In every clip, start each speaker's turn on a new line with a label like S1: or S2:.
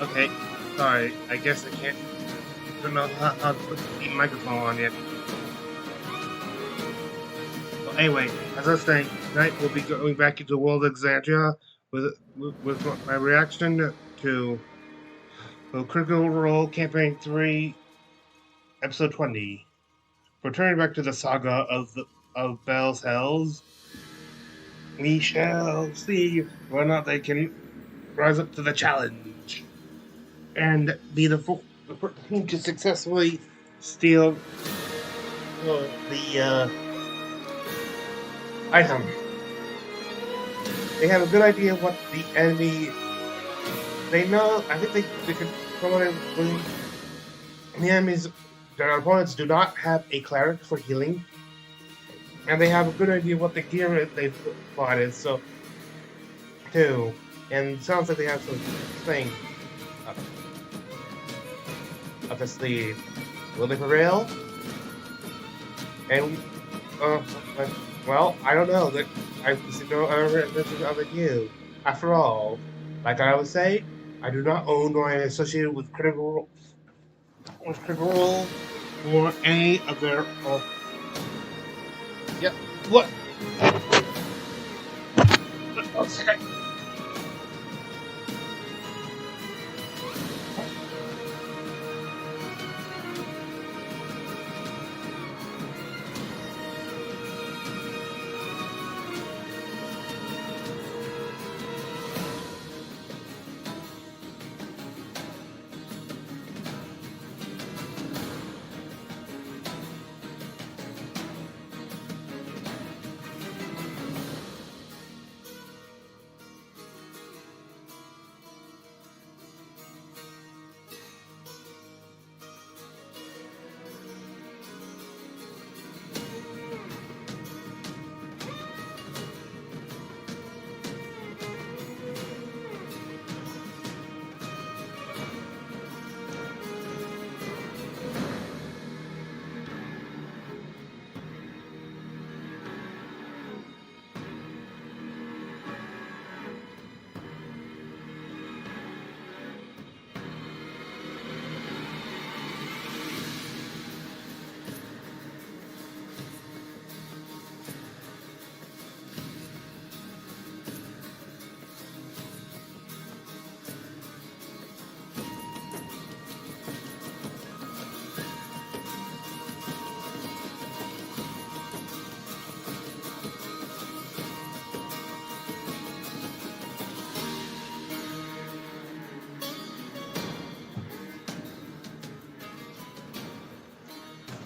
S1: Okay, sorry. I guess I can't. Don't know how to put the microphone on yet. Well, anyway, as I was saying, tonight we'll be going back into World Exandria with my reaction to Critical Role Campaign 3, Episode 20. Returning back to the saga of Bell's Hells, we shall see whether or not they can rise up to the challenge and be the first team to successfully steal the item. They have a good idea of what the enemy. They know. I think they can probably believe the enemies. Their opponents do not have a cleric for healing, and they have a good idea what the gear they've bought is. So, too, and it sounds like they have some thing up the sleeve. Will they prevail? And well, I don't know. I see no other of you. After all, like I always say, I do not own nor am associated with Critical Role or any of their. Yep. What? Okay.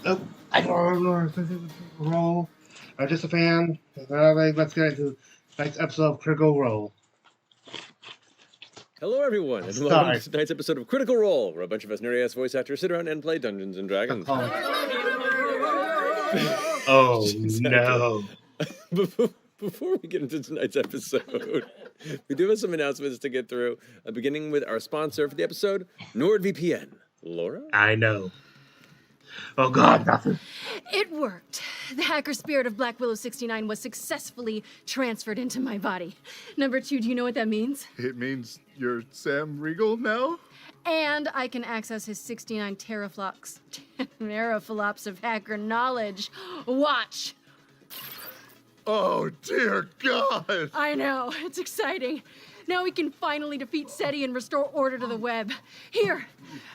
S1: Oh, I don't know. Role. I'm just a fan. Let's get into next episode of Critical Role.
S2: Hello, everyone, and welcome to tonight's episode of Critical Role, where a bunch of us nerdy-ass voice actors sit around and play Dungeons and Dragons.
S1: Oh, no.
S2: Before we get into tonight's episode, we do have some announcements to get through, beginning with our sponsor for the episode, NordVPN. Laura?
S1: I know. Oh, God, nothing.
S3: It worked. The hacker spirit of Black Willow 69 was successfully transferred into my body. Number 2, do you know what that means?
S4: It means you're Sam Riegel now?
S3: And I can access his 69 teraflops of hacker knowledge. Watch!
S4: Oh, dear God!
S3: I know, it's exciting. Now we can finally defeat SETI and restore order to the web. Here,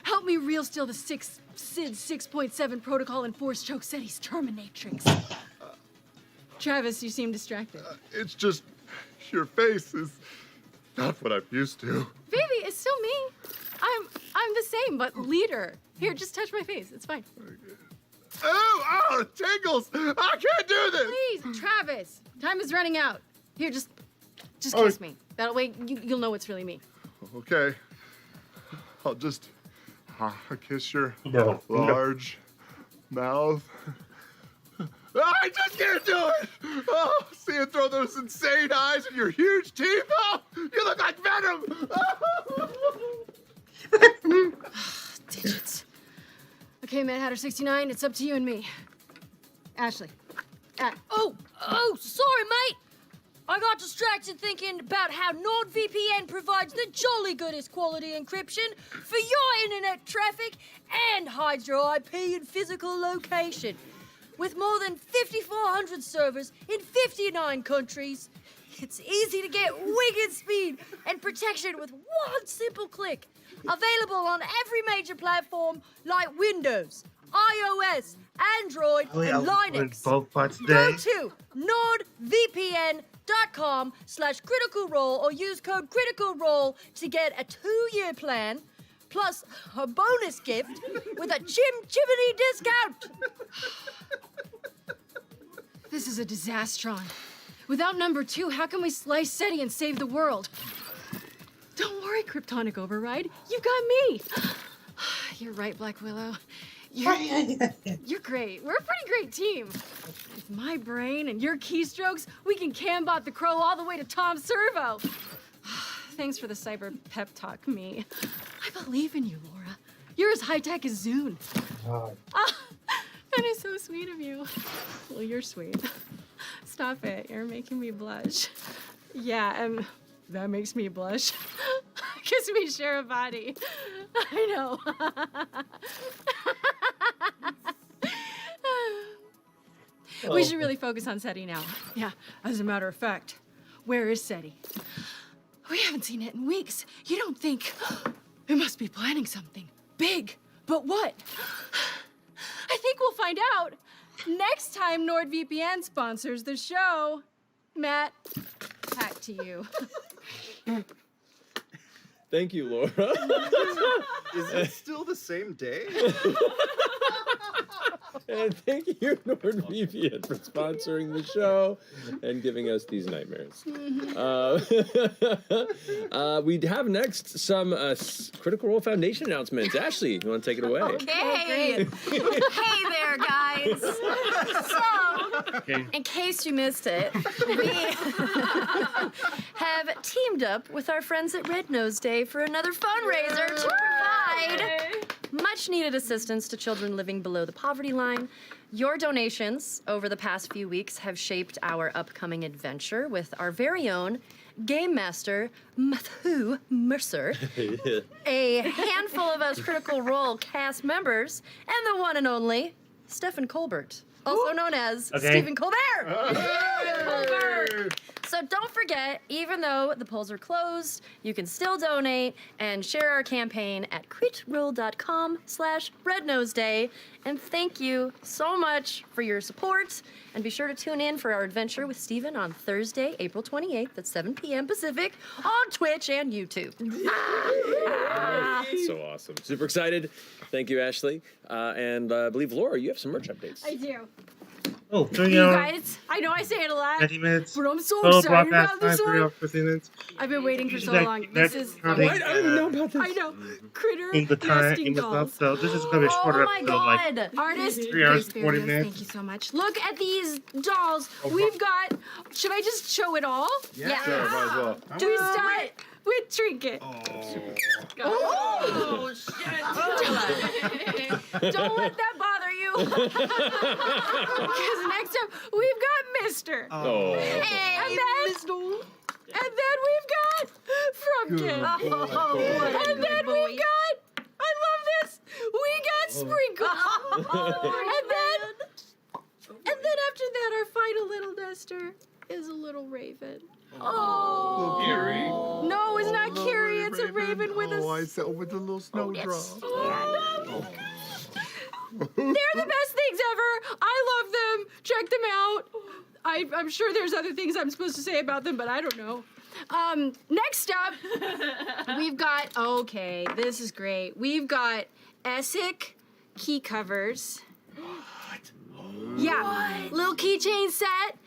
S3: help me reel steal the SID 6.7 protocol and force choke SETI's Terminatrix. Travis, you seem distracted.
S4: It's just, your face is not what I'm used to.
S3: Baby, it's still me. I'm the same, but leader. Here, just touch my face. It's fine.
S4: Oh, tingles! I can't do this!
S3: Please, Travis. Time is running out. Here, just kiss me. That way you'll know it's really me.
S4: Okay. I'll just kiss your large mouth. I just can't do it! Oh, see you throw those insane eyes and your huge teeth. Oh, you look like Venom!
S3: Digits. Okay, Mad Hatter 69, it's up to you and me. Ashley. Oh, sorry, mate.
S5: I got distracted thinking about how NordVPN provides the jolly goodest quality encryption for your internet traffic and hides your IP and physical location. With more than 5,400 servers in 59 countries, it's easy to get wicked speed and protection with one simple click. Available on every major platform like Windows, iOS, Android, and Linux.
S1: Both parts
S5: Go
S1: today.
S5: to nordvpn.com/criticalrole or use code criticalrole to get a 2-year plan plus a bonus gift with a Jiminy discount.
S3: This is a disastron. Without number 2, how can we slice SETI and save the world? Don't worry, Kryptonic Override. You got me. You're right, Black Willow. You're great. We're a pretty great team. With my brain and your keystrokes, we can cambot the crow all the way to Tom Servo. Thanks for the cyber pep talk, me. I believe in you, Laura. You're as high-tech as Zune. That is so sweet of you. Well, you're sweet. Stop it. You're making me blush. Yeah, that makes me blush. Because we share a body. I know. We should really focus on SETI now. Yeah, as a matter of fact, where is SETI? We haven't seen it in weeks. You don't think it must be planning something big, but what? I think we'll find out next time NordVPN sponsors the show. Matt, back to you.
S2: Thank you, Laura.
S6: Is it still the same day?
S2: And thank you, NordVPN, for sponsoring the show and giving us these nightmares. We have next some Critical Role Foundation announcements. Ashley, you want to take it away?
S5: Okay. Hey there, guys. So, in case you missed it, we have teamed up with our friends at Red Nose Day for another fundraiser to provide much-needed assistance to children living below the poverty line. Your donations over the past few weeks have shaped our upcoming adventure with our very own Game Master, Matthew Mercer, a handful of us Critical Role cast members, and the one and only Stephen Colbert, also known as Stephen Colbert. Colbert. So don't forget, even though the polls are closed, you can still donate and share our campaign at critroll.com/rednoseday. And thank you so much for your support. And be sure to tune in for our adventure with Stephen on Thursday, April 28th at 7 p.m. Pacific on Twitch and YouTube.
S2: So awesome. Super excited. Thank you, Ashley. And I believe, Laura, you have some merch updates.
S3: I do.
S1: Oh, 3
S3: You
S1: hours,
S3: guys, I know I say it a lot,
S1: 90 minutes.
S3: but I'm so
S1: Total
S3: excited
S1: broadcast
S3: about
S1: time,
S3: this
S1: 3
S3: one.
S1: hours, 15 minutes.
S3: I've been waiting for so
S1: That-
S3: long.
S1: that
S3: This is
S1: counting,
S2: What? I don't even know about this.
S3: I know. Critter
S1: In the time,
S3: nesting
S1: in the stuff.
S3: dolls.
S1: So this is gonna be a
S5: Oh
S1: shorter
S5: my
S1: episode, like
S5: God.
S3: Artist
S1: 3 hours,
S3: Grace
S1: 40
S3: Barrios,
S1: minutes.
S3: thank you so much. Look at these dolls. We've got. Should I just show it all?
S5: Yeah.
S6: Sure, might as well.
S3: Do we start with Trinket?
S5: Oh, shit.
S3: Don't let that bother you. Because next up we've got Mister.
S2: Oh.
S3: And then we've got Frumpkin. And then we've got, I love this, we got Sprinkle. And then after that, our final little duster is a little raven. Oh.
S6: Gary.
S3: No, it's not Carrie, it's a raven with
S4: Oh,
S3: a...
S4: I said with a little snowdrop.
S3: They're the best things ever. I love them. Check them out. I'm sure there's other things I'm supposed to say about them, but I don't know. Next up, we've got, okay, this is great. We've got Essek key covers. Yeah, little keychain set.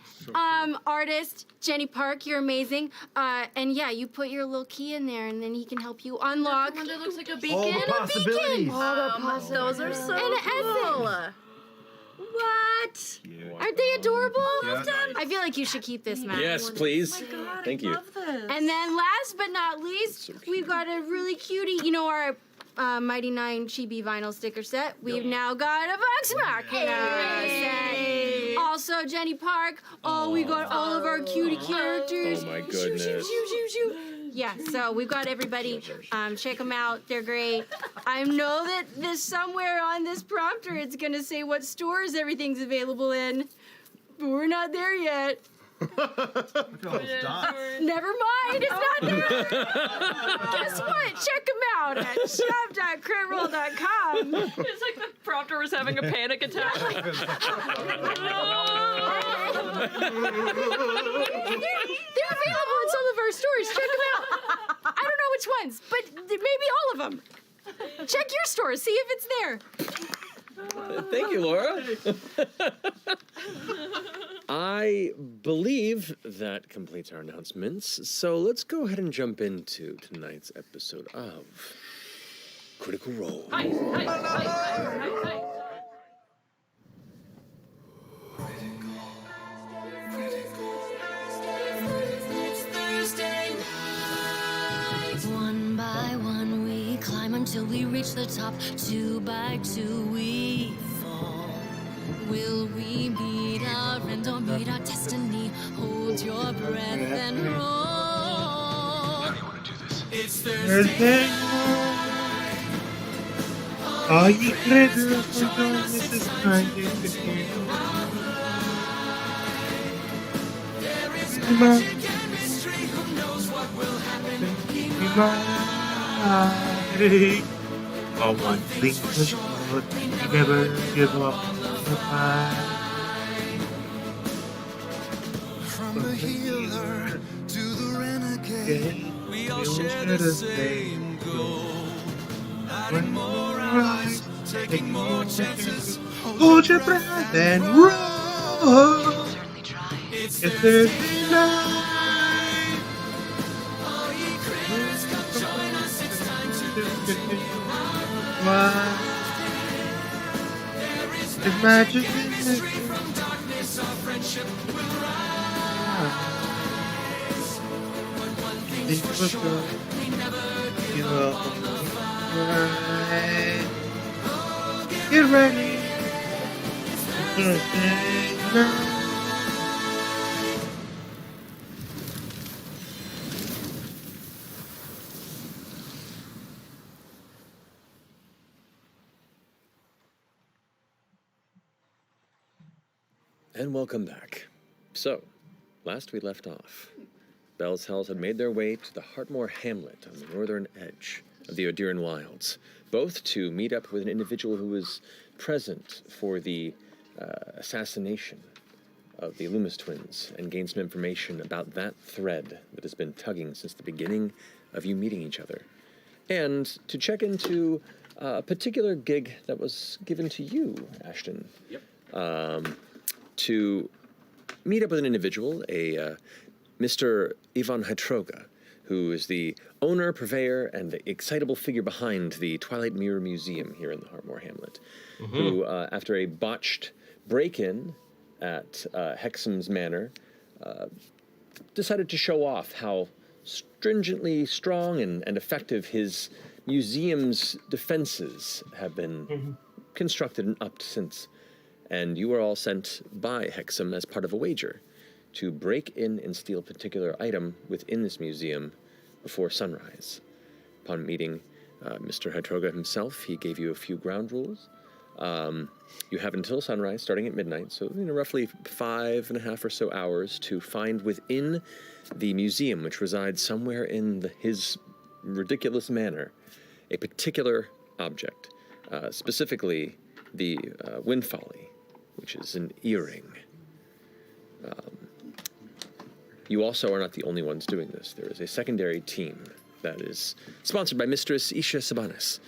S3: Artist Jenny Park, you're amazing. And yeah, you put your little key in there, and then he can help you unlock.
S5: One that looks like a beacon.
S6: All the possibilities.
S5: Those are so
S3: And
S5: cool.
S3: What? Aren't they adorable?
S6: Yeah.
S3: I feel like you should keep this, Matt.
S2: Yes, please. Thank you.
S3: And then last but not least, we've got a really cutie, you know, our Mighty 9 Chibi vinyl sticker set. We've now got a Vox Machina set. Also, Jenny Park. Oh, we got all of our cutie characters.
S2: Oh my goodness.
S3: Yeah, so we've got everybody. Check them out. They're great. I know that there's somewhere on this prompter it's gonna say what stores everything's available in, but we're not there yet. Never mind, it's not there. Guess what? Check them out at shop.critroll.com.
S7: It's like the prompter was having a panic attack.
S3: They're available in some of our stores. Check them out. I don't know which ones, but maybe all of them. Check your store, see if it's there.
S2: Thank you, Laura. I believe that completes our announcements, so let's go ahead and jump into tonight's episode of Critical Role.
S8: One by one we climb until we reach the top. 2 by 2 we fall. Will we meet our end or meet our destiny? Hold your breath and roll. It's Thursday.
S1: All you critters are doing is trying to Come on. Oh, one thing for sure, you never give up the fight.
S9: From the healer to the renegade, we all share the same goal. Adding more eyes, taking more chances.
S1: Hold your breath and roll. It's Thursday night.
S9: All ye critters, come join us. It's time to
S1: Why? There's magic in this.
S9: from darkness. Our friendship will rise. But one thing's for sure, we never give up on the fight.
S1: Get ready. It's Thursday night.
S2: And welcome back. So, last we left off, Bell's Hells had made their way to the Hartmoor hamlet on the northern edge of the Odiran Wilds, both to meet up with an individual who was present for the assassination of the Loomis twins and gain some information about that thread that has been tugging since the beginning of you meeting each other, and to check into a particular gig that was given to you, Ashton.
S6: Yep.
S2: To meet up with an individual, a Mr. Ivan Hytroga, who is the owner, purveyor, and the excitable figure behind the Twilight Mirror Museum here in the Hartmoor Hamlet, who, after a botched break-in at Hexham's Manor, decided to show off how stringently strong and effective his museum's defenses have been constructed and upped since. And you were all sent by Hexham as part of a wager to break in and steal a particular item within this museum before sunrise. Upon meeting Mr. Hytroga himself, he gave you a few ground rules. You have until sunrise, starting at midnight, so roughly 5.5 or so hours to find within the museum, which resides somewhere in his ridiculous manor, a particular object, specifically the wind folly, which is an earring. You also are not the only ones doing this. There is a secondary team that is sponsored by Mistress Isha Sabanis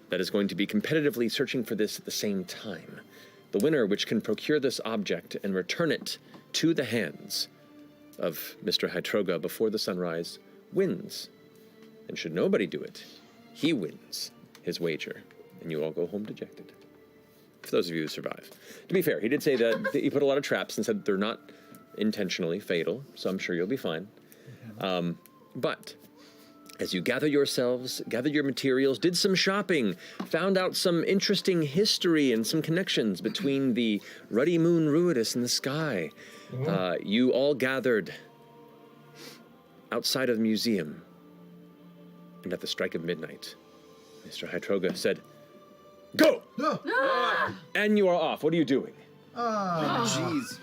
S2: that is going to be competitively searching for this at the same time. The winner, which can procure this object and return it to the hands of Mr. Hytroga before the sunrise, wins. And should nobody do it, he wins his wager, and you all go home dejected. For those of you who survive. To be fair, he did say that he put a lot of traps and said they're not intentionally fatal, so I'm sure you'll be fine. But As you gathered yourselves, gathered your materials, did some shopping, found out some interesting history and some connections between the ruddy moon Ruidus and the sky, you all gathered outside of the museum. And at the strike of midnight, Mr. Hytroga said, "Go!" And you are off. What are you doing?
S6: Jeez.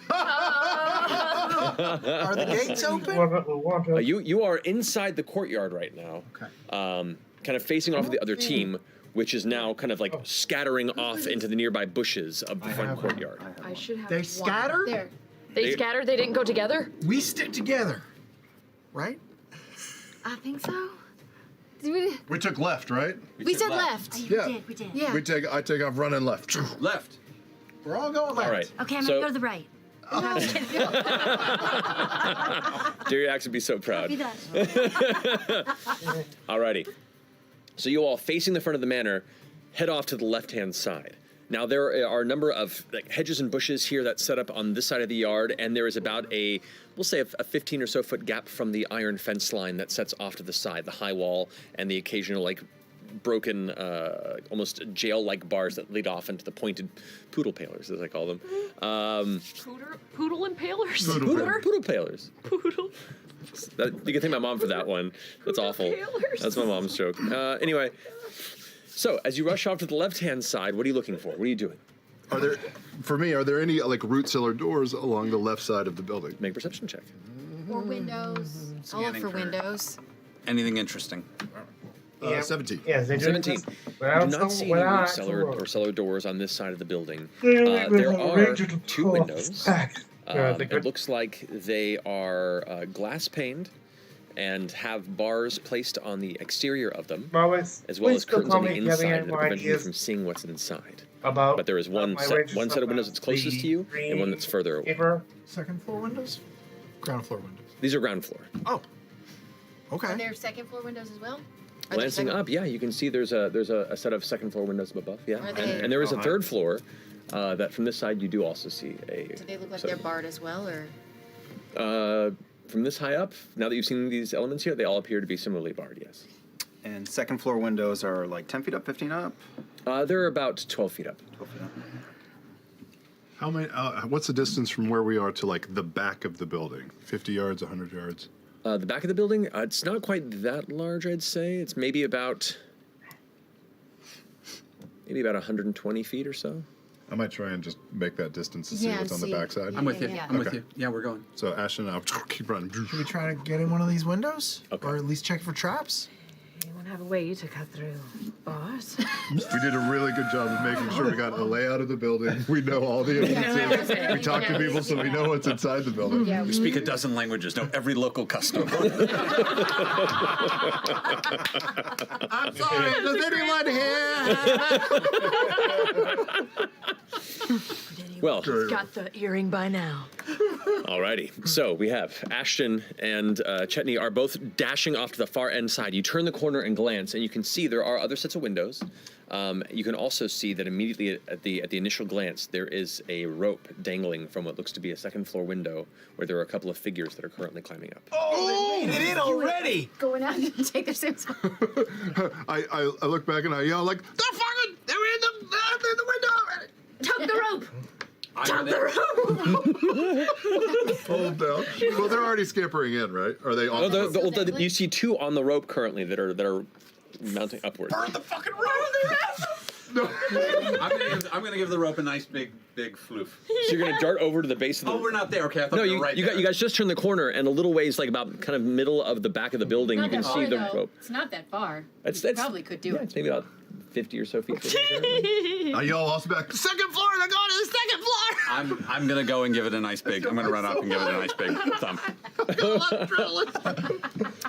S10: Are the gates open?
S2: You are inside the courtyard right now, kind of facing off of the other team, which is now kind of like scattering off into the nearby bushes of the front courtyard.
S7: I should have.
S10: They scattered?
S3: There.
S7: They scattered. They didn't go together.
S10: We stick together, right?
S3: I think so.
S4: We took left, right?
S3: We said left.
S4: Yeah.
S3: We did. Yeah.
S4: I take off running left.
S6: Left.
S10: We're all going left.
S2: All right.
S3: Okay, I'm
S2: so,
S3: gonna go to the right.
S2: Dariax would be so proud. Alrighty. So you all facing the front of the manor, head off to the left-hand side. Now there are a number of hedges and bushes here that's set up on this side of the yard, and there is about we'll say a 15 or so foot gap from the iron fence line that sets off to the side, the high wall, and the occasional broken, almost jail-like bars that lead off into the pointed poodle palers, as I call them.
S7: Poodle impalers?
S2: Poodle palers.
S7: Poodle.
S2: You can thank my mom for that one. That's awful.
S7: Palers.
S2: That's my mom's joke. Anyway, so as you rush off to the left-hand side, what are you looking for? What are you doing?
S4: Are there any root cellar doors along the left side of the building?
S2: Make a perception check.
S3: Or windows. I'll look for windows.
S6: Anything interesting?
S4: 17.
S1: Yes, they do.
S2: 17. You do not see any root cellar doors on this side of the building. There are 2 windows. It looks like they are glass paned and have bars placed on the exterior of them, as well as curtains on the inside that prevent you from seeing what's inside. But there is one set of windows that's closest to you and one that's further away.
S10: Second floor windows? Ground floor windows.
S2: These are ground floor.
S10: Oh. Okay.
S3: Are there second floor windows as well?
S2: Glancing up, yeah, you can see there's a set of second floor windows up above, yeah, and there is a third floor that from this side you do also see a.
S3: Do they look like they're barred as well, or?
S2: From this high up, now that you've seen these elements here, they all appear to be similarly barred. Yes.
S6: And second floor windows are like 10 feet up, 15 up?
S2: They're about 12 feet up.
S6: 12 feet up.
S4: How many? What's the distance from where we are to the back of the building? 50 yards, 100 yards?
S2: The back of the building, it's not quite that large, I'd say. It's maybe about 120 feet or so.
S4: I might try and just make that distance to see what's on the backside.
S6: I'm with you. I'm with you. Yeah, we're going.
S4: So Ashton and I'll keep running.
S10: Should we try to get in one of these windows?
S2: Okay.
S10: Or at least check for traps?
S7: You won't have a way to cut through bars.
S4: We did a really good job of making sure we got a layout of the building. We know all the entrances. We talk to people so we know what's inside the building.
S3: Yeah.
S6: We speak a dozen languages, know every local custom.
S10: I'm sorry, does anyone here?
S2: Well,
S7: Got the earring by now.
S2: alrighty. So we have Ashton and Chetney are both dashing off to the far end side. You turn the corner and glance, and you can see there are other sets of windows. You can also see that immediately at the initial glance, there is a rope dangling from what looks to be a second floor window, where there are a couple of figures that are currently climbing up.
S10: Oh, they made it in already!
S3: Going out to take their suits off.
S4: I look back and I yell they're in the window already.
S3: Tug the rope!
S4: Hold down. Well, they're already scampering in, right? Are they all?
S2: You see 2 on the rope currently that are mounting upward.
S6: Burn the fucking rope! I'm gonna give the rope a nice big floof.
S2: So you're gonna dart over to the base of the.
S6: Oh, we're not there. Okay, I thought
S2: No,
S6: we were right there.
S2: you guys just turned the corner, and a little ways, about kind of middle of the back of the building, you can see the rope.
S3: It's not that far.
S2: That's
S3: Probably could do
S2: yeah,
S3: it.
S2: it's maybe about 50 or so feet. From
S4: I yell also back. Second floor. They're going to the second floor.
S6: I'm gonna go and give it a nice big. I'm gonna run up and give it a nice big thump.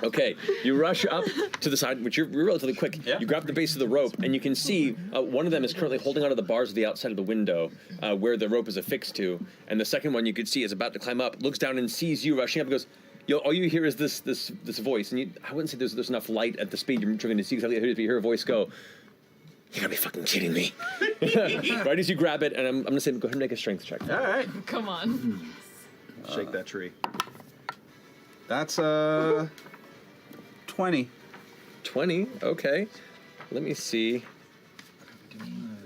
S2: Okay, you rush up to the side, which you're relatively quick.
S6: Yeah.
S2: You grab the base of the rope, and you can see one of them is currently holding onto the bars of the outside of the window where the rope is affixed to, and the second one you could see is about to climb up, looks down and sees you rushing up and goes, "Yo!" All you hear is this voice, and I wouldn't say there's enough light at the speed you're trying to see exactly. If you hear a voice go, "You gotta be fucking kidding me!" Right as you grab it, and I'm gonna say, go ahead and make a strength check.
S6: All right.
S7: Come on.
S6: Shake that tree. That's 20.
S2: 20. Okay. Let me see.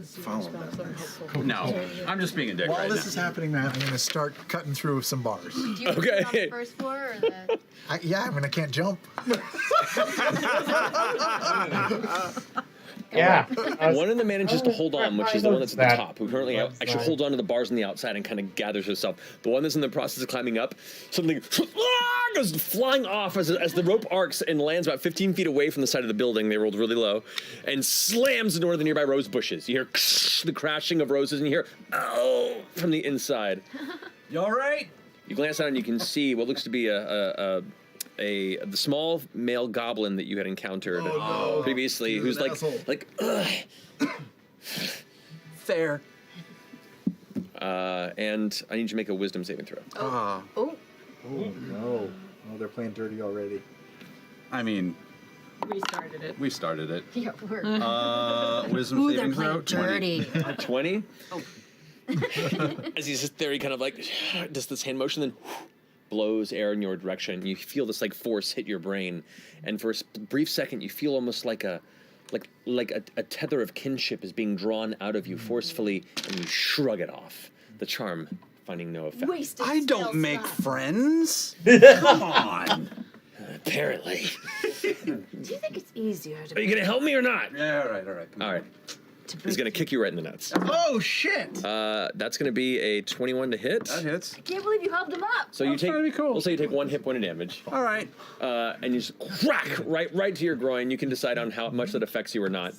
S10: Follow them.
S6: No, I'm just being a dick
S10: While
S6: right
S10: this
S6: now.
S10: is happening, Matt, I'm going to start cutting through some bars.
S5: Do you want
S2: Okay.
S5: it on the first floor or the?
S10: Yeah, I mean, I can't jump.
S1: Yeah.
S2: One of them manages to hold on, which is the one that's at the
S1: That-
S2: top, who currently actually holds on to the bars on the outside and kind of gathers herself. The one that's in the process of climbing up suddenly goes flying off as the rope arcs and lands about 15 feet away from the side of the building. They rolled really low and slams into one of the nearby rose bushes. You hear the crashing of roses and you hear, oh, from the inside.
S10: You all right?
S2: You glance out and you can see what looks to be the small male goblin that you had encountered previously, who's
S10: an asshole.
S6: Fair.
S2: and I need you to make a wisdom saving throw.
S5: Oh.
S10: Oh, no. Oh, they're playing dirty already.
S6: I mean,
S7: We started it.
S6: we started it.
S5: Yeah, we're.
S6: Wisdom
S5: Ooh, they're
S6: saving throw.
S5: playing
S6: 20.
S5: dirty.
S2: 20? As he's just there, he kind of like does this hand motion, then blows air in your direction. You feel this like force hit your brain, and for a brief second, you feel almost like a tether of kinship is being drawn out of you forcefully, and you shrug it off. The charm finding no effect.
S5: Wasted
S6: I
S5: spell
S6: don't make
S5: slot.
S6: friends. Come on.
S2: Apparently.
S7: Do you think it's easier
S2: Are
S7: to
S2: you gonna help me or not?
S6: Yeah, all right, all right.
S2: All right.
S7: to
S2: He's gonna kick you right in the nuts.
S10: Oh, shit!
S2: That's gonna be a 21 to hit.
S6: That hits.
S5: Can't believe you helped him up.
S2: So you
S6: That's
S2: take.
S6: pretty cool.
S2: We'll say you take 1 hit point of damage.
S6: All right.
S2: And you just crack right to your groin. You can decide on how much that affects you or not.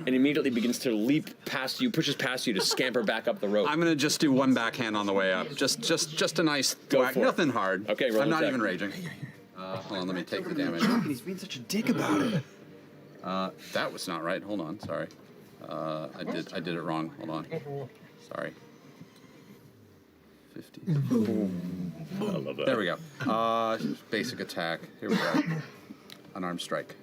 S2: And immediately begins to leap past you, pushes past you to scamper back up the rope.
S6: I'm gonna just do one backhand on the way up. Just a nice
S2: Go
S6: whack.
S2: for it.
S6: Nothing hard.
S2: Okay, roll
S6: I'm not
S2: attack.
S6: even raging. Hold on, let me take the damage.
S10: He's being such a dick about it.
S6: That was not right. Hold on, sorry. I did it wrong. Hold on. Sorry. 50.
S2: I love that.
S6: There we go. Basic attack. Here we go. Unarmed strike.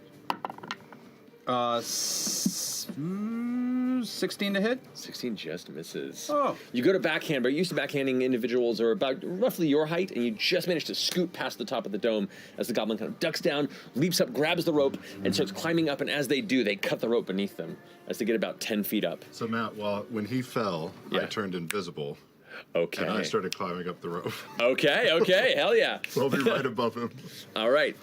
S6: 16 to hit.
S2: 16 just misses.
S6: Oh.
S2: You go to backhand, but you're used to backhanding individuals who are about roughly your height, and you just manage to scoot past the top of the dome as the goblin kind of ducks down, leaps up, grabs the rope, and starts climbing up. And as they do, they cut the rope beneath them as they get about 10 feet up.
S4: So Matt, when he fell, I
S2: Yeah.
S4: turned invisible
S2: Okay.
S4: and I started climbing up the rope.
S2: Okay, hell yeah.
S4: So I'll be right above him.
S2: All right.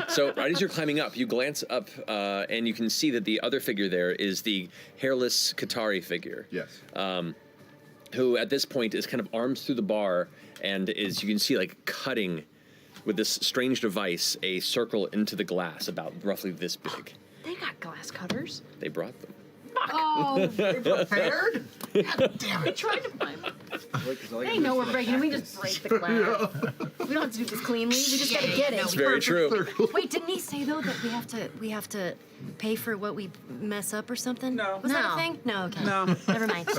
S2: So right as you're climbing up, you glance up and you can see that the other figure there is the hairless Qatari figure.
S4: Yes.
S2: Who at this point is kind of arms through the bar and is, you can see, like cutting with this strange device a circle into the glass about roughly this big.
S7: They got glass cutters.
S2: They brought them.
S5: Oh,
S10: Prepared? God damn
S7: I
S10: it.
S7: tried to find them.
S5: they know we're breaking. We just break the glass. We don't have to do this cleanly. We just gotta get it.
S2: It's very true.
S5: Wait, didn't he say though that we have to pay for what we mess up or something?
S6: No.
S5: Was that a thing? No. Okay.
S6: No.
S5: Never mind.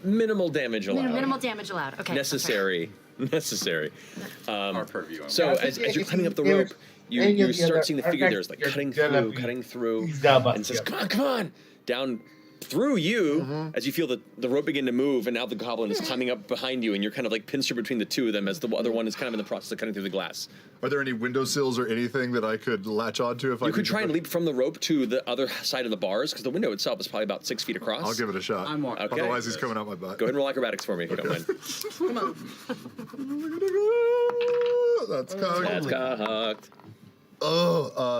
S2: Minimal damage allowed.
S5: Minimal damage allowed. Okay.
S2: Necessary.
S6: Our purview.
S2: So as you're climbing up the rope, you start seeing the figure there is like cutting through, and says, "Come on!" Down through you as you feel the rope begin to move, and now the goblin is climbing up behind you, and you're kind of like pincer between the two of them as the other one is kind of in the process of cutting through the glass.
S4: Are there any windowsills or anything that I could latch onto if I
S2: You could
S4: need to
S2: try and
S4: put-
S2: leap from the rope to the other side of the bars, because the window itself is probably about 6 feet across.
S4: I'll give it a shot.
S6: I'm walking.
S2: Okay.
S4: Otherwise, he's coming out my butt.
S2: Go ahead and roll acrobatics for me if you don't mind.
S4: That's cocked.
S2: That's cocked.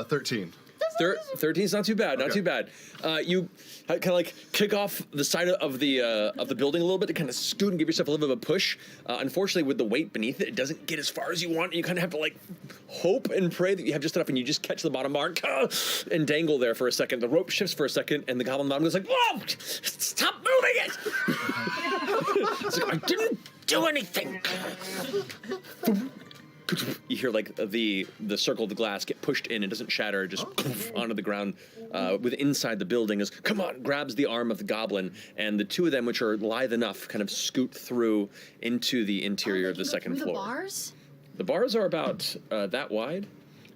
S4: 13.
S2: 13 is not too bad, not too bad. You kind of like kick off the side of the building a little bit to kind of scoot and give yourself a little bit of a push. Unfortunately, with the weight beneath it, it doesn't get as far as you want. And you kind of have to like hope and pray that you have just enough, and you just catch the bottom bar and dangle there for a second. The rope shifts for a second, and the goblin bottom goes like, "Whoa! Stop moving it!" It's like, "I didn't do anything." You hear like the circle of the glass get pushed in. It doesn't shatter, just onto the ground with inside the building. Is come on, grabs the arm of the goblin, and the two of them, which are lithe enough, kind of scoot through into the interior of the second floor.
S5: The bars?
S2: The bars are about that wide,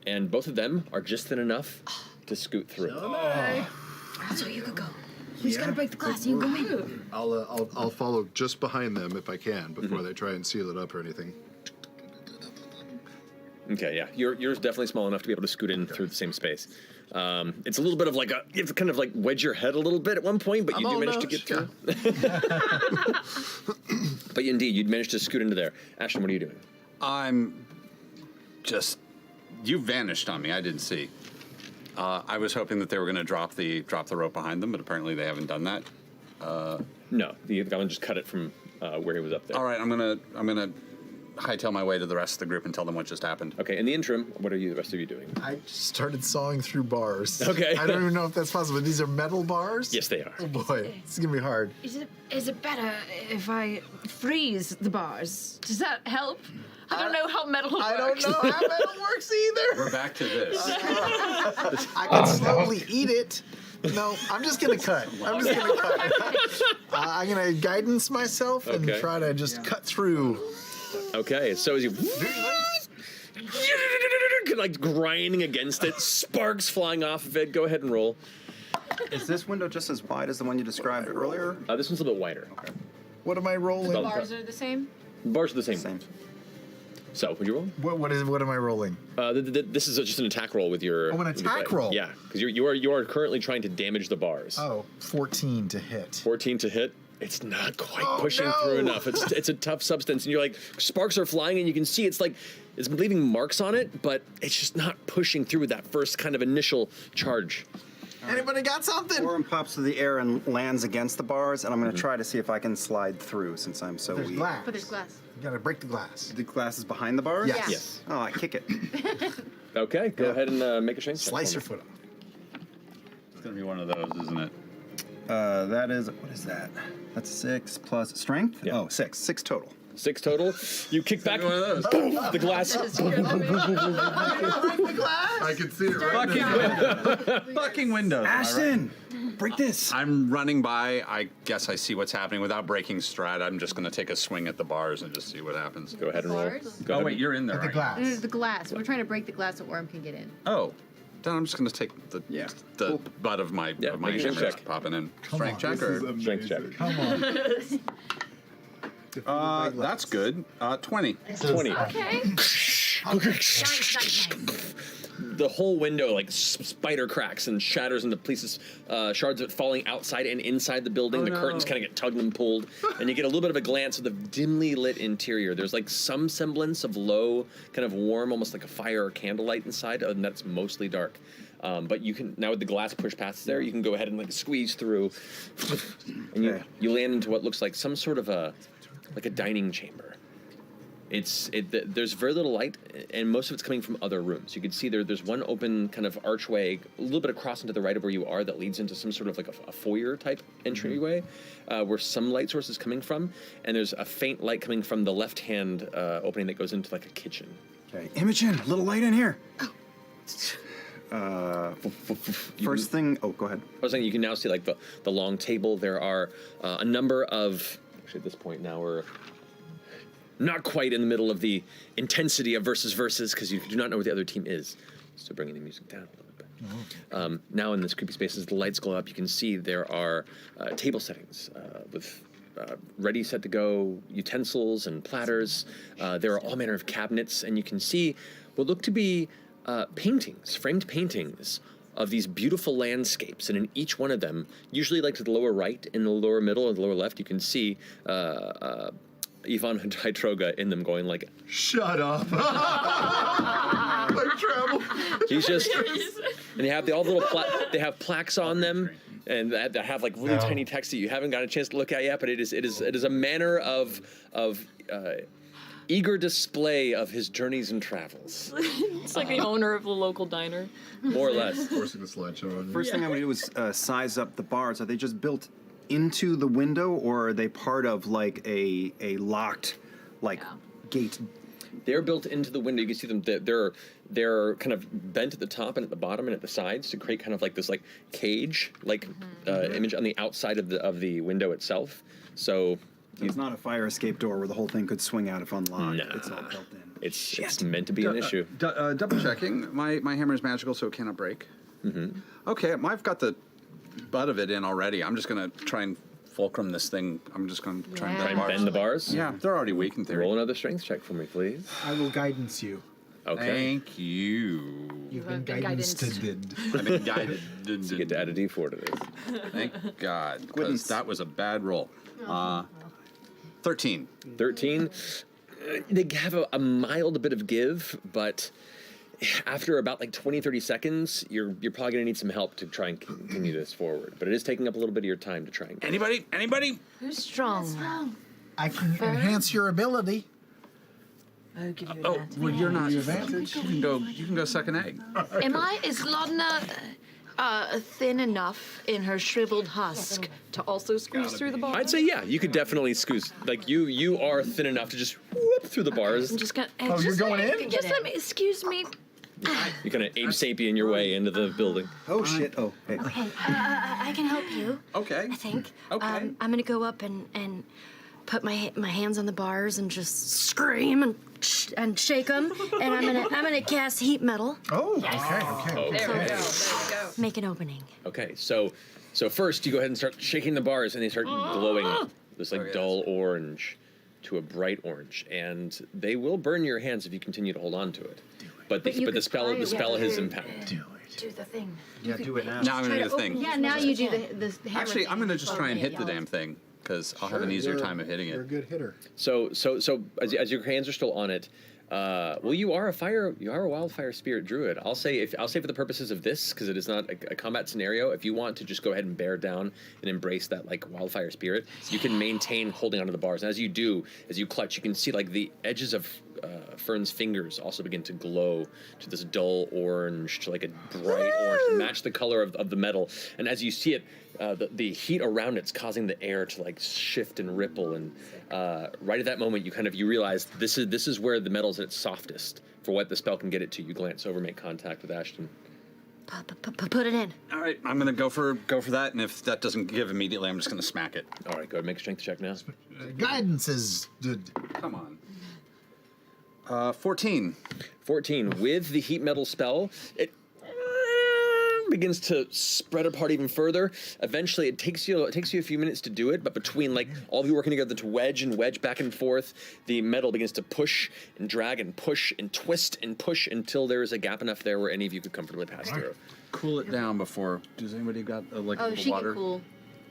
S2: and both of them are just thin enough to scoot through.
S5: So you could go. We just gotta break the glass. You can go in.
S4: I'll follow just behind them if I can before they try and seal it up or anything.
S2: Okay, yeah, yours definitely small enough to be able to scoot in through the same space. It's a little bit of like you have to kind of like wedge your head a little bit at one point, but you do manage to get through. But indeed, you'd managed to scoot into there. Ashton, what are you doing?
S6: I'm just. You vanished on me. I didn't see. I was hoping that they were going to drop the rope behind them, but apparently they haven't done that.
S2: No, the goblin just cut it from where he was up there.
S6: All right, I'm gonna hightail my way to the rest of the group and tell them what just happened.
S2: Okay, in the interim, what are the rest of you doing?
S11: I started sawing through bars.
S2: Okay.
S11: I don't even know if that's possible. These are metal bars?
S2: Yes, they are.
S11: Oh boy, it's gonna be hard.
S7: Is it better if I freeze the bars? Does that help? I don't know how metal works.
S11: I don't know how metal works either.
S6: We're back to this.
S11: I can slowly eat it. No, I'm just gonna cut. I'm just gonna cut. I'm gonna guidance myself and try to just cut through.
S2: Okay, so as you like grinding against it, sparks flying off of it. Go ahead and roll.
S12: Is this window just as wide as the one you described earlier?
S2: This one's a little bit wider. Okay.
S11: What am I rolling?
S5: The bars are the same?
S2: Bars are the same. So, would you roll?
S11: What am I rolling?
S2: This is just an attack roll with your.
S11: Oh, an attack roll?
S2: Yeah, because you are currently trying to damage the bars.
S11: Oh, 14 to hit.
S2: 14 to hit. It's not quite pushing through enough. It's a tough substance, and you're like, sparks are flying, and you can see it's leaving marks on it, but it's just not pushing through that first kind of initial charge.
S11: Anybody got something?
S12: Orm pops through the air and lands against the bars, and I'm going to try to see if I can slide through since I'm so weak.
S11: Glass.
S5: But there's glass.
S11: You gotta break the glass.
S12: The glass is behind the bars?
S11: Yes.
S2: Yes.
S12: Oh, I kick it.
S2: Okay, go ahead and make a strength check.
S11: Slice your foot off.
S6: It's gonna be one of those, isn't it?
S12: That is, what is that? That's 6 plus strength?
S2: Yeah.
S12: Oh, 6. 6 total.
S2: 6 total. You kick back
S6: One of those.
S2: the glass.
S4: I can see it right now.
S6: Fucking windows.
S12: Ashton, break this.
S6: I'm running by. I guess I see what's happening without breaking stride. I'm just going to take a swing at the bars and just see what happens.
S2: Go ahead and roll.
S5: Bars?
S2: Go
S6: Oh
S2: ahead.
S6: wait, you're in there.
S11: At the
S6: right?
S11: glass.
S5: The glass. We're trying to break the glass so Orm can get in.
S6: Oh, then I'm just going to take the butt of my
S2: Yeah,
S6: my
S2: make a strength
S6: hammer
S2: check.
S6: popping in.
S11: Come
S6: Strength
S11: on,
S6: check
S11: this
S6: or
S11: is
S2: Strength check.
S11: Come on.
S6: that's good. 20.
S2: 20.
S5: Okay. Nice.
S2: The whole window like spider cracks and shatters into pieces, shards of it falling outside and inside the building. The curtains kind of get tugged and pulled, and you get a little bit of a glance of the dimly lit interior. There's like some semblance of low, kind of warm, almost like a fire or candlelight inside, other than that it's mostly dark. But you can, now with the glass push past there, you can go ahead and like squeeze through, and you land into what looks like some sort of a dining chamber. There's very little light, and most of it's coming from other rooms. You can see there's one open kind of archway, a little bit across into the right of where you are, that leads into some sort of like a foyer type entryway, where some light source is coming from, and there's a faint light coming from the left hand opening that goes into like a kitchen.
S12: Okay, Imogen, a little light in here. First thing, go ahead.
S2: I was saying you can now see like the long table. There are a number of, actually at this point now we're not quite in the middle of the intensity of versus because you do not know where the other team is. So bringing the music down a little bit. Now in this creepy space, as the lights glow up, you can see there are table settings with ready, set to go utensils and platters. There are all manner of cabinets, and you can see what look to be paintings, framed paintings of these beautiful landscapes, and in each one of them, usually like to the lower right, in the lower middle, and the lower left, you can see Ivan Hydroga in them going like,
S4: Shut up. Like travel.
S2: he's just, and they have all the little they have plaques on them, and that have like really tiny text that you haven't got a chance to look at yet, but it is a manner of eager display of his journeys and travels.
S7: It's like the owner of the local diner.
S2: More or less.
S4: Forcing the slideshow on you.
S12: First thing I'm going to do is size up the bars. Are they just built into the window, or are they part of like a locked gate?
S2: They're built into the window. You can see them. They're kind of bent at the top and at the bottom and at the sides to create kind of like this like cage image on the outside of the window itself. So
S12: it's not a fire escape door where the whole thing could swing out if unlocked.
S2: Nah.
S12: It's all built in.
S2: It's meant to be an issue.
S6: Double checking. My hammer is magical, so it cannot break.
S2: Mm-hmm.
S6: Okay, I've got the butt of it in already. I'm just going to try and fulcrum this thing. I'm just going to try and
S2: Bend the bars?
S6: Yeah, they're already weak in theory.
S2: Roll another strength check for me, please.
S11: I will guidance you.
S2: Okay.
S6: Thank you.
S11: You've been guided.
S6: I've been guided.
S2: So you get to add a D4 to this.
S6: Thank God, because that was a bad roll. 13.
S2: 13. They have a mild bit of give, but after about like 20, 30 seconds, you're probably going to need some help to try and continue this forward. But it is taking up a little bit of your time to try and...
S6: Anybody?
S7: Who's strong?
S11: I can enhance your ability.
S7: I'll give you
S6: Oh,
S7: advantage.
S6: well, you're not. You
S11: Advantage.
S6: can go suck an egg.
S7: Is Laudna thin enough in her shriveled husk to also squeeze through the bars?
S2: I'd say, yeah, you could definitely squeeze. Like, you are thin enough to just whoop through the bars.
S7: I'm just gonna.
S11: Oh, you're going in?
S7: Just let me. Excuse me.
S2: You kind of Abe Sapien your way into the building.
S12: Oh shit! Oh, hey.
S5: Okay, I can help you.
S6: Okay.
S5: I think.
S6: Okay.
S5: I'm gonna go up and put my hands on the bars and just scream and shake them, and I'm gonna cast heat metal.
S11: Oh, okay.
S7: There we go.
S5: Make an opening.
S2: Okay, so first you go ahead and start shaking the bars, and they start glowing this like dull orange to a bright orange, and they will burn your hands if you continue to hold on to it. But the spell has impact.
S5: Do the thing.
S12: Yeah, do it now.
S6: Now I'm going to do the thing.
S7: Yeah, now you do the hammer.
S6: Actually, I'm going to just try and hit the damn thing, because I'll have an easier time of hitting
S11: You're a
S6: it.
S11: good hitter.
S2: So as your hands are still on it, you are a wildfire spirit druid. I'll say for the purposes of this, because it is not a combat scenario, if you want to just go ahead and bear down and embrace that like wildfire spirit, you can maintain holding onto the bars. And as you clutch, you can see like the edges of Fern's fingers also begin to glow to this dull orange, to like a bright orange, to match the color of the metal. And as you see it, the heat around it's causing the air to like shift and ripple. And right at that moment, you realize this is where the metal's at its softest for what the spell can get it to. You glance over, make contact with Ashton.
S5: Put it in.
S6: All right, I'm going to go for that, and if that doesn't give immediately, I'm just going to smack it.
S2: All right, go ahead, make a strength check now.
S11: Guidance is good.
S6: Come on. 14.
S2: 14. With the heat metal spell, it begins to spread apart even further. Eventually, it takes you a few minutes to do it, but between like all of you working together to wedge back and forth, the metal begins to push and drag and push and twist and push until there is a gap enough there where any of you could comfortably pass through.
S6: Cool it down before. Does anybody got like
S3: Oh,
S6: a
S3: she
S6: little water?
S3: can cool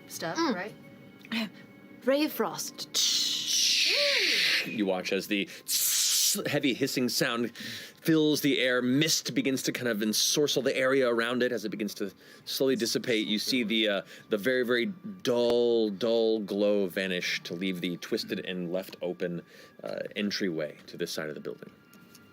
S3: stuff, right?
S5: Ray of Frost.
S2: You watch as the heavy hissing sound fills the air. Mist begins to kind of ensorcel the area around it as it begins to slowly dissipate. You see the very, very dull glow vanish to leave the twisted and left open entryway to this side of the building.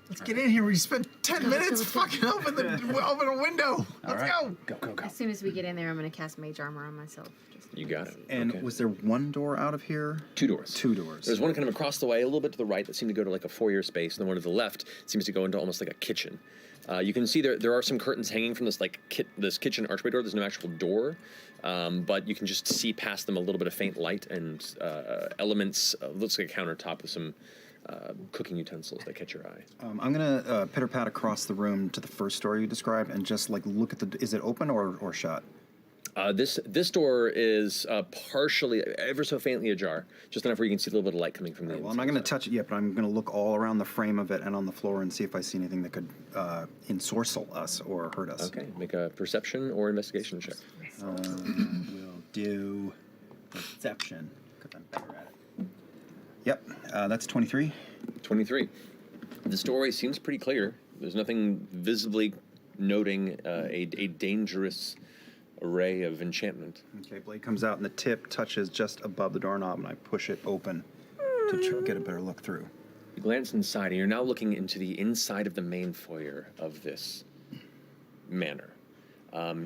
S11: Let's get in here. We spent 10 minutes fucking open a window. Let's go.
S6: Go.
S3: As soon as we get in there, I'm going to cast Mage Armor on myself.
S2: You got it.
S12: And
S2: Okay.
S12: was there one door out of here?
S2: Two doors.
S12: Two doors.
S2: There's one kind of across the way, a little bit to the right, that seemed to go to like a foyer space, and the one to the left seems to go into almost like a kitchen. You can see there are some curtains hanging from this like this kitchen archway door. There's no actual door, but you can just see past them a little bit of faint light and elements. Looks like a countertop with some cooking utensils that catch your eye.
S12: I'm gonna pitter pat across the room to the first door you described and just like look at the. Is it open or shut?
S2: This door is partially, ever so faintly ajar, just enough where you can see a little bit of light coming from the inside.
S12: Well, I'm not going to touch it yet, but I'm going to look all around the frame of it and on the floor and see if I see anything that could ensorcel us or hurt us.
S2: Okay, make a perception or investigation check.
S12: We'll do perception because I'm better at it. Yep, that's 23.
S2: 23. This doorway seems pretty clear. There's nothing visibly noting a dangerous array of enchantment.
S12: Okay, blade comes out and the tip touches just above the doorknob and I push it open to get a better look through.
S2: You glance inside and you're now looking into the inside of the main foyer of this manor.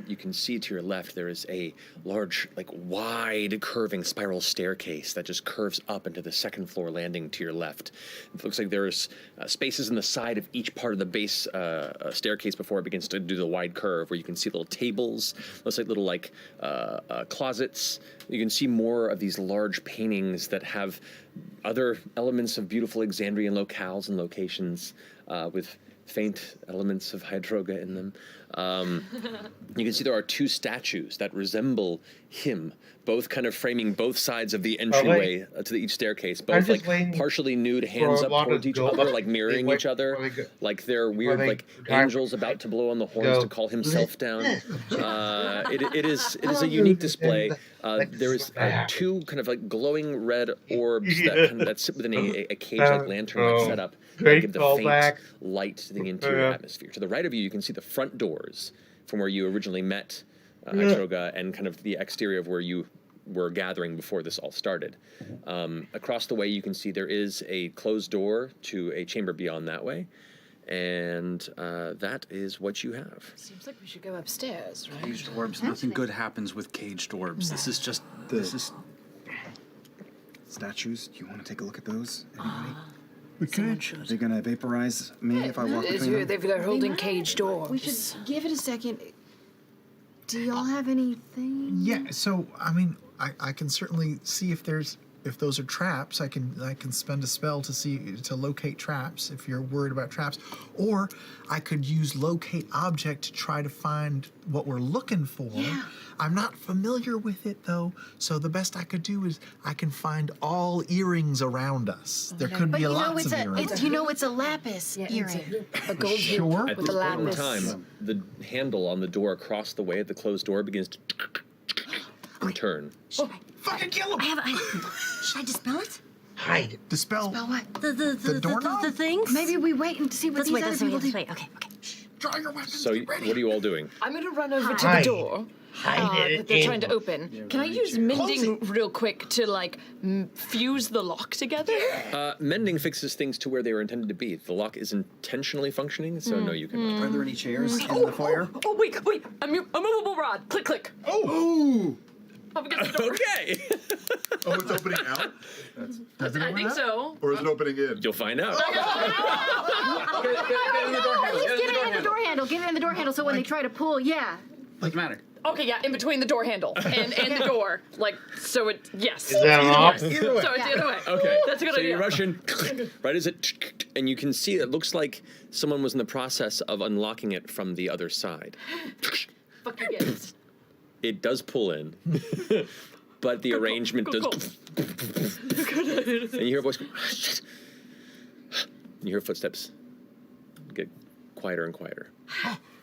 S2: You can see to your left there is a large, like wide curving spiral staircase that just curves up into the second floor landing to your left. It looks like there's spaces in the side of each part of the base staircase before it begins to do the wide curve, where you can see little tables, looks like little like closets. You can see more of these large paintings that have other elements of beautiful Exandrian locales and locations with faint elements of Hydroga in them. You can see there are two statues that resemble him, both kind of framing both sides of the entryway to each staircase, both like partially nude, hands up towards each other, like mirroring each other, like they're weird, like angels about to blow on the horns to call himself down. It is a unique display. There is two kind of like glowing red orbs that sit within a cage-like lantern-like setup that give the faint light to the interior atmosphere. To the right of you, you can see the front doors from where you originally met Atroga and kind of the exterior of where you were gathering before this all started. Across the way, you can see there is a closed door to a chamber beyond that way, and that is what you have.
S7: Seems like we should go upstairs, right?
S6: Caged orbs. Nothing good happens with caged orbs. This is just. This is.
S12: Statues. Do you want to take a look at those? Anybody?
S11: We could.
S12: Are they gonna vaporize me if I walk between them?
S7: They're holding caged doors.
S13: We should give it a second. Do y'all have anything?
S11: Yeah. So I mean, I can certainly see if those are traps. I can spend a spell to locate traps if you're worried about traps, or I could use locate object to try to find what we're looking for.
S13: Yeah.
S11: I'm not familiar with it though, so the best I could do is I can find all earrings around us. There could be lots of earrings.
S13: It's a lapis earring.
S7: A gold
S11: Sure.
S2: At
S7: with
S2: this
S7: a
S2: point in
S7: lapis.
S2: time, the handle on the door across the way at the closed door begins to turn.
S11: Fucking kill him!
S13: Should I dispel it?
S1: Hide it.
S11: Dispel.
S13: Spell what?
S11: The doorknob?
S13: The things? Maybe we wait and see what these other people do.
S8: Wait, okay.
S11: Draw your weapons.
S2: So, what are you all doing?
S7: I'm gonna run over to the
S1: Hide.
S7: door.
S1: Hide it
S7: That they're
S1: in.
S7: trying to open. Can I use mending real quick to like fuse the lock together?
S2: Mending fixes things to where they were intended to be. The lock is intentionally functioning, so no, you cannot.
S12: Are there any chairs in the foyer?
S7: Oh wait! A movable rod. Click, click.
S11: Oh!
S7: Up against the door.
S2: Okay.
S4: Oh, it's opening out?
S7: I think so.
S4: Or is it opening in?
S2: You'll find out.
S13: Get it in the door handle. Get it in the door handle so when they try to pull,
S6: What's the matter?
S7: Okay, yeah, in between the door handle and the door, like so. Yes.
S1: Is that an off?
S11: Either way.
S7: So it's the other way.
S2: Okay.
S7: That's a good
S2: so
S7: idea.
S2: you rush in, right as it, and you can see it looks like someone was in the process of unlocking it from the other side.
S7: Fuck you guys.
S2: It does pull in, but the arrangement does. And you hear a voice go, shit. And you hear footsteps get quieter and quieter.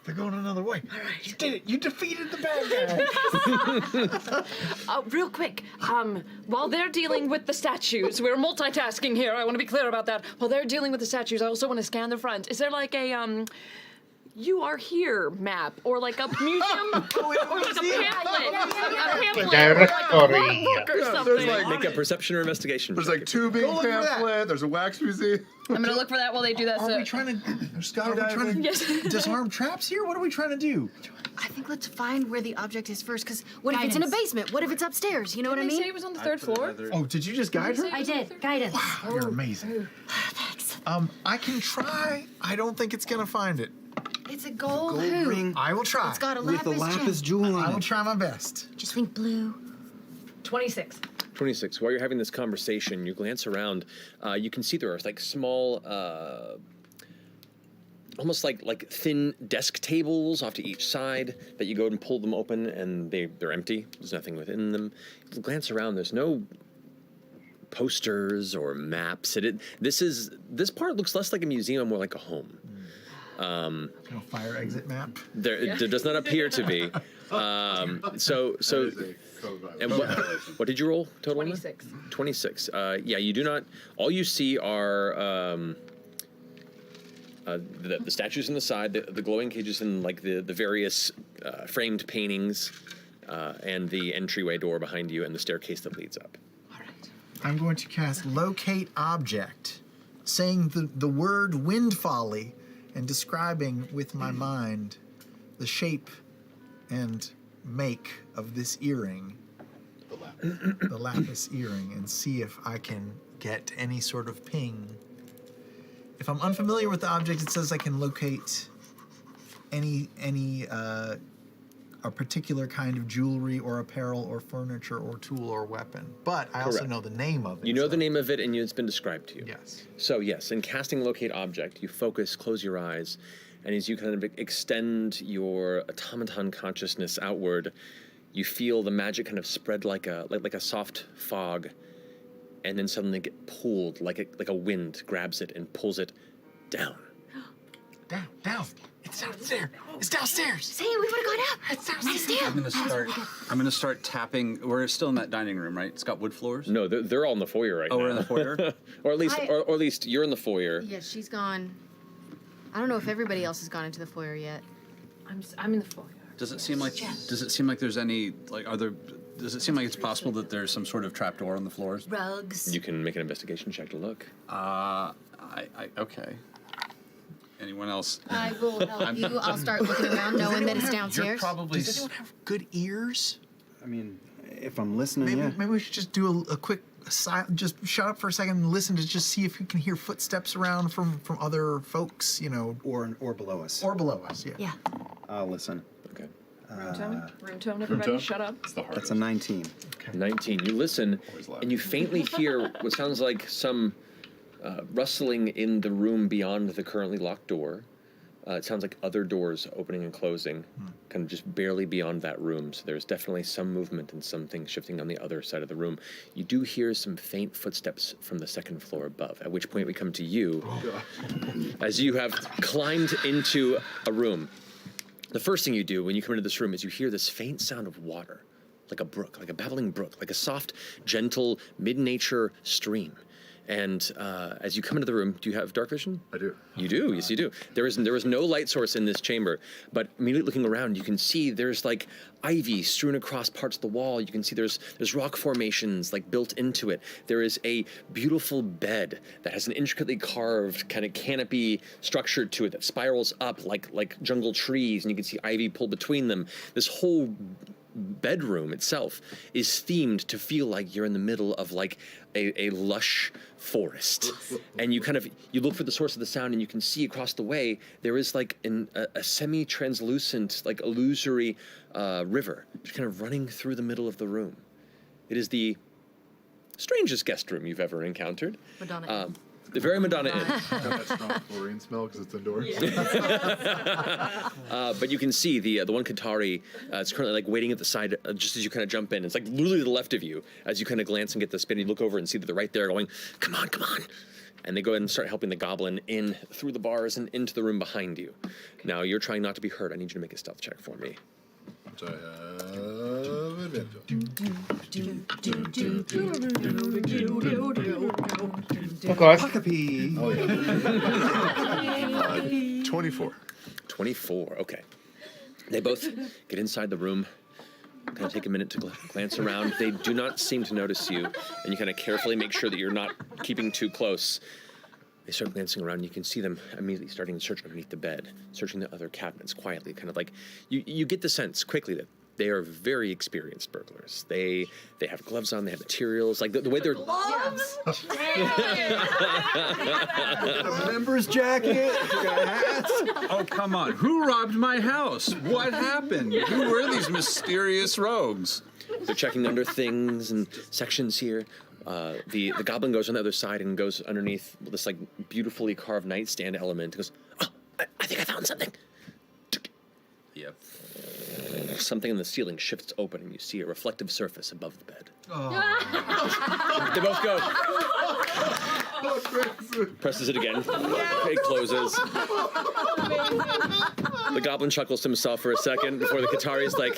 S11: They're going another way. All right. You did it. You defeated the bad guy.
S7: Real quick, while they're dealing with the statues, we're multitasking here. I want to be clear about that. While they're dealing with the statues, I also want to scan the front. Is there like a "You Are Here" map, or like a museum, or like a pamphlet,
S1: Directory.
S7: or something?
S2: Make a perception or investigation.
S4: There's like tubing pamphlet, there's a wax museum.
S7: I'm gonna look for that while they do that.
S11: Are we trying to disarm traps here? What are we trying to do?
S13: I think let's find where the object is first, because what if it's in a basement? What if it's upstairs? You know what I
S7: Did they say
S13: mean?
S7: it was on the third floor?
S11: Oh, did you just guide her?
S8: I did. Guidance.
S11: Wow, you're amazing.
S13: Thanks.
S11: I can try. I don't think it's gonna find it.
S13: It's a gold
S12: Gold
S13: hoop.
S12: ring
S11: I will try.
S13: It's got a
S12: with the
S13: lapis
S12: lapis
S13: gem.
S12: jewel
S11: I
S12: on
S11: will
S12: it.
S11: try my best.
S13: Just think blue.
S7: 26.
S2: 26. While you're having this conversation, you glance around. You can see there are like small, almost like thin desk tables off to each side that you go and pull them open, and they're empty. There's nothing within them. You glance around. There's no posters or maps. This part looks less like a museum, more like a home.
S11: Fire exit map.
S2: There does not appear to be. And what did you roll total?
S7: 26.
S2: 26. Yeah, you do not. All you see are the statues on the side, the glowing cages, and like the various framed paintings, and the entryway door behind you, and the staircase that leads up.
S11: I'm going to cast Locate Object, saying the word Wind Folly and describing with my mind the shape and make of this earring, the lapis earring, and see if I can get any sort of ping. If I'm unfamiliar with the object, it says I can locate any a particular kind of jewelry or apparel or furniture or tool or weapon. But I also
S2: Correct.
S11: know the name of it.
S2: You know the name of it, and it's been described to you.
S11: Yes.
S2: So yes, in casting Locate Object, you focus, close your eyes, And as you kind of extend your automaton consciousness outward, you feel the magic kind of spread like a soft fog, and then suddenly get pulled like a wind grabs it and pulls it down.
S11: Down. It's downstairs. It's downstairs.
S13: Say, we would have gone out. It's downstairs.
S6: I'm gonna start tapping. We're still in that dining room, right? It's got wood floors.
S2: No, they're all in the foyer right now.
S6: Oh, we're in the foyer.
S2: or at least you're in the foyer.
S13: Yeah, she's gone. I don't know if everybody else has gone into the foyer yet.
S7: I'm in the foyer.
S6: Does it seem like there's any like are there? Does it seem like it's possible that there's some sort of trapdoor on the floors?
S13: Rugs.
S2: You can make an investigation check to look.
S6: Okay. Anyone else?
S13: I will help you. I'll start looking around, knowing that it's downstairs.
S11: Does anyone have good ears?
S12: I mean, if I'm listening,
S11: Maybe we should just do a quick just shut up for a second and listen to just see if you can hear footsteps around from other folks, you know,
S12: or below us.
S11: Or below us, yeah.
S13: Yeah.
S12: I'll listen.
S2: Okay.
S7: Room tone, everybody, shut up.
S12: That's a 19.
S2: Okay. 19. You listen, and you faintly hear what sounds like some rustling in the room beyond the currently locked door. It sounds like other doors opening and closing, kind of just barely beyond that room. So there's definitely some movement and some things shifting on the other side of the room. You do hear some faint footsteps from the second floor above, at which point we come to you, as you have climbed into a room. The first thing you do when you come into this room is you hear this faint sound of water, like a brook, like a babbling brook, like a soft, gentle, mid-nature stream. And as you come into the room, do you have dark vision?
S4: I do.
S2: You do, yes you do. There is no light source in this chamber, but immediately looking around, you can see there's like ivy strewn across parts of the wall. You can see there's rock formations like built into it. There is a beautiful bed that has an intricately carved kind of canopy structure to it that spirals up like jungle trees, and you can see ivy pulled between them. This whole bedroom itself is themed to feel like you're in the middle of like a lush forest, and you look for the source of the sound, and you can see across the way there is like a semi-translucent, like illusory river just kind of running through the middle of the room. It is the strangest guest room you've ever encountered.
S13: Madonna.
S2: The very Madonna Inn.
S4: Got that strong chlorine smell because it's indoors.
S2: But you can see the one Qatari is currently like waiting at the side just as you kind of jump in. It's like literally to the left of you as you kind of glance and get the spin. You look over and see that they're right there going, come on. And they go ahead and start helping the goblin in through the bars and into the room behind you. Now you're trying not to be hurt. I need you to make a stealth check for me.
S4: Which I have
S11: Poc-O-Pea.
S4: Oh, yeah. 24.
S2: 24, okay. They both get inside the room, kind of take a minute to glance around. They do not seem to notice you, and you kind of carefully make sure that you're not keeping too close. They start glancing around, and you can see them immediately starting to search underneath the bed, searching the other cabinets quietly, kind of like, you get the sense quickly that they are very experienced burglars. They have gloves on, they have materials, like the way they're...
S7: Gloves?
S12: A member's jacket.
S6: Oh, come on. Who robbed my house? What happened? Who were these mysterious rogues?
S2: They're checking under things and sections here. The goblin goes on the other side and goes underneath this like beautifully carved nightstand element. He goes, oh, I think I found something.
S6: Yep.
S2: Something in the ceiling shifts open, and you see a reflective surface above the bed.
S11: Oh.
S2: They both go. Presses it again. It closes. The goblin chuckles to himself for a second before the Qatari's like,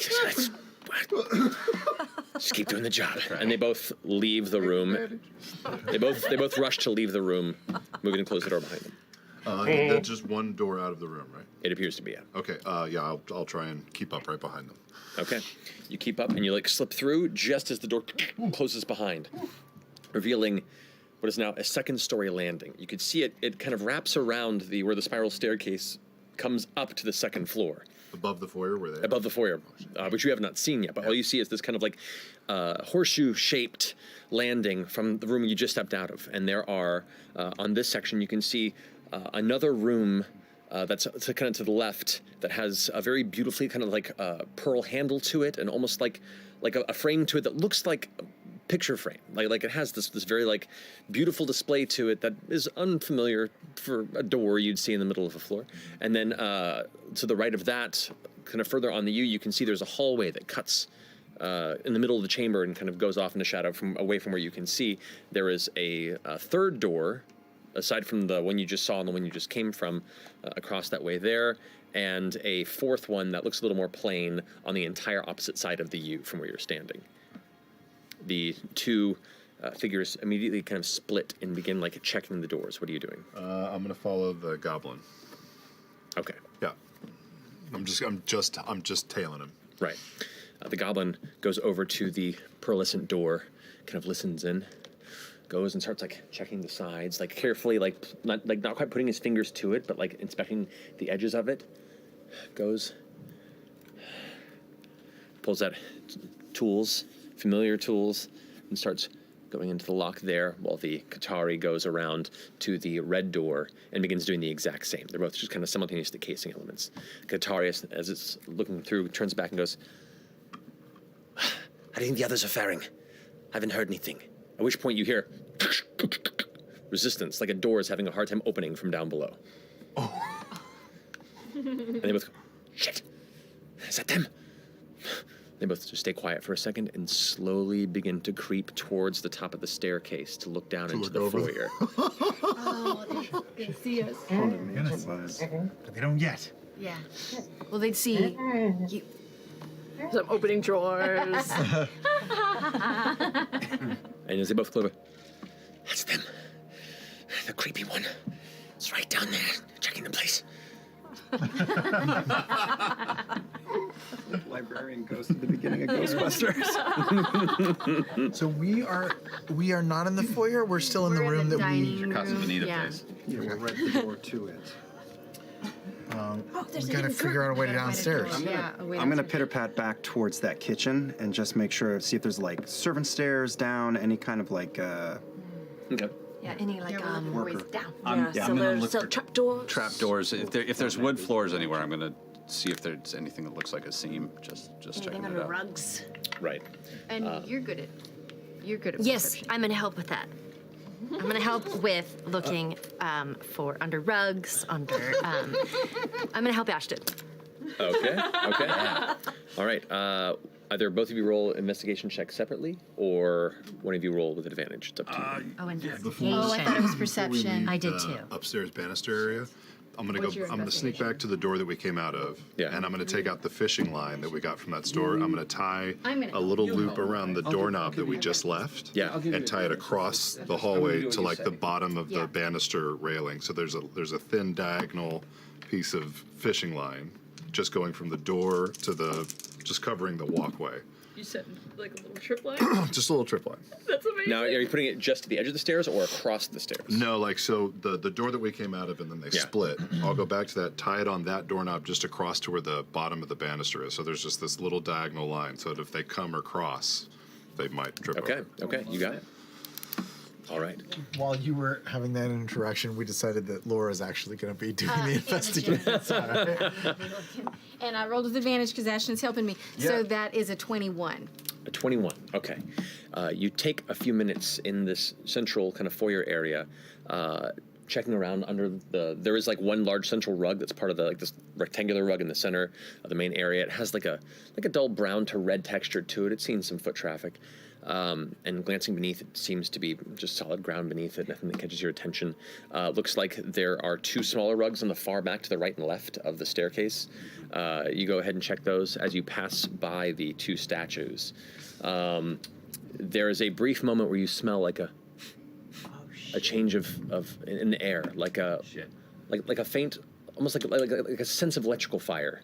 S2: just keep doing the job. And they both leave the room. They both rush to leave the room, moving and close the door behind them.
S4: That's just one door out of the room, right?
S2: It appears to be, yeah.
S4: Okay, yeah, I'll try and keep up right behind them.
S2: Okay. You keep up and you like slip through just as the door closes behind, revealing what is now a second-story landing. You could see it kind of wraps around where the spiral staircase comes up to the second floor.
S4: Above the foyer, were they?
S2: Above the foyer, which you have not seen yet, but all you see is this kind of like horseshoe-shaped landing from the room you just stepped out of. And there are, on this section, you can see another room that's kind of to the left that has a very beautifully kind of like pearl handle to it, and almost like a frame to it that looks like picture frame. Like it has this very like beautiful display to it that is unfamiliar for a door you'd see in the middle of a floor. And then to the right of that, kind of further on the U, you can see there's a hallway that cuts in the middle of the chamber and kind of goes off into shadow away from where you can see. There is a third door, aside from the one you just saw and the one you just came from, across that way there, and a fourth one that looks a little more plain on the entire opposite side of the U from where you're standing. The two figures immediately kind of split and begin like checking the doors. What are you doing?
S4: I'm gonna follow the goblin.
S2: Okay.
S4: Yeah. I'm just tailing him.
S2: Right. The goblin goes over to the pearlescent door, kind of listens in, goes and starts like checking the sides, like carefully, like not quite putting his fingers to it, but like inspecting the edges of it. Goes, pulls out tools, familiar tools, and starts going into the lock there, while the Qatari goes around to the red door and begins doing the exact same. They're both just kind of simultaneously casing elements. Qatari, as it's looking through, turns back and goes, "How do you think the others are faring? I haven't heard anything." At which point you hear resistance, like a door is having a hard time opening from down below. Oh. And they both go, "Shit, is that them?" They both just stay quiet for a second and slowly begin to creep towards the top of the staircase to look down into the foyer.
S3: Oh, they see us.
S11: But they don't yet.
S13: Yeah. Well, they'd see you.
S7: Some opening drawers.
S2: And as they both clear, "That's them. The creepy one. It's right down there, checking the place."
S12: Librarian ghost at the beginning of Ghostbusters.
S11: So we are not in the foyer. We're still in the room that we.
S6: Casa Bonita
S13: Yeah.
S6: place.
S12: Yeah, we're right at the door to it.
S11: We gotta figure out a way downstairs.
S12: I'm gonna pitter pat back towards that kitchen and just make sure, see if there's like servant stairs down, any kind of like
S2: Okay.
S5: Yeah, any like
S12: worker.
S5: ways down.
S6: I'm
S7: So
S6: gonna
S7: there's
S6: look
S7: still
S6: for
S7: trapdoors.
S6: trapdoors. If there's wood floors anywhere, I'm gonna see if there's anything that looks like a seam. Just checking
S13: Anything
S6: it
S13: under
S6: out.
S13: rugs.
S2: Right.
S13: And you're good at
S5: Yes,
S13: perception.
S5: I'm gonna help with that. I'm gonna help with looking for under rugs, I'm gonna help Ashton.
S2: Okay. All right. Either both of you roll investigation checks separately, or one of you roll with advantage. It's up to you.
S5: Oh,
S13: Oh,
S5: investigation.
S13: I thought it was perception.
S5: I did too.
S4: Upstairs banister area. I'm gonna
S3: What's your
S4: I'm gonna sneak back to the door that we came out of.
S2: Yeah.
S4: And I'm gonna take out the fishing line that we got from that store. I'm gonna tie
S13: I'm gonna
S4: a little loop around the doorknob that we just left.
S2: Yeah.
S4: And tie it across the hallway to like the bottom of
S13: Yeah.
S4: the banister railing. So there's a thin diagonal piece of fishing line just going from the door to just covering the walkway.
S7: You said like a little trip line?
S4: Just a little trip line.
S7: That's amazing.
S2: Now, are you putting it just to the edge of the stairs or across the stairs?
S4: No, like so the door that we came out of and then they
S2: Yeah.
S4: split. I'll go back to that, tie it on that doorknob just across to where the bottom of the banister is. So there's just this little diagonal line so that if they come or cross, they might trip over.
S2: Okay, you got it. All right.
S11: While you were having that interaction, we decided that Laura's actually going to be doing the investigation. Sorry.
S13: And I rolled with advantage because Ashton's helping me. So that is a 21.
S2: A 21. Okay. You take a few minutes in this central kind of foyer area, checking around under there is like one large central rug that's part of the this rectangular rug in the center of the main area. It has like a dull brown to red texture to it. It's seen some foot traffic. And glancing beneath, it seems to be just solid ground beneath it, nothing that catches your attention. Looks like there are two smaller rugs on the far back to the right and left of the staircase. You go ahead and check those as you pass by the two statues. There is a brief moment where you smell like a change of in the air, like a faint, almost like a sense of electrical fire.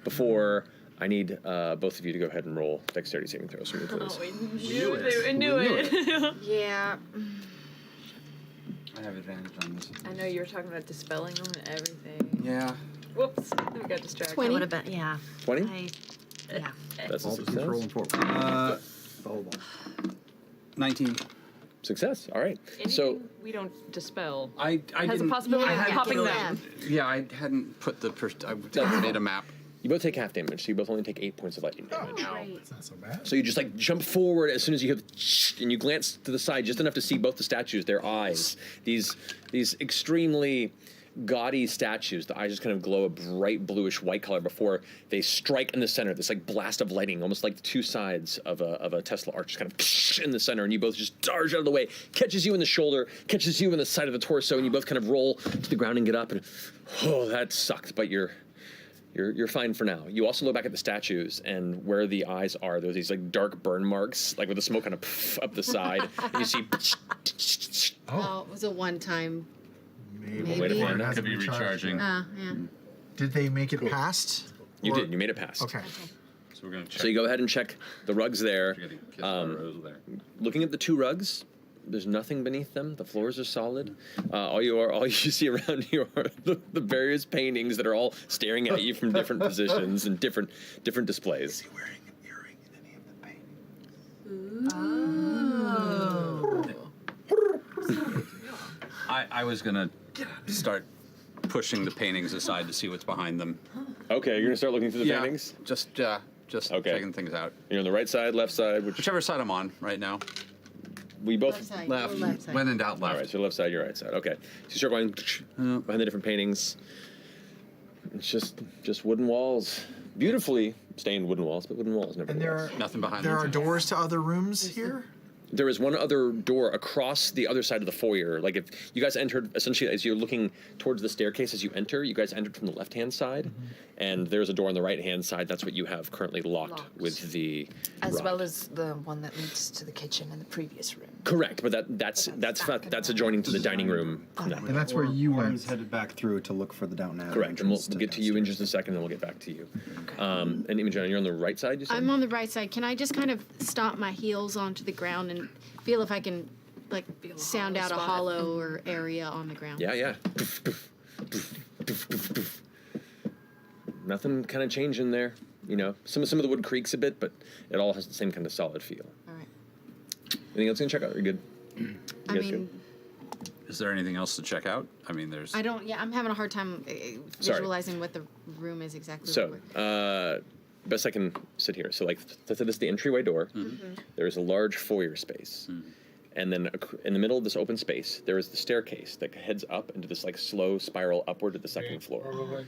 S2: Before I need both of you to go ahead and roll dexterity saving throws for me, please.
S7: We knew it.
S13: Yeah.
S6: I have advantage on this.
S7: I know you were talking about dispelling them and everything.
S6: Yeah.
S7: Whoops, we got distracted.
S13: 20.
S5: Would have been, yeah.
S2: 20?
S5: Yeah.
S2: That's a
S12: All the
S2: success.
S12: rolling forward. Hold on.
S6: 19.
S2: Success. All right.
S7: Anything
S2: So
S7: we don't dispel
S6: I
S7: has a
S6: didn't.
S7: possibility
S13: Yeah,
S7: of popping
S13: yeah.
S7: them.
S6: Yeah, I hadn't put the. I made a map.
S2: You both take half damage, so you both only take 8 points of lightning damage.
S11: It's not so bad.
S2: So you just like jump forward as soon as you have, and you glance to the side just enough to see both the statues, their eyes. These extremely gaudy statues. The eyes just kind of glow a bright bluish white color before they strike in the center. This like blast of lightning, almost like the two sides of a Tesla arch, just kind of in the center, and you both just dodge out of the way. Catches you in the shoulder, catches you in the side of the torso, and you both kind of roll to the ground and get up. And oh, that sucked, but you're fine for now. You also look back at the statues, and where the eyes are, there's these like dark burn marks, like with the smoke kind of up the side, and you see.
S13: Oh, it was a one-time.
S2: Maybe. Wait a minute,
S6: Could be recharging.
S13: Yeah.
S11: Did they make it past?
S2: You did. You made it past.
S11: Okay.
S6: So we're gonna check.
S2: So you go ahead and check the rugs there.
S6: You're getting kissed by Rose there.
S2: Looking at the two rugs, there's nothing beneath them. The floors are solid. All you see around you are the various paintings that are all staring at you from different positions and different displays.
S11: Is he wearing an earring in any of the paintings?
S6: I was gonna start pushing the paintings aside to see what's behind them.
S2: Okay, you're gonna start looking through the paintings?
S6: Just
S2: Okay.
S6: checking things out.
S2: You're on the right side, left side,
S6: Whichever side I'm on right now.
S2: We both
S13: Left side.
S6: Left.
S13: Your left side.
S6: When in doubt, left.
S2: All right, so left side, your right side. Okay, so you start going behind the different paintings. It's just wooden walls, beautifully stained wooden walls, but wooden walls never.
S11: And there are
S6: Nothing behind
S11: there
S6: them.
S11: are doors to other rooms here.
S2: There is one other door across the other side of the foyer. Like if you guys entered, essentially as you're looking towards the staircase as you enter, you guys entered from the left-hand side, and there's a door on the right-hand side. That's what you have currently locked. With the
S7: As
S2: rod.
S7: well as the one that leads to the kitchen in the previous room.
S2: Correct, but that's adjoining to the dining room. No.
S11: And that's where you
S12: Orm's
S11: went.
S12: headed back through to look for the Downton Abbey.
S2: Correct, and we'll
S12: entrance
S2: get to you in just a second, and we'll get back to you. And Imogen, you're on the right side, you said?
S13: I'm on the right side. Can I just kind of stomp my heels onto the ground and feel if I can, like, sound out a hollow or area on the ground?
S2: Yeah. Nothing kind of changed in there. You know, some of the wood creaks a bit, but it all has the same kind of solid feel.
S13: All right.
S2: Anything else you can check out? Are you good? You
S13: I
S2: guys
S13: mean,
S2: good?
S6: Is there anything else to check out? I mean, there's.
S13: I'm having a hard time visualizing what the room is exactly.
S2: So, best I can sit here. So, like, this is the entryway door. There is a large foyer space. And then in the middle of this open space, there is the staircase that heads up into this, like, slow spiral upward to the second floor.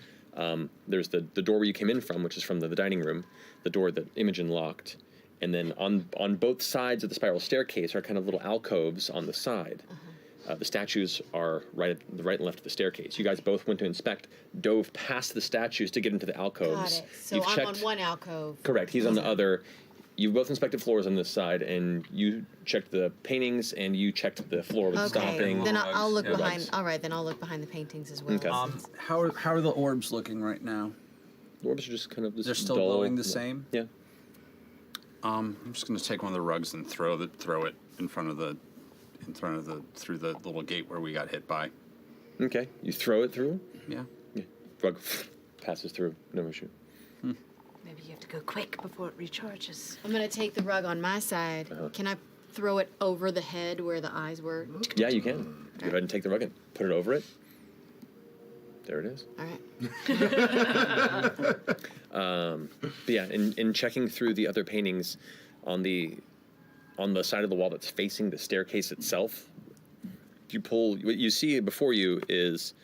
S2: There's the door where you came in from, which is from the dining room, the door that Imogen locked. And then on both sides of the spiral staircase are kind of little alcoves on the side. The statues are right and left of the staircase. You guys both went to inspect, dove past the statues to get into the alcoves.
S13: Got it. So
S2: You've
S13: I'm
S2: checked,
S13: on one alcove.
S2: Correct. He's on the other. You both inspected floors on this side, and you checked the paintings, and you checked the floor with the stomping.
S13: Then I'll look
S2: and
S13: behind.
S2: rugs.
S13: All right, then I'll look behind the paintings as well.
S2: Okay.
S6: How are the orbs looking right now?
S2: The orbs are just kind of this
S6: They're still
S2: dull,
S6: glowing the same?
S2: Yeah.
S6: I'm just gonna take one of the rugs and throw it through the little gate where we got hit by.
S2: Okay. You throw it through.
S6: Yeah.
S2: Yeah. Rug passes through. No issue.
S7: Maybe you have to go quick before it recharges.
S13: I'm gonna take the rug on my side. Can I throw it over the head where the eyes were?
S2: Yeah, you can. Go ahead and take the rug and put it over it. There it is.
S13: All right.
S2: But yeah, in checking through the other paintings on the side of the wall that's facing the staircase itself, what you see before you is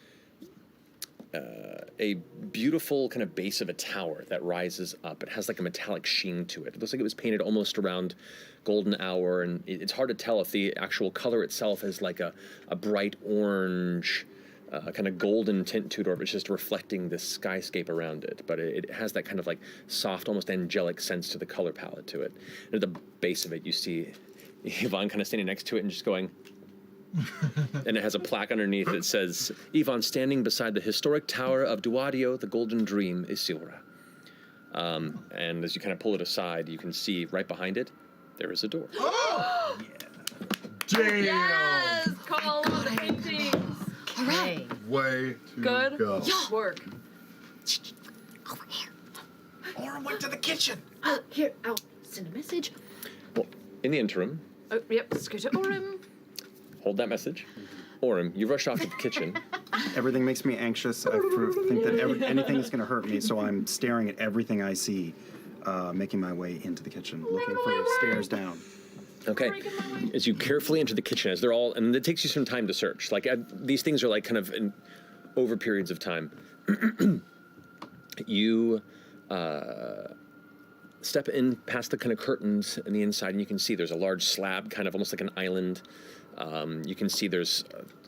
S2: a beautiful kind of base of a tower that rises up. It has like a metallic sheen to it. It looks like it was painted almost around golden hour, and it's hard to tell if the actual color itself is like a bright orange, kind of golden tint to it, or if it's just reflecting the skyscape around it. But it has that kind of like soft, almost angelic sense to the color palette to it. And at the base of it, you see Yvonne kind of standing next to it and just going, and it has a plaque underneath that says, Yvonne standing beside the historic tower of Duadio, the Golden Dream, Isilra. And as you kind of pull it aside, you can see right behind it, there is a door.
S11: Oh! Damn!
S7: Yes! Call on the paintings!
S13: All right.
S4: Way to
S7: Good
S4: go.
S7: work.
S13: Over here.
S11: Orm went to the kitchen.
S13: Here, I'll send a message.
S2: Well, in the interim,
S7: Oh, yep, let's go to Orem.
S2: hold that message. Orem, you rush off to the kitchen.
S12: Everything makes me anxious. I think that anything is going to hurt me, so I'm staring at everything I see, making my way into the kitchen, looking for stairs down.
S2: Okay. As you carefully enter the kitchen, as they're all, and it takes you some time to search. Like these things are like kind of over periods of time. You step in past the kind of curtains on the inside, and you can see there's a large slab, kind of almost like an island. You can see there's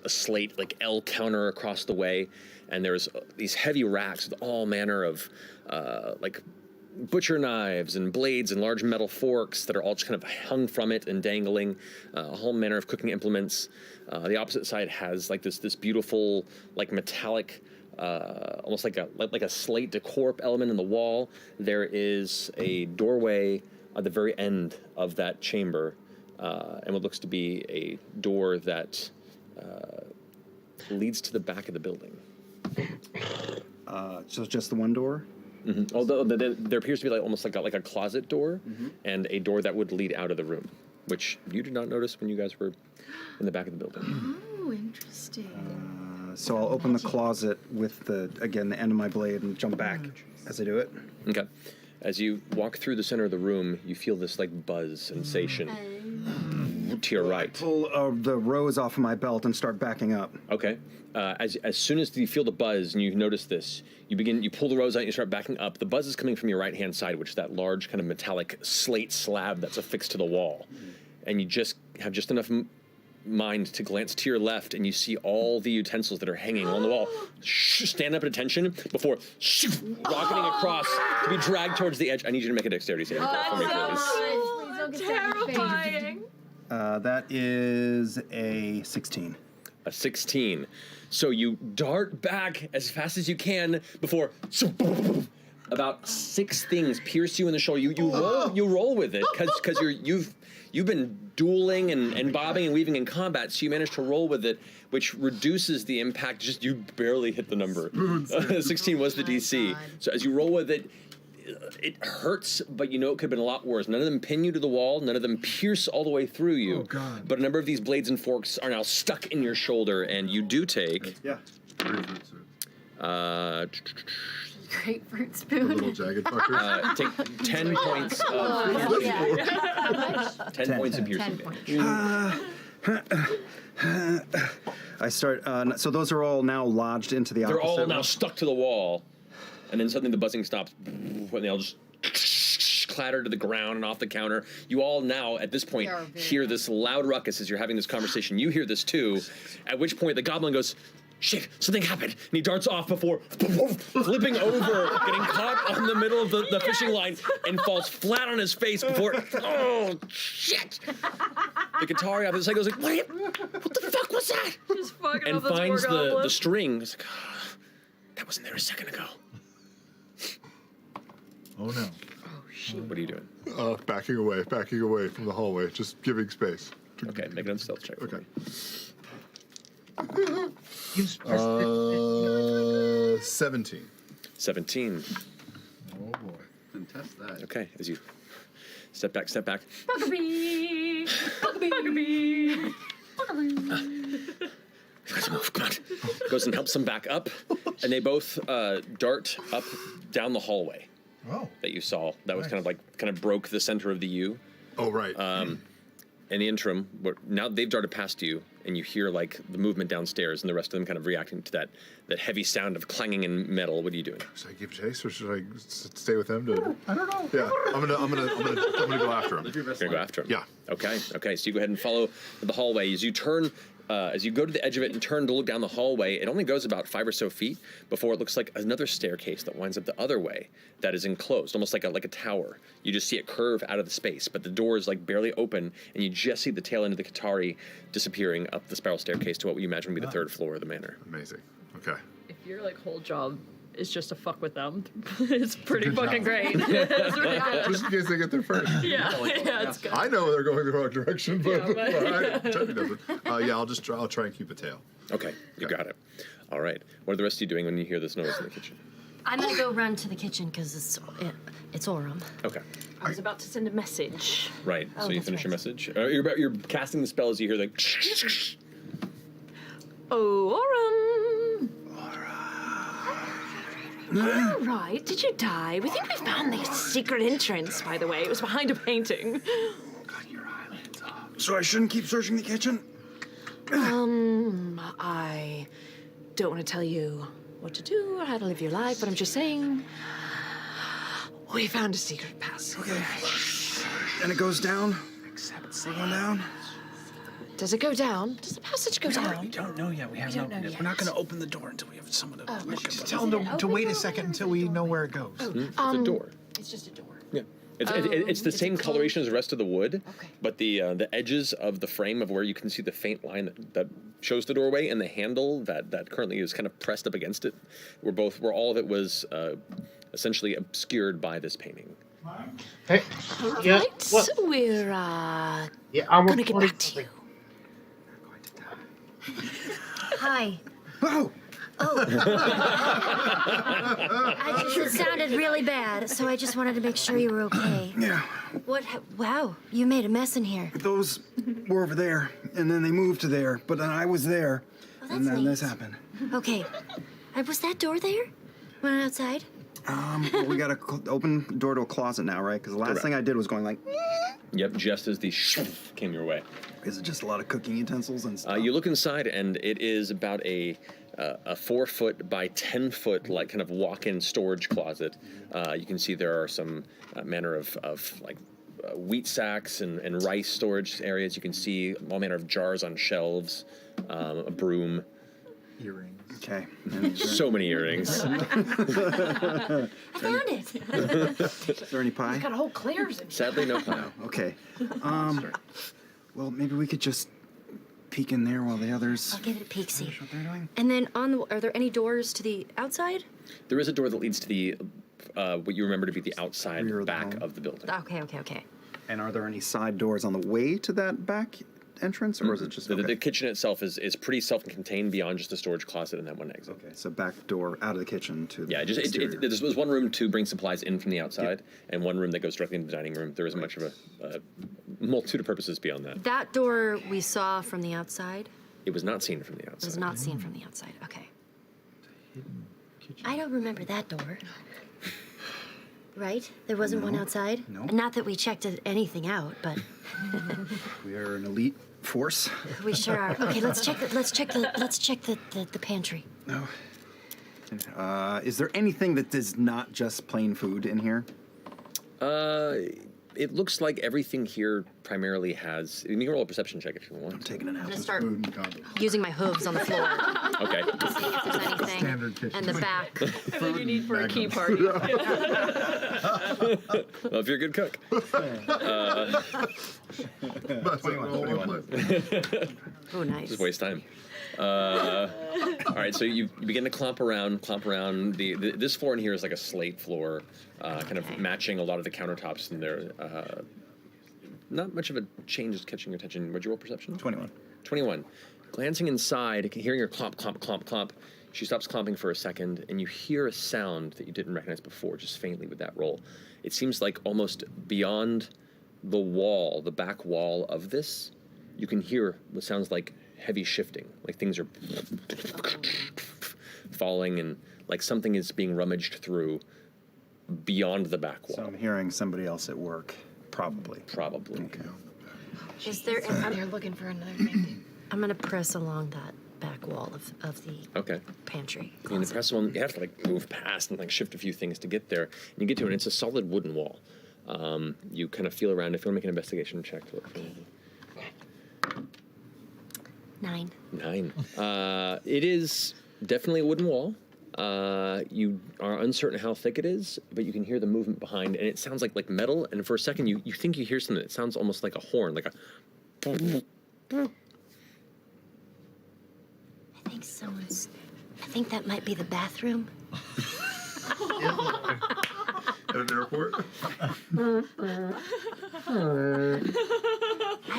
S2: a slate, like L counter across the way, and there's these heavy racks with all manner of like butcher knives and blades and large metal forks that are all just kind of hung from it and dangling, a whole manner of cooking implements. The opposite side has like this beautiful, like metallic, almost like a slate decor element in the wall. There is a doorway at the very end of that chamber, and what looks to be a door that leads to the back of the building.
S12: So just the one door?
S2: Mm-hmm. Although there appears to be like almost like a closet door, and a door that would lead out of the room, which you did not notice when you guys were in the back of the building.
S13: Oh, interesting.
S12: So I'll open the closet with the end of my blade and jump back as I do it.
S2: Okay. As you walk through the center of the room, you feel this like buzz sensation to your right.
S12: Pull the rose off of my belt and start backing up.
S2: Okay. As soon as you feel the buzz and you notice this, you pull the rose out and you start backing up. The buzz is coming from your right-hand side, which is that large kind of metallic slate slab that's affixed to the wall. And you just have just enough mind to glance to your left, and you see all the utensils that are hanging on the wall. Stand up at attention before rocketing across to be dragged towards the edge. I need you to make a dexterity saving throw for me, please.
S7: Terrifying.
S12: That is a 16.
S2: A 16. So you dart back as fast as you can before about 6 things pierce you in the shoulder. You roll with it because you've been dueling and bobbing and weaving in combat, so you manage to roll with it, which reduces the impact. Just you barely hit the number. 16 was the DC. So as you roll with it, it hurts, but you know it could have been a lot worse. None of them pin you to the wall. None of them pierce all the way through you.
S11: Oh, God.
S2: But a number of these blades and forks are now stuck in your shoulder, and you do take...
S12: Yeah.
S13: Grapefruit
S4: The
S13: spoon.
S4: little jagged fuckers.
S2: Take 10 points of... 10 points of piercing
S13: 10
S2: damage.
S12: I start. So those are all now lodged into the
S2: They're
S12: opposite.
S2: all now stuck to the wall, and then suddenly the buzzing stops, and they all just clatter to the ground and off the counter. You all now, at this point, hear this loud ruckus as you're having this conversation. You hear this too, at which point the goblin goes, "Shit, something happened," and he darts off before flipping over, getting caught on the middle of the fishing line, and falls flat on his face before, oh, shit! The Qatari off the side goes like, what the fuck was that?
S7: Just fucking
S2: And
S7: up this poor
S2: finds the
S7: goblin.
S2: string. It's like, oh, that wasn't there a second ago.
S11: Oh no.
S2: What are you doing?
S4: Backing away from the hallway, just giving space.
S2: Okay, make an stealth check.
S4: Okay.
S1: Use
S4: 17.
S2: 17.
S4: Oh boy.
S6: And test that.
S2: Okay, as you step back.
S7: Poc-O-Pea. Poc-O-Pea.
S2: Let's move, come on. Goes and helps them back up, and they both dart up down the hallway that you saw. That was kind of broke the center of the U.
S4: Oh, right.
S2: In the interim, now they've darted past you, and you hear like the movement downstairs, and the rest of them kind of reacting to that heavy sound of clanging in metal. What are you doing?
S4: Should I give chase or should I stay with them? I don't know. Yeah, I'm gonna go after him.
S2: You're gonna go after him.
S4: Yeah.
S2: Okay. So you go ahead and follow the hallway as you turn. As you go to the edge of it and turn to look down the hallway, it only goes about 5 or so feet before it looks like another staircase that winds up the other way that is enclosed, almost like a tower. You just see it curve out of the space, but the door is like barely open, and you just see the tail end of the Qatari disappearing up the spiral staircase to what you imagine would be the 3rd floor of the manor.
S4: Amazing. Okay.
S7: If your whole job is just to fuck with them, it's pretty fucking great.
S4: Just in case they get there first.
S7: Yeah, it's good.
S4: I know they're going the wrong direction, but Teddy doesn't. I'll try and keep a tail.
S2: Okay, you got it. All right. What are the rest of you doing when you hear this noise in the kitchen?
S5: I'm gonna go run to the kitchen because it's Orem.
S2: Okay.
S7: I was about to send a message.
S2: Right.
S5: Oh,
S2: So you
S5: that's
S2: finish your
S5: right.
S2: message. You're casting the spell as you hear the.
S7: Oh, Orem, All right, did you die? We think we found the secret entrance, by the way. It was behind a painting.
S12: So I shouldn't keep searching the kitchen?
S7: I don't want to tell you what to do or how to live your life, but I'm just saying we found a secret passage.
S12: Okay. And it goes down? Going down?
S7: Does it go down? Does the passage go down?
S10: We don't know yet. We haven't opened it. We're not going to open the door until we have someone to look at it.
S11: Tell them to wait a second until we know where it goes.
S2: It's a door.
S7: It's just a door.
S2: Yeah. It's the same coloration as the rest of the wood, but the edges of the frame of where you can see the faint line that shows the doorway and the handle that currently is kind of pressed up against it, where all of it was essentially obscured by this painting.
S1: Hey,
S7: All
S1: yeah,
S7: right,
S1: what?
S7: we're
S1: I'm
S7: gonna get back to you.
S8: Hi.
S12: Oh!
S8: It sounded really bad, so I just wanted to make sure you were okay.
S12: Yeah.
S8: Wow, you made a mess in here.
S12: Those were over there, and then they moved to there, but then I was there, and then this happened.
S8: Okay. Was that door there? Went outside?
S12: Well, we got to open the door to a closet now, right? Because the last thing I did was going like...
S2: Yep, just as the came your way.
S12: Is it just a lot of cooking utensils and stuff?
S2: You look inside, and it is about a 4-foot by 10-foot like kind of walk-in storage closet. You can see there are some manner of like wheat sacks and rice storage areas. You can see all manner of jars on shelves, a broom.
S11: Earrings.
S12: Okay.
S2: So many earrings.
S8: I found it.
S12: Is there any pie?
S7: We've got a whole Claire's in.
S2: Sadly, no pie.
S12: Okay. Well, maybe we could just peek in there while the others...
S8: I'll give it a peek-see.
S12: What they're doing?
S5: And then are there any doors to the outside?
S2: There is a door that leads to the what you remember to be the outside
S12: Rear of the
S2: back
S12: home.
S2: of the building.
S5: Okay.
S12: And are there any side doors on the way to that back entrance, or is it just...
S2: The kitchen itself is pretty self-contained beyond just the storage closet and that one exit.
S12: Okay, so back door out of the kitchen to
S2: Yeah, there's one room to bring supplies in from the outside, and one room that goes directly into the dining room. There isn't much of a multitude of purposes beyond that.
S5: That door we saw from the outside?
S2: It was not seen from the
S5: It
S2: outside.
S5: was not seen from the outside. Okay.
S8: I don't remember that door. Right? There wasn't one outside?
S12: No.
S8: Not that we checked anything out, but
S12: We are an elite force.
S8: we sure are. Okay, let's check the pantry.
S12: No. Is there anything that is not just plain food in here?
S2: It looks like everything here primarily has. You can roll a perception check if you want.
S12: I'm taking a nap.
S5: I'm gonna start using my hooves on the floor.
S2: Okay.
S5: To see if there's anything.
S11: Standard kitchen.
S5: And the back.
S7: Everything you need for a key party.
S2: Well, if you're a good cook.
S12: 21.
S5: Oh, nice.
S2: Just waste time. All right, so you begin to clomp around. This floor in here is like a slate floor, kind of matching a lot of the countertops in there. Not much of a change is catching your attention. What'd you roll perception?
S12: 21.
S2: 21. Glancing inside, hearing her clomp, clomp, clomp, clomp, she stops clomping for a second, and you hear a sound that you didn't recognize before, just faintly with that roll. It seems like almost beyond the wall, the back wall of this, you can hear what sounds like heavy shifting, like things are falling and like something is being rummaged through beyond the back wall.
S12: So I'm hearing somebody else at work, probably.
S2: Probably.
S12: Okay.
S5: Is there...
S13: They're looking for another thing.
S5: I'm gonna press along that back wall of the
S2: Okay.
S5: pantry.
S2: I mean, the press one, you have to like move past and like shift a few things to get there. And you get to it, and it's a solid wooden wall. You kind of feel around. If you want to make an investigation check, to look.
S8: 9.
S2: 9. It is definitely a wooden wall. You are uncertain how thick it is, but you can hear the movement behind, and it sounds like metal. And for a second, you think you hear something that sounds almost like a horn, like a.
S8: I think that might be the bathroom.
S4: At an airport?
S8: I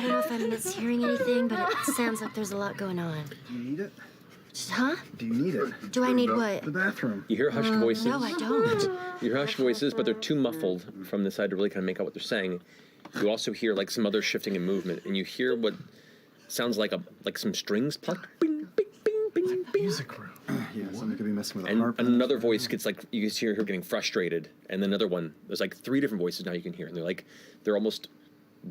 S8: don't know if I'm mishearing anything, but it sounds like there's a lot going on.
S12: Do you need it?
S8: Huh?
S12: Do you need it?
S8: Do I need what?
S12: The bathroom.
S2: You hear hushed voices.
S8: No, I don't.
S2: You hear hushed voices, but they're too muffled from the side to really kind of make out what they're saying. You also hear like some other shifting and movement, and you hear what sounds like some strings plucked. Bing, bing, bing, bing, bing.
S11: Music room.
S12: Yeah, somebody could be messing with a
S2: And
S12: harp.
S2: another voice gets like, you can hear her getting frustrated, and then another one. There's like 3 different voices now you can hear, and they're almost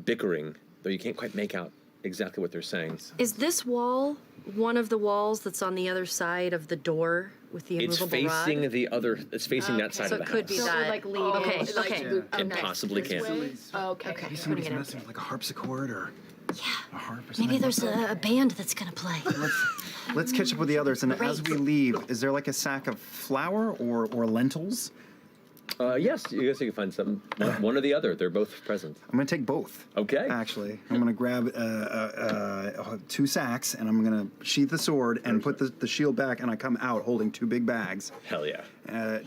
S2: bickering, though you can't quite make out exactly what they're saying.
S5: Is this wall one of the walls that's on the other side of the door with the
S2: It's
S5: immovable rod?
S2: facing the other. It's facing that side
S5: So
S2: of
S5: it
S2: the
S5: could
S2: house.
S5: be
S13: So it would,
S5: that.
S13: like, lead
S5: okay,
S13: in.
S5: okay.
S2: It possibly can.
S7: Okay.
S5: Okay.
S12: Maybe somebody's messing with like a harpsichord or a harp or something.
S8: Maybe there's a band that's gonna play.
S12: Let's catch up with the others. And as we leave, is there like a sack of flour or lentils?
S2: Yes, you guys can find some. One or the other. They're both present.
S12: I'm gonna take both.
S2: Okay.
S12: Actually, I'm gonna grab 2 sacks and I'm gonna sheath the sword and put the shield back, and I come out holding 2 big bags.
S2: Hell yeah.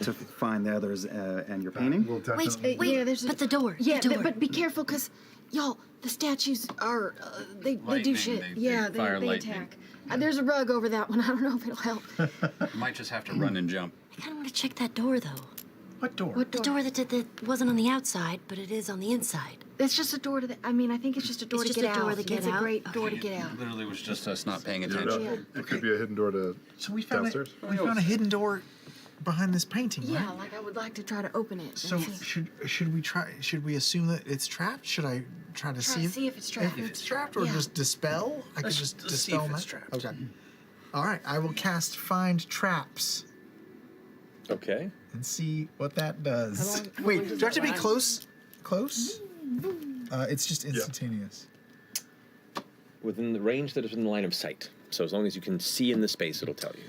S12: To find the others and your painting.
S11: We'll
S8: Wait,
S11: definitely.
S8: wait,
S13: yeah, there's a-
S8: but the door.
S13: Yeah,
S8: the door.
S13: but be careful, because, y'all, the statues are, they do
S6: Lightning,
S13: shit.
S6: they
S13: Yeah,
S6: fire
S13: they
S6: lightning.
S13: attack. There's a rug over that one. I don't know if it'll help.
S6: Might just have to run and jump.
S8: I kind of want to check that door, though.
S11: What door?
S13: What
S8: The
S13: door?
S8: door that wasn't on the outside, but it is on the inside.
S13: It's just a door to the, I mean, I think it's just a door
S8: It's
S13: to
S8: just
S13: get
S8: a door
S13: out.
S8: to get
S13: It's a
S8: out?
S13: great door to get out.
S6: It literally was just us not paying
S4: You
S6: attention.
S4: know, it could be a hidden door to
S11: So we found
S4: downstairs.
S11: we found a hidden door behind this painting,
S13: Yeah,
S11: right?
S13: like I would like to try to open it.
S11: So should we assume that it's trapped? Should I try to
S13: Try to see if it's trapped.
S11: If it's trapped, or
S13: Yeah.
S11: just dispel? I could just
S2: let's see
S11: dispel
S2: if it's
S11: that.
S2: trapped.
S11: Okay. All right. I will cast Find Traps
S2: Okay.
S11: and see what that does.
S7: How long
S11: Wait,
S7: does
S11: do I have to
S7: that
S11: be
S7: last?
S11: close? Close? It's just instantaneous.
S2: Within the range that is within the line of sight. So as long as you can see in the space, it'll tell you.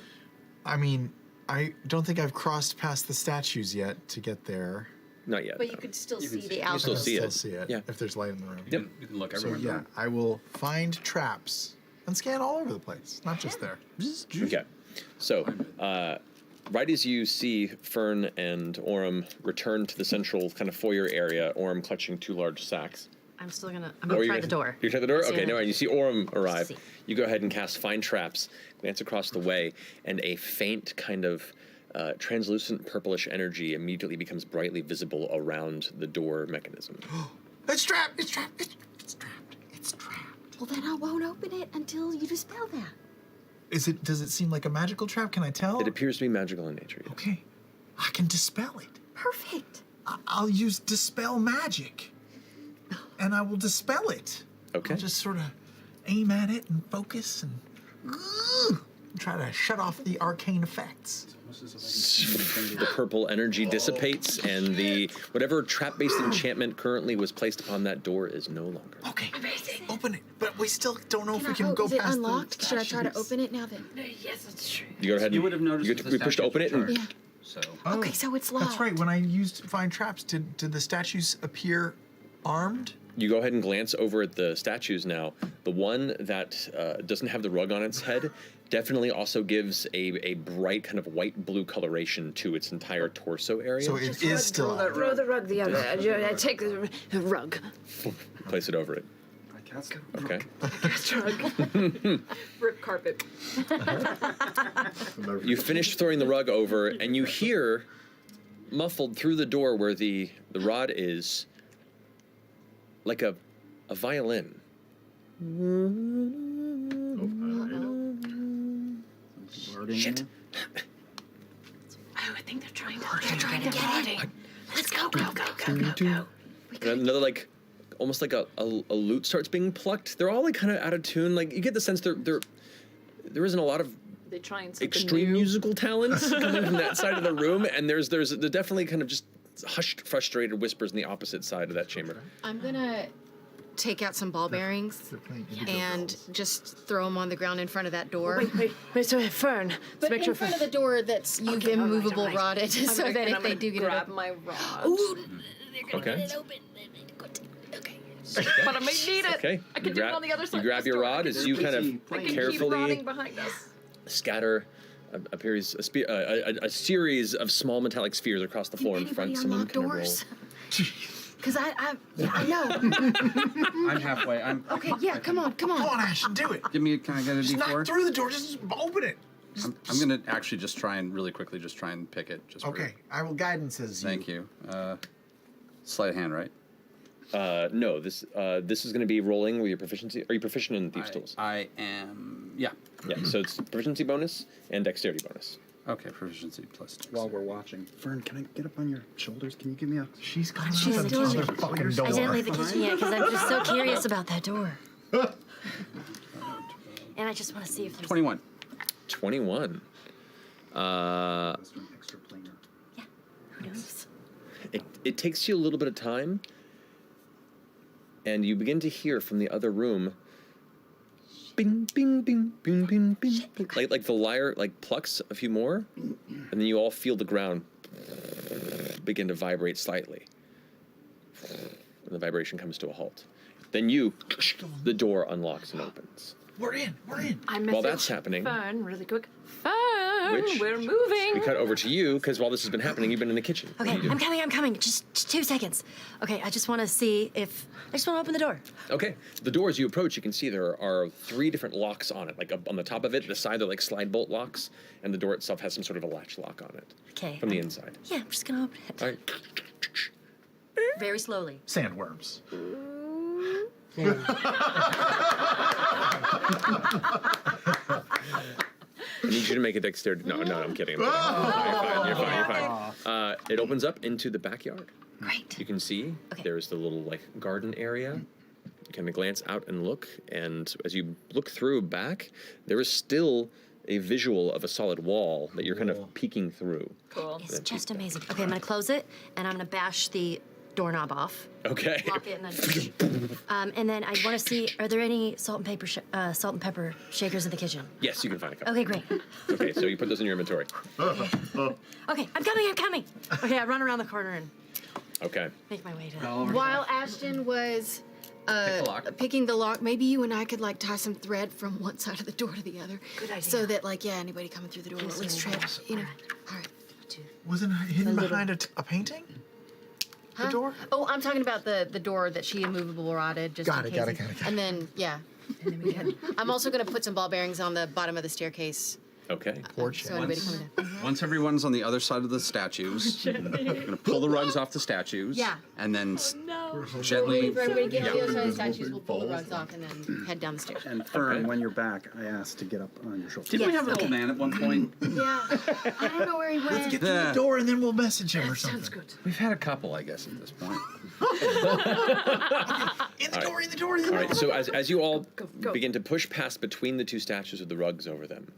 S11: I mean, I don't think I've crossed past the statues yet to get there.
S2: Not yet.
S5: But you
S2: no.
S5: could still see
S2: You
S5: the
S2: can
S5: outline.
S2: still see
S11: Still
S2: it.
S11: see it.
S2: Yeah.
S11: If there's light in the room.
S2: Yep.
S6: You can look
S11: So
S6: everywhere.
S11: yeah, I will find traps and scan all over the place, not just there.
S2: Okay. So, right as you see Fern and Orem return to the central kind of foyer area, Orem clutching 2 large sacks.
S5: I'm gonna
S2: Or
S5: try the door.
S2: You try the door?
S5: See
S2: Okay,
S5: it.
S2: no, you see Orem arrive.
S5: See.
S2: You go ahead and cast Find Traps, glance across the way, and a faint kind of translucent purplish energy immediately becomes brightly visible around the door mechanism.
S11: It's trapped! It's trapped! It's trapped! It's trapped!
S13: Well, then I won't open it until you dispel that.
S11: Does it seem like a magical trap? Can I tell?
S2: It appears to be magical in nature. Yes.
S11: Okay. I can dispel it.
S13: Perfect.
S11: I'll use Dispel Magic. And I will dispel it.
S2: Okay.
S11: I'll just sort of aim at it and focus and try to shut off the arcane effects.
S2: The purple energy dissipates, and the whatever trap-based enchantment currently was placed upon that door is no longer.
S11: Okay. Amazing. Open it. But we still don't know if we
S13: Can I
S11: can go
S13: is it
S11: past
S13: unlocked?
S11: the
S13: Should I try to
S11: statues.
S13: open it now that?
S7: Yes, it's true.
S2: You go ahead.
S6: You
S2: and-
S6: would have noticed
S2: You
S6: that
S2: get
S6: the
S2: we pushed to open it,
S6: statues
S2: and
S6: are charged. So
S13: Okay, so it's locked.
S11: That's right. When I used Find Traps, did the statues appear armed?
S2: you go ahead and glance over at the statues now. The one that doesn't have the rug on its head definitely also gives a bright kind of white-blue coloration to its entire torso area.
S11: So it is still armed.
S7: Throw the rug the other. Take the rug.
S2: Place it over it.
S12: I cast
S2: Okay.
S7: Rip carpet.
S2: You finish throwing the rug over, and you hear, muffled through the door where the rod is, like a violin. Shit.
S7: Oh, I think they're trying to get in.
S8: Let's go, go, go, go,
S2: And another like, almost like a lute starts being plucked. They're all like kind of out of tune. Like you get the sense there isn't a lot of
S7: They try and something
S2: extreme
S7: new.
S2: musical talents coming from that side of the room, and there's definitely kind of just hushed, frustrated whispers in the opposite side of that chamber.
S13: I'm gonna take out some ball bearings and just throw them on the ground in front of that door.
S7: Wait, so Fern. Let's
S13: But
S7: make
S13: in
S7: sure
S13: front of the door that's you've
S7: Okay, all right,
S13: immovable
S7: all right.
S13: rodded, so that if they do get it
S7: grab
S13: open.
S7: my rod.
S8: Ooh, they're gonna
S2: Okay.
S8: get it open. Okay.
S7: But I may need it.
S2: Okay.
S7: I can do it on the other side.
S2: You grab your rod as you kind of
S7: I can keep
S2: carefully
S7: rotting behind us.
S2: scatter a series of small metallic spheres across the floor in front.
S13: Anybody
S2: Some of them
S13: unlock
S2: kind of roll.
S13: doors? Because I know.
S6: I'm halfway.
S13: Okay, yeah, come on.
S11: Come on, Ash, do it.
S6: Can I get a
S11: Just knock
S6: D4?
S11: through the door. Just open it.
S6: I'm gonna actually just try and really quickly just try and pick it. Just
S11: Okay, I will guidance as you.
S6: Thank you. Sleight of hand, right?
S2: No, this is going to be rolling with your proficiency. Are you proficient in thieves' tools?
S6: I am. Yeah.
S2: Yeah, so it's proficiency bonus and dexterity bonus.
S6: Okay, proficiency plus 2.
S12: While we're watching, Fern, can I get up on your shoulders? Can you give me a?
S11: She's coming
S5: She's
S11: out
S5: still
S11: the
S5: in
S11: other fucking door.
S5: I didn't leave the kitchen yet because I'm just so curious about that door. And I just want to see if there's
S6: 21.
S2: 21.
S12: Extra planar.
S5: Who knows?
S2: It takes you a little bit of time, and you begin to hear from the other room, bing, bing, bing, bing, bing, bing, bing. Like the lyre plucks a few more, and then you all feel the ground begin to vibrate slightly. And the vibration comes to a halt. Then the door unlocks and opens.
S11: We're in.
S7: I
S2: While that's happening,
S7: Fern, really quick. Fern,
S2: Which-
S7: we're moving.
S2: we cut over to you, because while this has been happening, you've been in the kitchen. What
S5: Okay,
S2: do you do?
S5: I'm coming. Just 2 seconds. Okay, I just want to see if I just want to open the door.
S2: Okay. The door, as you approach, you can see there are 3 different locks on it. Like up on the top of it, the side, they're like slide bolt locks, and the door itself has some sort of a latch lock on it.
S5: Okay.
S2: From the inside.
S5: Yeah, I'm just gonna open it
S2: All right.
S5: very slowly.
S11: Sandworms.
S2: I need you to make a dexterity. No, I'm kidding. You're fine. It opens up into the backyard.
S5: Great.
S2: You can see there's the little garden area. You kind of glance out and look, and as you look through back, there is still a visual of a solid wall that you're kind of peeking through.
S5: Cool. It's just amazing. Okay, I'm gonna close it and I'm gonna bash the doorknob off.
S2: Okay.
S5: Lock it and then I want to see, are there any salt and pepper shakers in the kitchen?
S2: Yes, you can find a couple.
S5: Okay, great.
S2: Okay, so you put those in your inventory.
S5: Okay, I'm coming. Okay, I run around the corner and
S2: Okay.
S5: make my way to
S13: While Ashton was picking the lock, maybe you and I could tie some thread from one side of the door to the other.
S5: Good idea.
S13: So that anybody coming through the door will at least tread, All right.
S11: Wasn't it hidden behind a painting?
S13: Huh?
S11: The door?
S13: Oh, I'm talking about the door that she immovable rotted just
S11: Got
S13: in
S11: it,
S13: case.
S11: got it.
S13: And then I'm also gonna put some ball bearings on the bottom of the staircase.
S2: Okay.
S13: So anybody coming in.
S6: Once everyone's on the other side of the statues, we're gonna pull the rugs off the statues.
S13: Yeah.
S6: And then
S13: Gently.
S6: gently.
S13: For everybody to get to the other side of the statues, we'll pull the rugs off and then head down the stairs.
S12: And Fern, when you're back, I asked to get up on your shoulders.
S6: Didn't we have an old man at one point?
S13: Yeah. I don't know where he went.
S11: Let's get through the door and then we'll message him or something.
S7: Sounds good.
S6: We've had a couple, I guess, at this point.
S11: In the door.
S2: All right, so as you all begin to push past between the 2 statues with the rugs over them,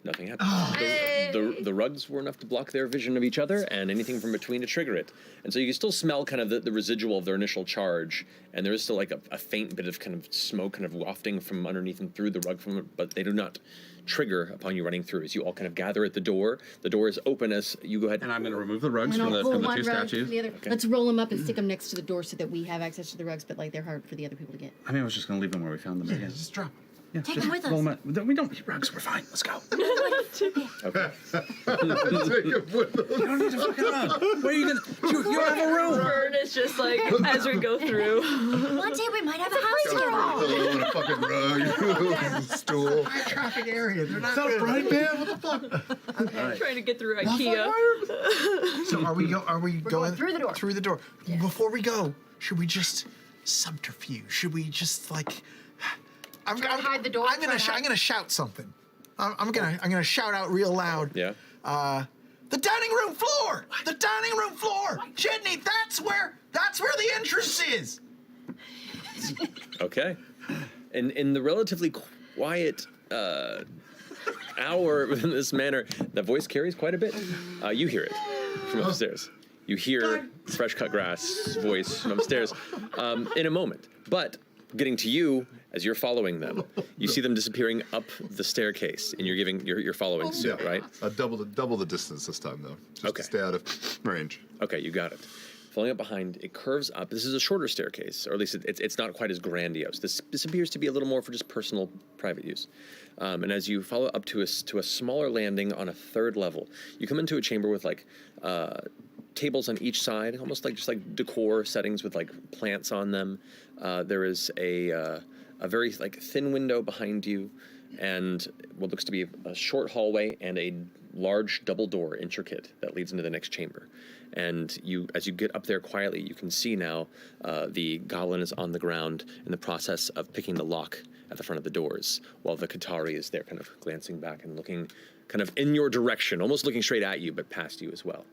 S2: nothing happened. The rugs were enough to block their vision of each other, and anything from between to trigger it. And so you can still smell kind of the residual of their initial charge, and there is still a faint bit of kind of smoke kind of wafting from underneath and through the rug from it, but they do not trigger upon you running through. As you all kind of gather at the door is open as you go ahead.
S6: And I'm going to remove the rugs
S13: And
S6: from
S13: I'll
S6: the
S13: pull
S6: 2
S13: one rug from
S6: statues.
S13: the other. Let's roll them up and stick them next to the door so that we have access to the rugs, but they're hard for the other people to get.
S6: I mean, I was just going to leave them where we found them.
S11: Yeah, just drop them.
S6: Yeah,
S5: Take
S6: just
S5: them with
S6: roll
S5: us.
S6: them out. We don't need rugs. We're fine. Let's go.
S2: Okay.
S6: You don't need to fucking rug. Where are you going to? You have a room.
S7: Fern is just as we go through.
S5: One day we might have a house together.
S4: A fucking rug, stool.
S11: High traffic area. They're not
S4: Sounds
S11: good.
S4: right, man. What the fuck?
S7: Trying to get through IKEA.
S11: So are we going
S13: through the door.
S11: Through the door. Before we go, should we just subterfuge? Should we just I'm
S13: Try to hide the door,
S11: I'm gonna
S13: try to hide-
S11: shout something. I'm gonna shout out real loud.
S2: Yeah.
S11: The dining room floor. The dining room floor. Jitney, that's where the entrance is.
S2: Okay. And in the relatively quiet hour within this manner, the voice carries quite a bit. You hear it from upstairs. You hear fresh cut grass voice from upstairs in a moment. But getting to you, as you're following them, you see them disappearing up the staircase, and you're following suit, right?
S4: Double the distance this time, though. Just
S2: Okay.
S4: to stay out of range.
S2: Okay, you got it. Following up behind, it curves up. This is a shorter staircase, or at least it's not quite as grandiose. This appears to be a little more for just personal, private use. And as you follow up to a smaller landing on a 3rd level, you come into a chamber with tables on each side, almost like decor settings with plants on them. There is a very thin window behind you, and what looks to be a short hallway and a large double door, intricate, that leads into the next chamber. And as you get up there quietly, you can see now the goblin is on the ground in the process of picking the lock at the front of the doors, while the Qatari is there kind of glancing back and looking kind of in your direction, almost looking straight at you, but past you as well.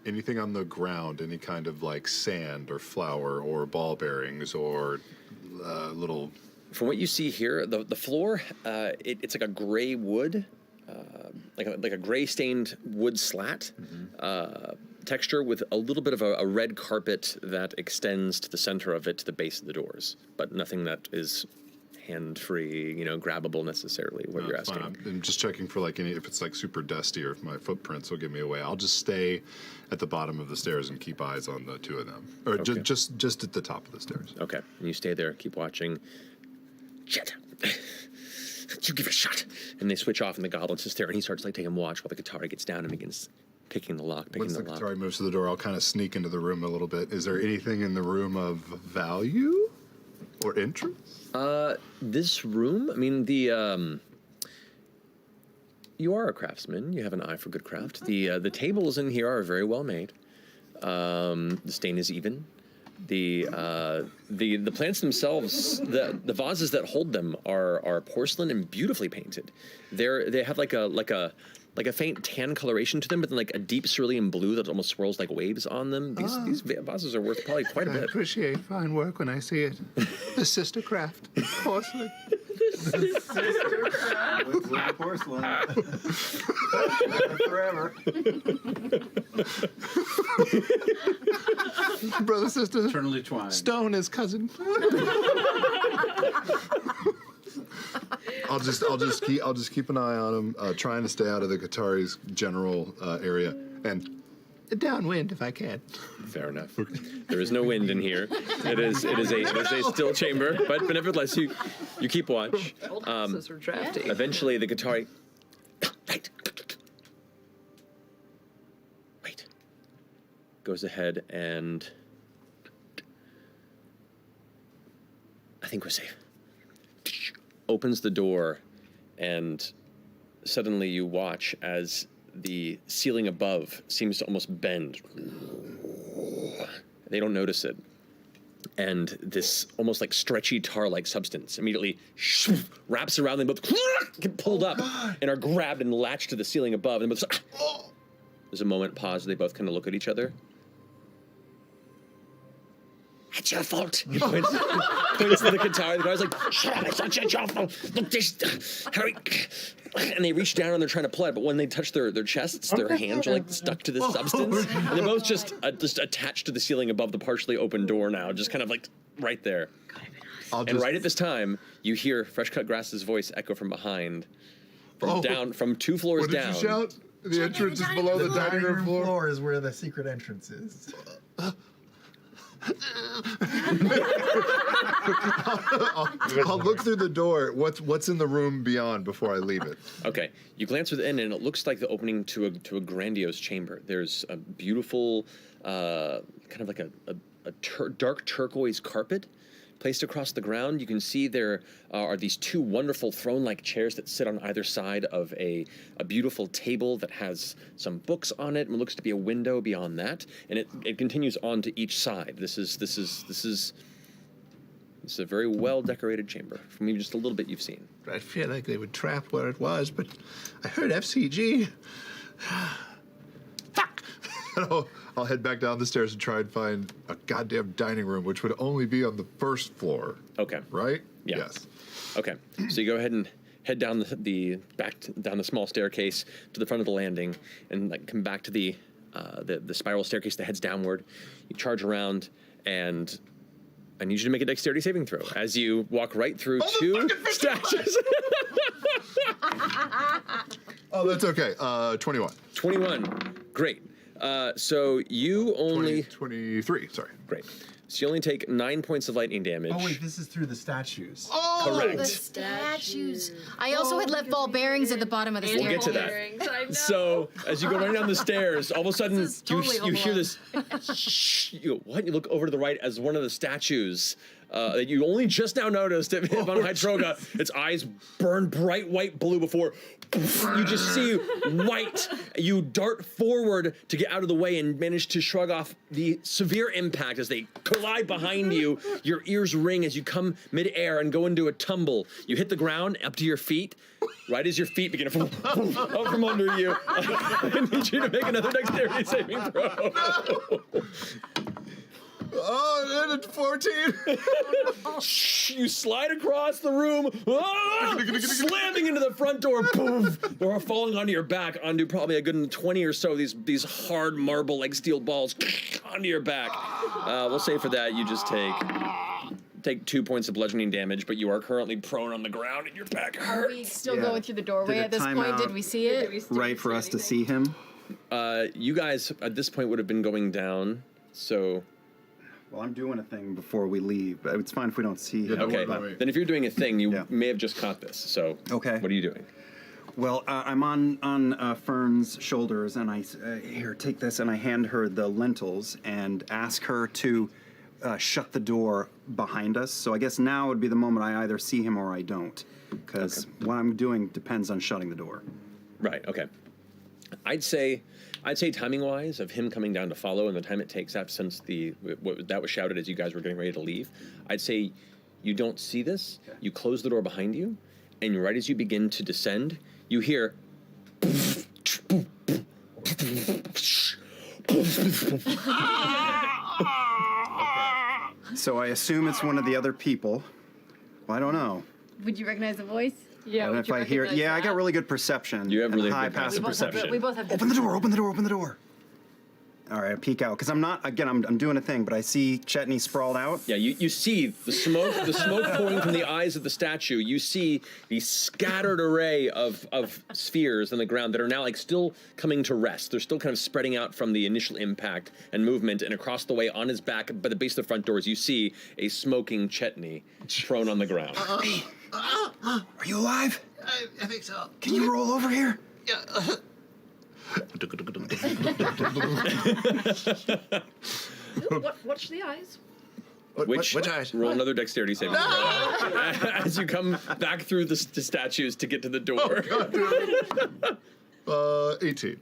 S4: Anything on the ground, any kind of like sand or flour or ball bearings or little...
S2: From what you see here, the floor, it's like a gray wood, like a gray stained wood slat texture with a little bit of a red carpet that extends to the center of it to the base of the doors, but nothing that is hand-free, grabbable necessarily, what you're asking.
S4: Fine. I'm just checking for like if it's like super dusty or if my footprints will give me away. I'll just stay at the bottom of the stairs and keep eyes on the two of them. Or
S2: Okay.
S4: just at the top of the stairs.
S2: Okay, and you stay there, keep watching. Shit! You give it a shot! And they switch off and the goblin sits there and he starts like taking watch while the Qatari gets down and begins picking the lock,
S4: Once the Qatari moves to the door, I'll kind of sneak into the room a little bit. Is there anything in the room of value or interest?
S2: This room, I mean, you are a craftsman. You have an eye for good craft. The tables in here are very well made. The stain is even. The plants themselves, the vases that hold them are porcelain and beautifully painted. They have like a faint tan coloration to them, but then like a deep cerulean blue that almost swirls like waves on them. These vases are worth probably quite a bit.
S4: I appreciate fine work when I see it. The sister craft, porcelain.
S12: Sister craft with porcelain. Forever.
S4: Brother, sister.
S6: Eternally twined.
S4: Stone is cousin. I'll just keep an eye on him, trying to stay out of the Qatari's general area, and downwind if I can.
S2: Fair enough. There is no wind in here. It is a still chamber, but nevertheless you keep watch.
S7: Houses are drafty.
S2: Eventually the Qatari wait goes ahead and I think we're safe. Opens the door, and suddenly you watch as the ceiling above seems to almost bend. They don't notice it. And this almost like stretchy tar-like substance immediately wraps around them, both get pulled up and are grabbed and latched to the ceiling above. And both, there's a moment pause. They both kind of look at each other. It's your fault. He points to the Qatari. The guy's like, shut up, it's not your fault. Look, hurry. And they reach down and they're trying to pull it, but when they touch their chests, their hands are like stuck to this substance. And they're both just attached to the ceiling above the partially open door now, just kind of like right there. And right at this time, you hear Fresh Cut Grass's voice echo from behind, from 2 floors
S4: What did
S2: down.
S4: you shout? The entrance is below the dining room floor.
S11: Floor is where the secret entrance is.
S4: I'll look through the door. What's in the room beyond before I leave it?
S2: Okay, you glance within, and it looks like the opening to a grandiose chamber. There's a beautiful, kind of like a dark turquoise carpet placed across the ground. You can see there are these 2 wonderful throne-like chairs that sit on either side of a beautiful table that has some books on it, and looks to be a window beyond that. And it continues on to each side. This is a very well-decorated chamber. From even just a little bit you've seen.
S14: I feel like they would trap where it was, but I heard F.C.G.
S4: Fuck! I'll head back down the stairs and try and find a goddamn dining room, which would only be on the first floor.
S2: Okay.
S4: Right?
S2: Yeah.
S4: Yes.
S2: Okay. So you go ahead and head down down the small staircase to the front of the landing, and like come back to the spiral staircase that heads downward. You charge around, and I need you to make a dexterity saving throw as you walk right through 2 statues.
S4: Oh, that's okay. 21.
S2: 21. Great. So you only...
S4: 23, sorry.
S2: Great. So you only take 9 points of lightning damage.
S11: Oh wait, this is through the statues.
S13: Oh,
S2: Correct.
S13: the statues. I also had left ball bearings at the bottom of the
S2: We'll
S13: stairs.
S2: get to that. So as you go running down the stairs, all of a sudden you hear this. Shh, you go, what? You look over to the right as one of the statues that you only just now noticed on Hytroga. Its eyes burn bright white blue before you just see white. You dart forward to get out of the way and manage to shrug off the severe impact as they collide behind you. Your ears ring as you come midair and go into a tumble. You hit the ground up to your feet. Right as your feet begin to out from under you, I need you to make another dexterity saving throw.
S4: Oh, and it's 14.
S2: You slide across the room, slamming into the front door. Boom! They're falling onto your back, onto probably a good 20 or so. These hard marble like steel balls onto your back. We'll say for that you just take 2 points of bludgeoning damage, but you are currently prone on the ground and your back hurts.
S13: Are we still going through the doorway
S12: Did it
S13: at this
S12: time
S13: point?
S12: out?
S13: Did we see it?
S12: Right for us to see him?
S2: You guys at this point would have been going down, so...
S12: Well, I'm doing a thing before we leave, but it's fine if we don't see him.
S2: Okay, then if you're doing a thing, you may have just caught this, so
S12: okay.
S2: What are you doing?
S12: Well, I'm on Fern's shoulders, and I here, take this, and I hand her the lentils and ask her to shut the door behind us. So I guess now would be the moment I either see him or I don't, because what I'm doing depends on shutting the door.
S2: Right. Okay. I'd say timing-wise, of him coming down to follow and the time it takes up since that was shouted as you guys were getting ready to leave, I'd say you don't see this. Okay. You close the door behind you, and right as you begin to descend, you hear.
S12: So I assume it's one of the other people. Well, I don't know.
S13: Would you recognize the voice?
S12: Yeah, and if I hear, I got really good perception.
S2: You have really
S12: high
S2: good
S12: passive perception.
S13: We both have.
S12: Open the door! Open the door! Open the door! All right, I peek out because I'm not. Again, I'm doing a thing, but I see Chetney sprawled out.
S2: Yeah, you see the smoke pouring from the eyes of the statue. You see the scattered array of spheres on the ground that are now like still coming to rest. They're still kind of spreading out from the initial impact and movement. And across the way on his back, by the base of the front doors, you see a smoking Chetney prone on the ground.
S12: Are you alive?
S14: I think so.
S12: Can you roll over here?
S14: Yeah.
S7: Watch the eyes.
S2: Which
S14: eyes?
S2: Roll another dexterity saving throw as you come back through the statues to get to the door.
S4: Oh, God. 18.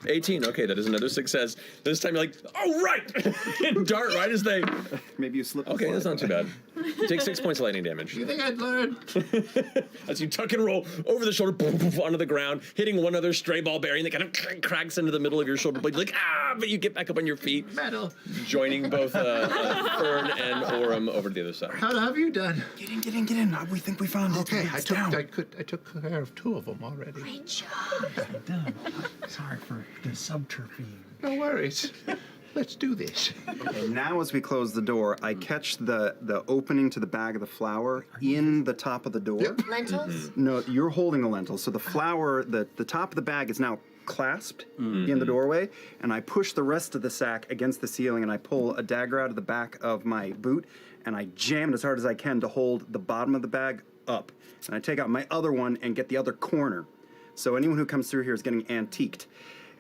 S2: 18. Okay, that is another success. This time you're like, oh right, and dart right as they.
S12: Maybe you slip.
S2: Okay, that's not too bad. You take 6 points of lightning damage.
S14: You think I'd learn?
S2: As you tuck and roll over the shoulder, onto the ground, hitting one other stray ball bearing that kind of cracks into the middle of your shoulder blade. You're like, but you get back up on your feet.
S14: Metal.
S2: Joining both Fern and Orem over to the other side.
S14: How have you done?
S12: Get in. We think we found it.
S14: Okay,
S12: It's down.
S14: I took care of 2 of them already.
S13: Great job.
S11: Done. Sorry for the subterfuge.
S14: No worries. Let's do this.
S12: Okay, now as we close the door, I catch the opening to the bag of the flour in the top of the door.
S13: Lentils?
S12: No, you're holding the lentils. So the flour, the top of the bag is now clasped in the doorway, and I push the rest of the sack against the ceiling, and I pull a dagger out of the back of my boot, and I jam it as hard as I can to hold the bottom of the bag up. And I take out my other one and get the other corner. So anyone who comes through here is getting antiqued.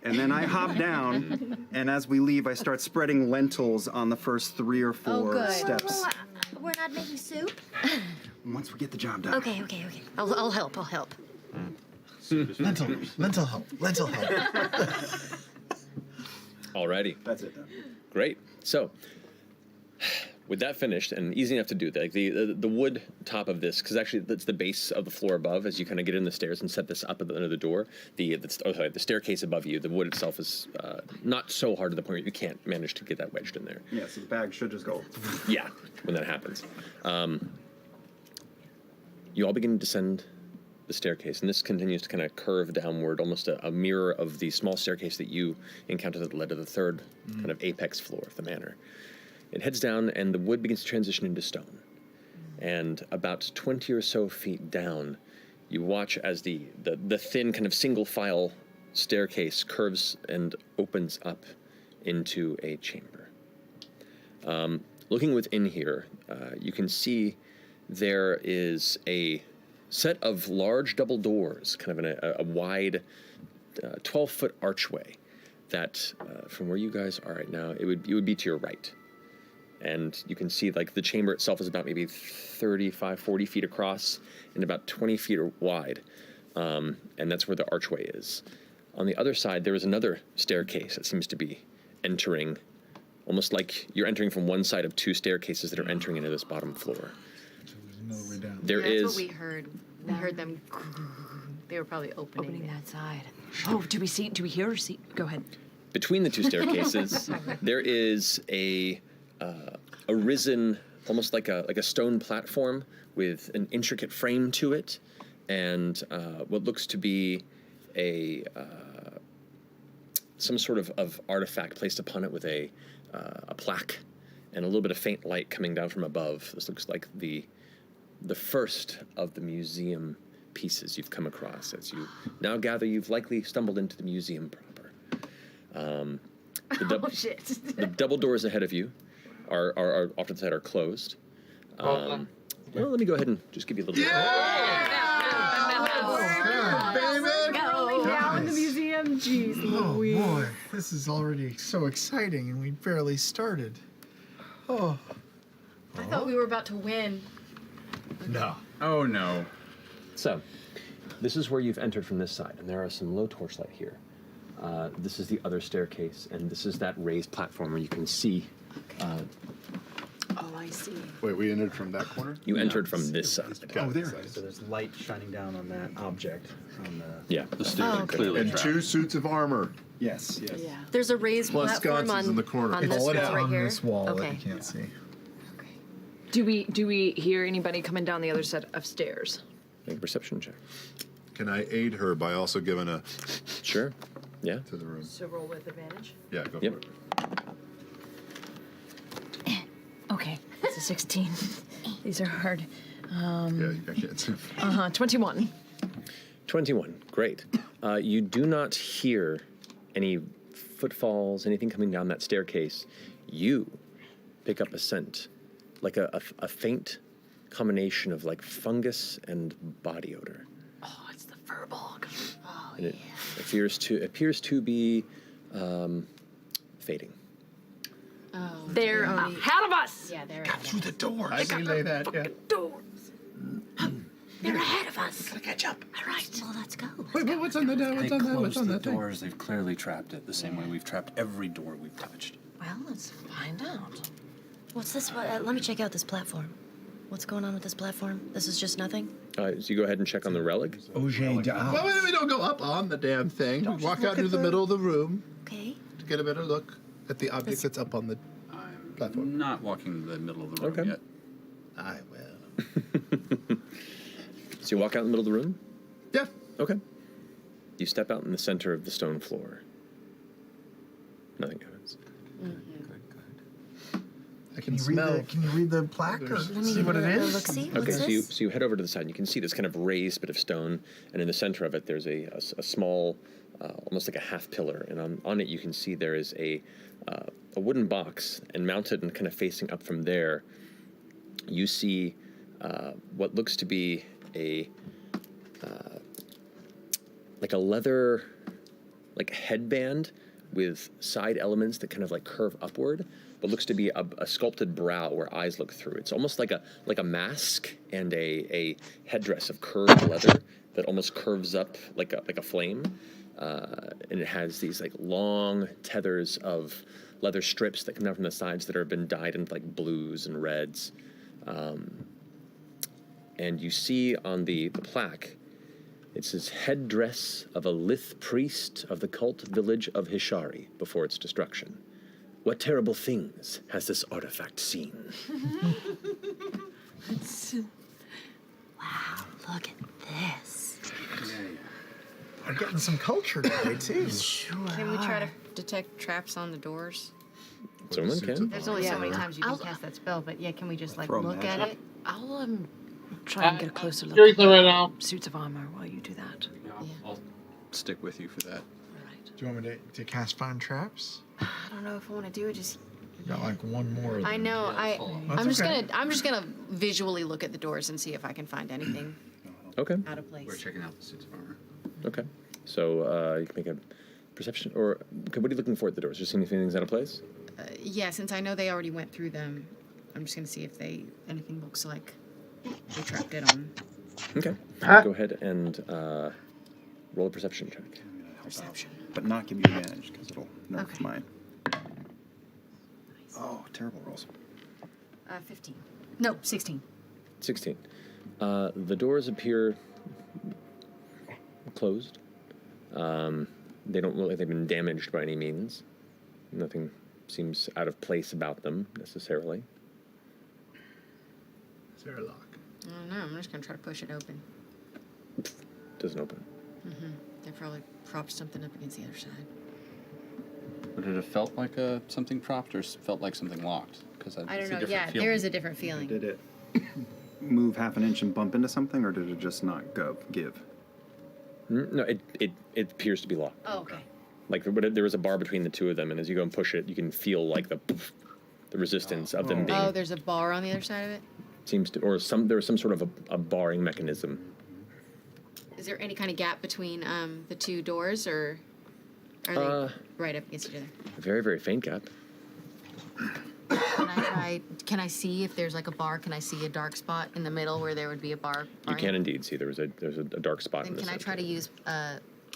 S12: And then I hop down, and as we leave, I start spreading lentils on the first 3 or 4 steps.
S8: We're not making soup?
S12: Once we get the job done.
S8: Okay. I'll help.
S11: Lentil help.
S2: Alrighty.
S12: That's it done.
S2: Great. So, with that finished and easy enough to do, the wood top of this, because actually that's the base of the floor above. As you kind of get in the stairs and set this up at the end of the door, the staircase above you, the wood itself is not so hard to the point where you can't manage to get that wedged in there.
S12: Yeah, so the bag should just go.
S2: Yeah, when that happens. You all begin to descend the staircase, and this continues to kind of curve downward, almost a mirror of the small staircase that you encountered that led to the third kind of apex floor of the manor. It heads down, and the wood begins to transition into stone. And about 20 or so feet down, you watch as the thin kind of single file staircase curves and opens up into a chamber. Looking within here, you can see there is a set of large double doors, kind of in a wide 12-foot archway that, from where you guys are right now, it would be to your right. And you can see like the chamber itself is about maybe 35, 40 feet across and about 20 feet wide. And that's where the archway is. On the other side, there is another staircase that seems to be entering, almost like you're entering from one side of two staircases that are entering into this bottom floor.
S11: Another way down.
S2: There
S13: That's
S2: is.
S13: what we heard. We heard them. They were probably opening
S7: that side. Oh, do we hear or see? Go ahead.
S2: Between the two staircases, there is a risen, almost like a stone platform with an intricate frame to it, and what looks to be some sort of artifact placed upon it with a plaque and a little bit of faint light coming down from above. This looks like the first of the museum pieces you've come across. As you now gather, you've likely stumbled into the museum proper.
S7: Shit.
S2: The double doors ahead of you are off to the side are closed. Well, let me go ahead and just give you a little bit.
S3: Going down in the museum. Jeez
S11: Oh
S3: Louise.
S11: boy, this is already so exciting, and we barely started. Oh.
S13: I thought we were about to win.
S11: No.
S6: Oh no.
S2: So, this is where you've entered from this side, and there are some low torchlight here. This is the other staircase, and this is that raised platform where you can see.
S7: Oh, I see.
S4: Wait, we entered from that corner?
S2: You entered from this side.
S10: Oh, there it is. So there's light shining down on that object. On the
S2: Yeah.
S6: The stair clearly
S4: And
S6: trapped.
S4: 2 suits of armor.
S10: yes.
S7: Yeah.
S5: There's a raised
S4: Plus
S5: platform
S4: sconces in the corner.
S5: on
S11: It's
S5: this
S11: all
S5: wall right
S11: on
S5: here.
S11: this wall that
S5: Okay.
S11: you can't see.
S7: Do we hear anybody coming down the other set of stairs?
S2: Make a perception check.
S4: Can I aid her by also giving a
S2: Sure. Yeah.
S4: to the room?
S7: So roll with advantage.
S4: Yeah, go
S2: Yep.
S4: for it.
S7: Okay, it's a 16. These are hard.
S4: Yeah, you can't see.
S7: 21.
S2: 21. Great. You do not hear any footfalls, anything coming down that staircase. You pick up a scent, like a faint combination of like fungus and body odor.
S7: Oh, it's the furball. Oh,
S2: And it appears to be fading.
S13: Oh,
S7: they're ahead of us.
S13: yeah, they're
S11: Through the door.
S10: I relay that. Yeah.
S7: Doors. They're ahead of us.
S14: Gotta catch up.
S7: All right.
S8: Well, let's go.
S14: Wait, what's on the
S15: They
S14: what's on that? What's
S15: closed
S14: on
S15: the
S14: that thing?
S15: doors. They've clearly trapped it the same way we've trapped every door we've touched.
S8: Well, let's
S7: Find out.
S8: What's this? Let me check out this platform. What's going on with this platform? This is just nothing?
S2: So you go ahead and check on the relic.
S11: Auger d'Arc.
S14: Well, we don't go up on the damn thing.
S8: Don't
S14: We
S8: just
S14: walk
S8: look
S14: out into
S8: at
S14: the
S8: the-
S14: middle of the room
S8: Okay.
S14: to get a better look at the object that's up on the platform.
S6: I'm not walking the middle of the room
S2: Okay.
S6: yet.
S14: I will.
S2: So you walk out in the middle of the room?
S14: Yeah.
S2: Okay. You step out in the center of the stone floor. Nothing happens.
S14: I
S11: Can
S14: can
S11: you read
S14: smell.
S11: the Can you read the plaque or
S8: Let me
S11: see what it is?
S8: Look, see?
S2: Okay,
S8: What's
S2: so
S8: this?
S2: you head over to the side. And you can see this kind of raised bit of stone, and in the center of it, there's a small, almost like a half pillar, and on it you can see there is a wooden box, and mounted and kind of facing up from there, you see what looks to be like a leather, like headband with side elements that kind of like curve upward, but looks to be a sculpted brow where eyes look through. It's almost like a mask and a headdress of curved leather that almost curves up like a flame, and it has these like long tethers of leather strips that come down from the sides that have been dyed in like blues and reds, and you see on the plaque, it says headdress of a Lith priest of the cult village of Hishari before its destruction. What terrible things has this artifact seen?
S8: Wow, look at this.
S11: We're getting some culture today too.
S13: Can we try to detect traps on the doors?
S2: Someone can.
S13: There's only so many times you can cast that spell, but yeah, can we just like
S6: Throw
S13: look at
S6: magic.
S13: it?
S7: I'll try and get a closer look.
S1: Seriously, right now.
S7: Suits of armor while you do that.
S6: I'll stick with you for that.
S11: Do you want me to cast find traps?
S13: I don't know if I want to do it. Just
S11: Got like one more. Of
S13: I
S11: them.
S13: know.
S11: That's
S13: I'm just gonna visually look at the doors and see if I can find anything
S2: Okay.
S13: out of place.
S6: We're checking out the suits of armor.
S2: Okay. So you can make a perception, or okay, what are you looking for at the doors? Just seeing if anything's out of place?
S13: Yeah, since I know they already went through them, I'm just gonna see if anything looks like they trapped it on.
S2: Okay. Go ahead and roll a perception check.
S13: Perception.
S12: But not give you advantage because it'll nerf
S13: Okay.
S12: mine. Oh, terrible rolls.
S13: 15. No, 16.
S2: 16. The doors appear closed. They don't look like they've been damaged by any means. Nothing seems out of place about them necessarily.
S11: Is there a lock?
S13: I don't know. I'm just gonna try to push it open.
S2: Doesn't open.
S13: They probably propped something up against the other side.
S6: Would it have felt like something propped or felt like something locked? Because
S13: I don't know. Yeah, there is a different feeling.
S12: Did it move half an inch and bump into something, or did it just not give?
S2: No, it appears to be locked.
S13: Oh, okay.
S2: Like there was a bar between the two of them, and as you go and push it, you can feel like the resistance of them being.
S13: Oh, there's a bar on the other side of it?
S2: Seems to, or there's some sort of a barring mechanism.
S13: Is there any kind of gap between the two doors, or are they right up against each other?
S2: A very, very faint gap.
S13: Can I see if there's like a bar? Can I see a dark spot in the middle where there would be a bar?
S2: You can indeed see there's a dark spot
S13: Then
S2: in the
S13: can I
S2: center.
S13: try to use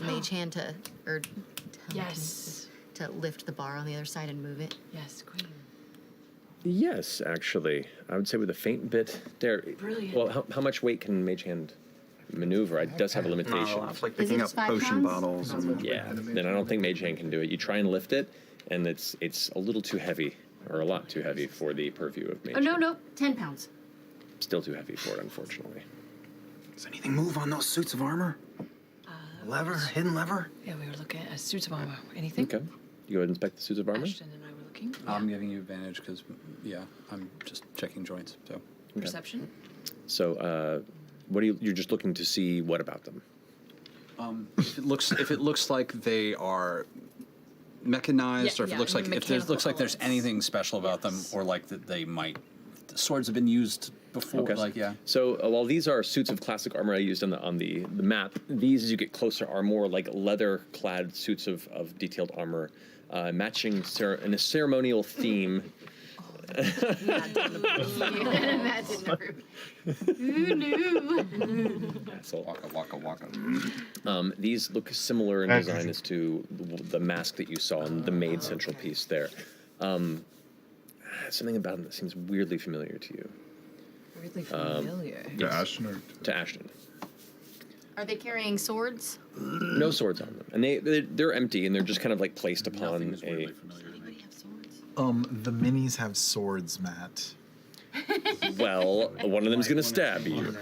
S13: Mage Hand to
S3: Yes.
S13: to lift the bar on the other side and move it?
S3: Yes, Queen.
S2: Yes, actually, I would say with a faint bit there.
S3: Brilliant.
S2: Well, how much weight can Mage Hand maneuver? It does have a limitation.
S12: It's like picking up potion bottles.
S2: Yeah, then I don't think Mage Hand can do it. You try and lift it, and it's a little too heavy, or a lot too heavy for the purview of Mage.
S13: Oh, no, 10 pounds.
S2: Still too heavy for it, unfortunately.
S12: Does anything move on those suits of armor? Lever, hidden lever?
S7: Yeah, we were looking at suits of armor. Anything?
S2: Okay. You go ahead and inspect the suits of armor.
S7: Ashton and I were looking.
S6: I'm giving you advantage because, I'm just checking joints. So
S7: Perception?
S2: So, what are you're just looking to see what about them?
S6: if it looks like they are mechanized, or if it looks like looks like there's anything special about them, or like that they might the swords have been used before.
S2: Okay.
S6: Like
S2: So while these are suits of classic armor I used on the map, these as you get closer are more like leather-clad suits of detailed armor, matching in a ceremonial theme.
S13: Who knew?
S6: Waka waka.
S2: These look similar in design as to the mask that you saw in the maid central piece there. Something about them that seems weirdly familiar to you.
S7: Weirdly familiar.
S4: To Ashton
S2: to Ashton.
S13: Are they carrying swords?
S2: No swords on them, and they're empty, and they're just kind of like placed upon a.
S11: The minis have swords, Matt.
S2: Well, one of them's gonna stab you.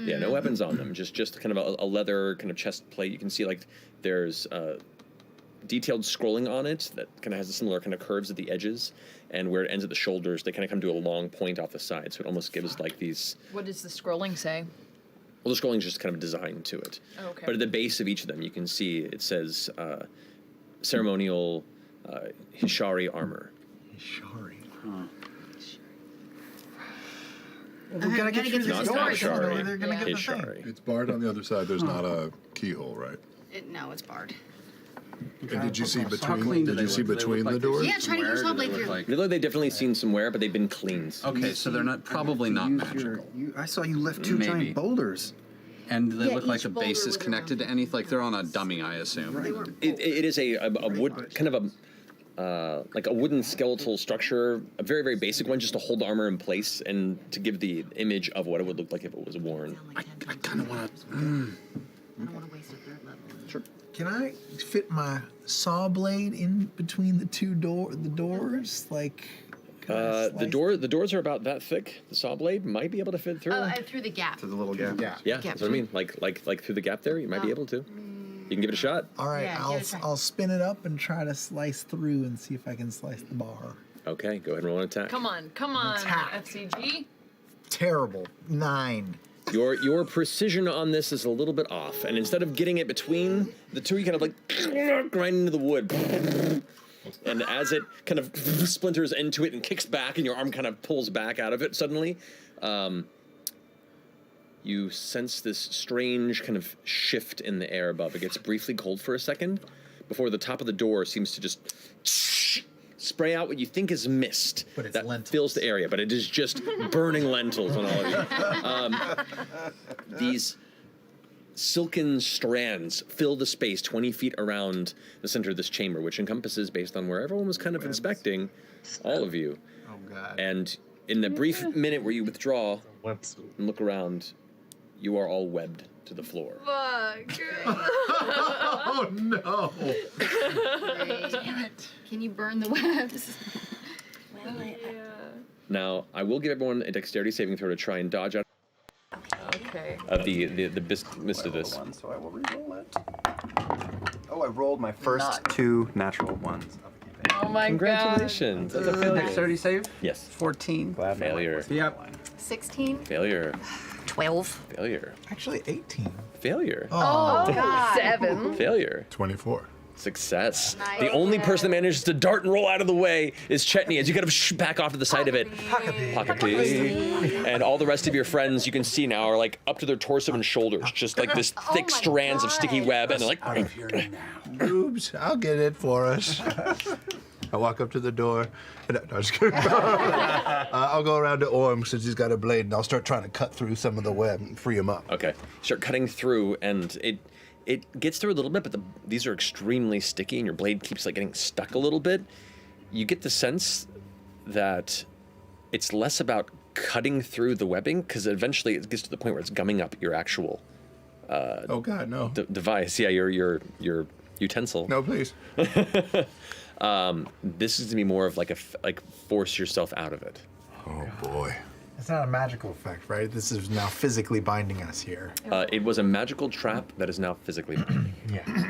S2: Yeah, no weapons on them. Just kind of a leather kind of chest plate. You can see like there's detailed scrolling on it that kind of has a similar kind of curves at the edges, and where it ends at the shoulders, they kind of come to a long point off the side. So it almost gives like these.
S7: What does the scrolling say?
S2: Well, the scrolling is just kind of designed to it.
S7: Oh, okay.
S2: But at the base of each of them, you can see it says ceremonial Hishari armor.
S11: Hishari.
S12: Well, we gotta get through
S2: Not
S12: this door.
S2: Hishari.
S11: They're gonna get the thing.
S2: Hishari.
S4: It's barred on the other side. There's not a keyhole, right?
S13: No, it's barred.
S4: And did you see
S6: How
S4: between?
S6: clean do
S4: Did
S6: they
S4: you see
S6: look? Do they
S4: between
S6: look
S4: the
S6: like
S4: doors?
S13: Yeah, try to use saw blade through.
S2: They look, they've definitely seen some wear, but they've been cleaned.
S6: Okay, so they're not probably not magical.
S12: I saw you lift two
S6: Maybe.
S12: giant boulders.
S6: And they
S13: Yeah,
S6: look like
S13: each
S6: the
S13: boulder
S6: base is
S13: was
S6: connected to anything. Like they're on a dummy, I assume.
S2: It is a wood kind of like a wooden skeletal structure, a very, very basic one, just to hold armor in place and to give the image of what it would look like if it was worn.
S6: I kind of want to.
S13: I don't want to waste a third level.
S2: Sure.
S11: Can I fit my saw blade in between the doors? Like
S2: The doors are about that thick. The saw blade might be able to fit through.
S13: Oh, through the gap.
S12: To the little gap.
S2: Yeah,
S13: Gap.
S2: that's what I mean. Like through the gap there, you might be able to. You can give it a shot.
S11: All right,
S13: Yeah, give it a try.
S11: I'll spin it up and try to slice through and see if I can slice the bar.
S2: Okay, go ahead and roll an attack.
S7: Come on,
S11: Attack.
S7: F.C.G.
S11: Terrible. 9.
S2: Your precision on this is a little bit off, and instead of getting it between the two, you kind of like grind into the wood. And as it kind of splinters into it and kicks back, and your arm kind of pulls back out of it suddenly, you sense this strange kind of shift in the air above. It gets briefly cold for a second before the top of the door seems to just spray out what you think is mist that fills the area, but it is just burning lentils on all of you. These silken strands fill the space 20 feet around the center of this chamber, which encompasses, based on where everyone was kind of inspecting, all of you.
S11: Oh, God.
S2: And in the brief minute where you withdraw and look around, you are all webbed to the floor.
S13: Fuck.
S11: Oh, no.
S13: Damn it. Can you burn the webs?
S2: Now, I will give everyone a dexterity saving throw to try and dodge out
S7: Okay.
S2: of the mist of this.
S12: So I will re-roll it. Oh, I rolled my first 2 natural ones.
S7: Oh my
S2: Congratulations. That's a failure.
S12: Dexterity save?
S2: Yes.
S12: 14.
S2: Failure.
S12: Yep.
S13: 16.
S2: Failure.
S13: 12.
S2: Failure.
S11: Actually, 18.
S2: Failure.
S13: Oh, God.
S7: 7.
S2: Failure.
S10: 24.
S2: Success.
S13: Nice.
S2: The only person that manages to dart and roll out of the way is Chetney as you kind of back off to the side of it. Poc-O-Pea. And all the rest of your friends you can see now are like up to their torso and shoulders, just like this thick strands of sticky web, and they're like,
S14: Out of here now. Boobs, I'll get it for us. I walk up to the door. And, no, just kidding. I'll go around to Orm since he's got a blade, and I'll start trying to cut through some of the web and free him up.
S2: Okay. Start cutting through, and it gets through a little bit, but these are extremely sticky, and your blade keeps like getting stuck a little bit. You get the sense that it's less about cutting through the webbing, because eventually it gets to the point where it's gumming up your actual
S14: oh God, no.
S2: device. Yeah, your utensil.
S14: No, please.
S2: This is gonna be more of like force yourself out of it.
S14: Oh boy.
S11: It's not a magical effect, right? This is now physically binding us here.
S2: It was a magical trap that is now physically binding.
S11: Yeah.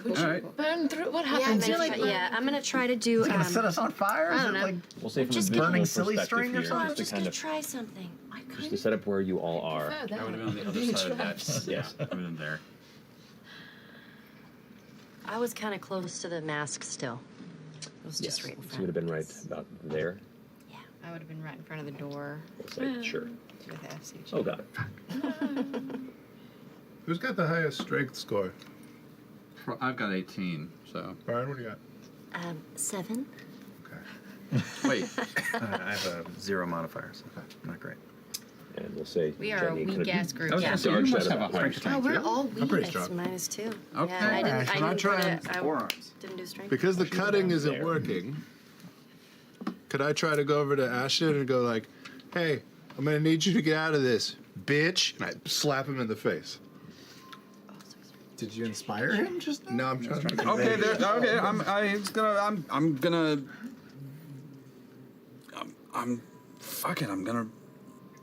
S6: All right.
S7: Burn through. What
S5: Yeah,
S7: happens?
S5: I'm gonna try to do.
S11: It's gonna set us on fire?
S5: I
S11: Is
S5: don't
S11: it
S5: know.
S11: like
S2: We'll say from
S11: just
S2: a visual
S11: burning silly
S2: perspective
S11: string or
S2: here,
S11: something?
S5: I'm just
S2: kind
S5: gonna
S2: of
S5: try something.
S2: just to set up where you all are.
S7: I
S6: I would have been on the other side of that.
S2: Yes.
S6: I would have been there.
S5: I was kind of close to the mask still. It was just right in
S2: So
S5: front.
S2: you would have been right about there.
S13: I would have been right in front of the door
S2: We'll say sure.
S13: with the F.C.G.
S2: Oh, got it.
S14: Who's got the highest strength score?
S6: I've got 18, so.
S14: Brian, what do you got?
S5: 7.
S6: Wait.
S12: I have 0 modifiers. Not great.
S2: And we'll say
S13: We are a
S2: Jenny kind of
S13: weak-ass group.
S6: I was
S13: Yeah.
S6: gonna say, you must have a higher
S13: Oh,
S6: strength.
S13: we're all weak.
S14: I'm pretty
S5: It's
S14: strong.
S5: -2.
S6: Okay.
S5: Yeah, I didn't.
S14: Should I try and-
S12: Forearms.
S5: Didn't do strength.
S14: Because the cutting isn't working, could I try to go over to Ashton and go like, hey, I'm gonna need you to get out of this, bitch, and I slap him in the face.
S11: Did you inspire him just now?
S14: No, I'm just trying to
S6: Okay, there. Okay,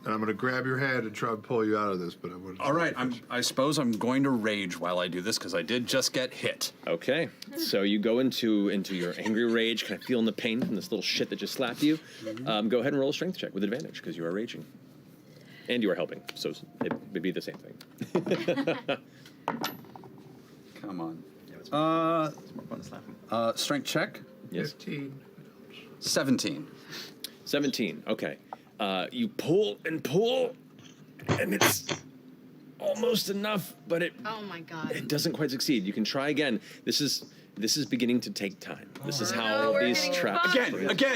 S14: And I'm gonna grab your hand and try and pull you out of this, but I wouldn't.
S6: All right, I suppose I'm going to rage while I do this because I did just get hit.
S2: Okay, so you go into your angry rage, kind of feeling the pain from this little shit that just slapped you. Go ahead and roll a strength check with advantage because you are raging, and you are helping, so it would be the same thing.
S6: Come on.
S12: It's more fun to slap him.
S6: Strength check.
S2: Yes.
S14: 15.
S6: 17.
S2: 17. Okay. You pull and pull, and it's almost enough, but it
S13: Oh my God.
S2: it doesn't quite succeed. You can try again. This is beginning to take time. This is how
S7: we're
S2: these
S7: getting
S2: traps.
S6: Again!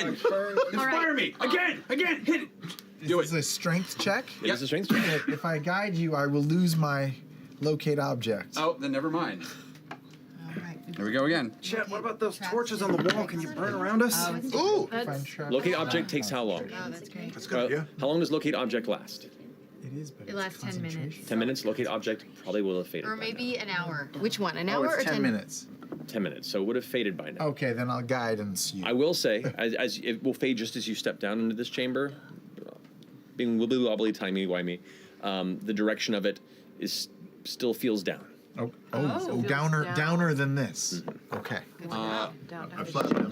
S6: Inspire me! Again! Hit it! Do
S11: Is
S6: it.
S11: this a strength check?
S2: It is a strength check.
S11: If I guide you, I will lose my locate object.
S6: Oh, then never mind.
S13: All right.
S6: Here we go again.
S12: Chet, what about those torches on the wall? Can you burn around us?
S14: Ooh!
S11: Find trap.
S2: Locate object takes how long?
S13: Oh, that's great.
S14: That's good. Yeah.
S2: How long does locate object last?
S11: It is, but
S13: It
S11: it's
S13: lasts 10 minutes.
S11: concentration.
S2: 10 minutes. Locate object probably will have faded.
S13: Or
S2: by
S13: maybe an hour. Which one? An
S11: Oh,
S13: hour
S11: it's
S13: or
S11: 10 minutes.
S2: now. 10 minutes. So it would have faded by now.
S11: Okay, then I'll guidance you.
S2: I will say, as it will fade just as you step down into this chamber, being wibbly wobbly, timey wimey, the direction of it is still feels down.
S11: Downer than this.
S2: Mm-hmm.
S11: Okay.
S14: I slapped him.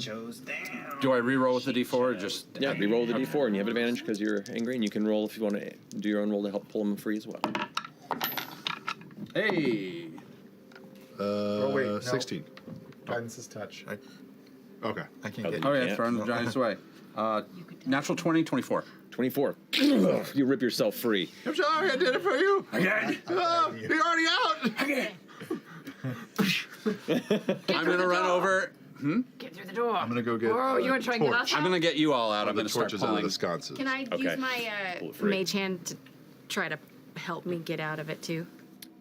S6: Do I re-roll with the D4 or just...
S2: Yeah, re-roll the d4, and you have advantage because you're angry, and you can roll if you want to do your own roll to help pull them free as well.
S6: Hey!
S11: wait, no.
S14: 16.
S11: Guidance is touch.
S4: Okay.
S11: I can
S2: Oh,
S11: get.
S6: Oh yeah,
S2: Yeah.
S6: throwing the giants away. Natural 20, 24.
S2: 24. You rip yourself free.
S14: I'm sorry, I did it for you.
S6: Again.
S14: Oh, you're already out.
S6: Again. I'm gonna run over.
S7: Get through the door.
S4: I'm gonna go get.
S7: Oh, you want to try and get us
S6: I'm
S7: out?
S6: gonna get you all out.
S4: One
S6: I'm
S4: of the
S6: gonna start
S4: torches out of
S6: pulling.
S4: the sconces.
S13: Can I
S2: Okay.
S13: use my
S2: Pull it free.
S13: mage hand to try to help me get out of it too?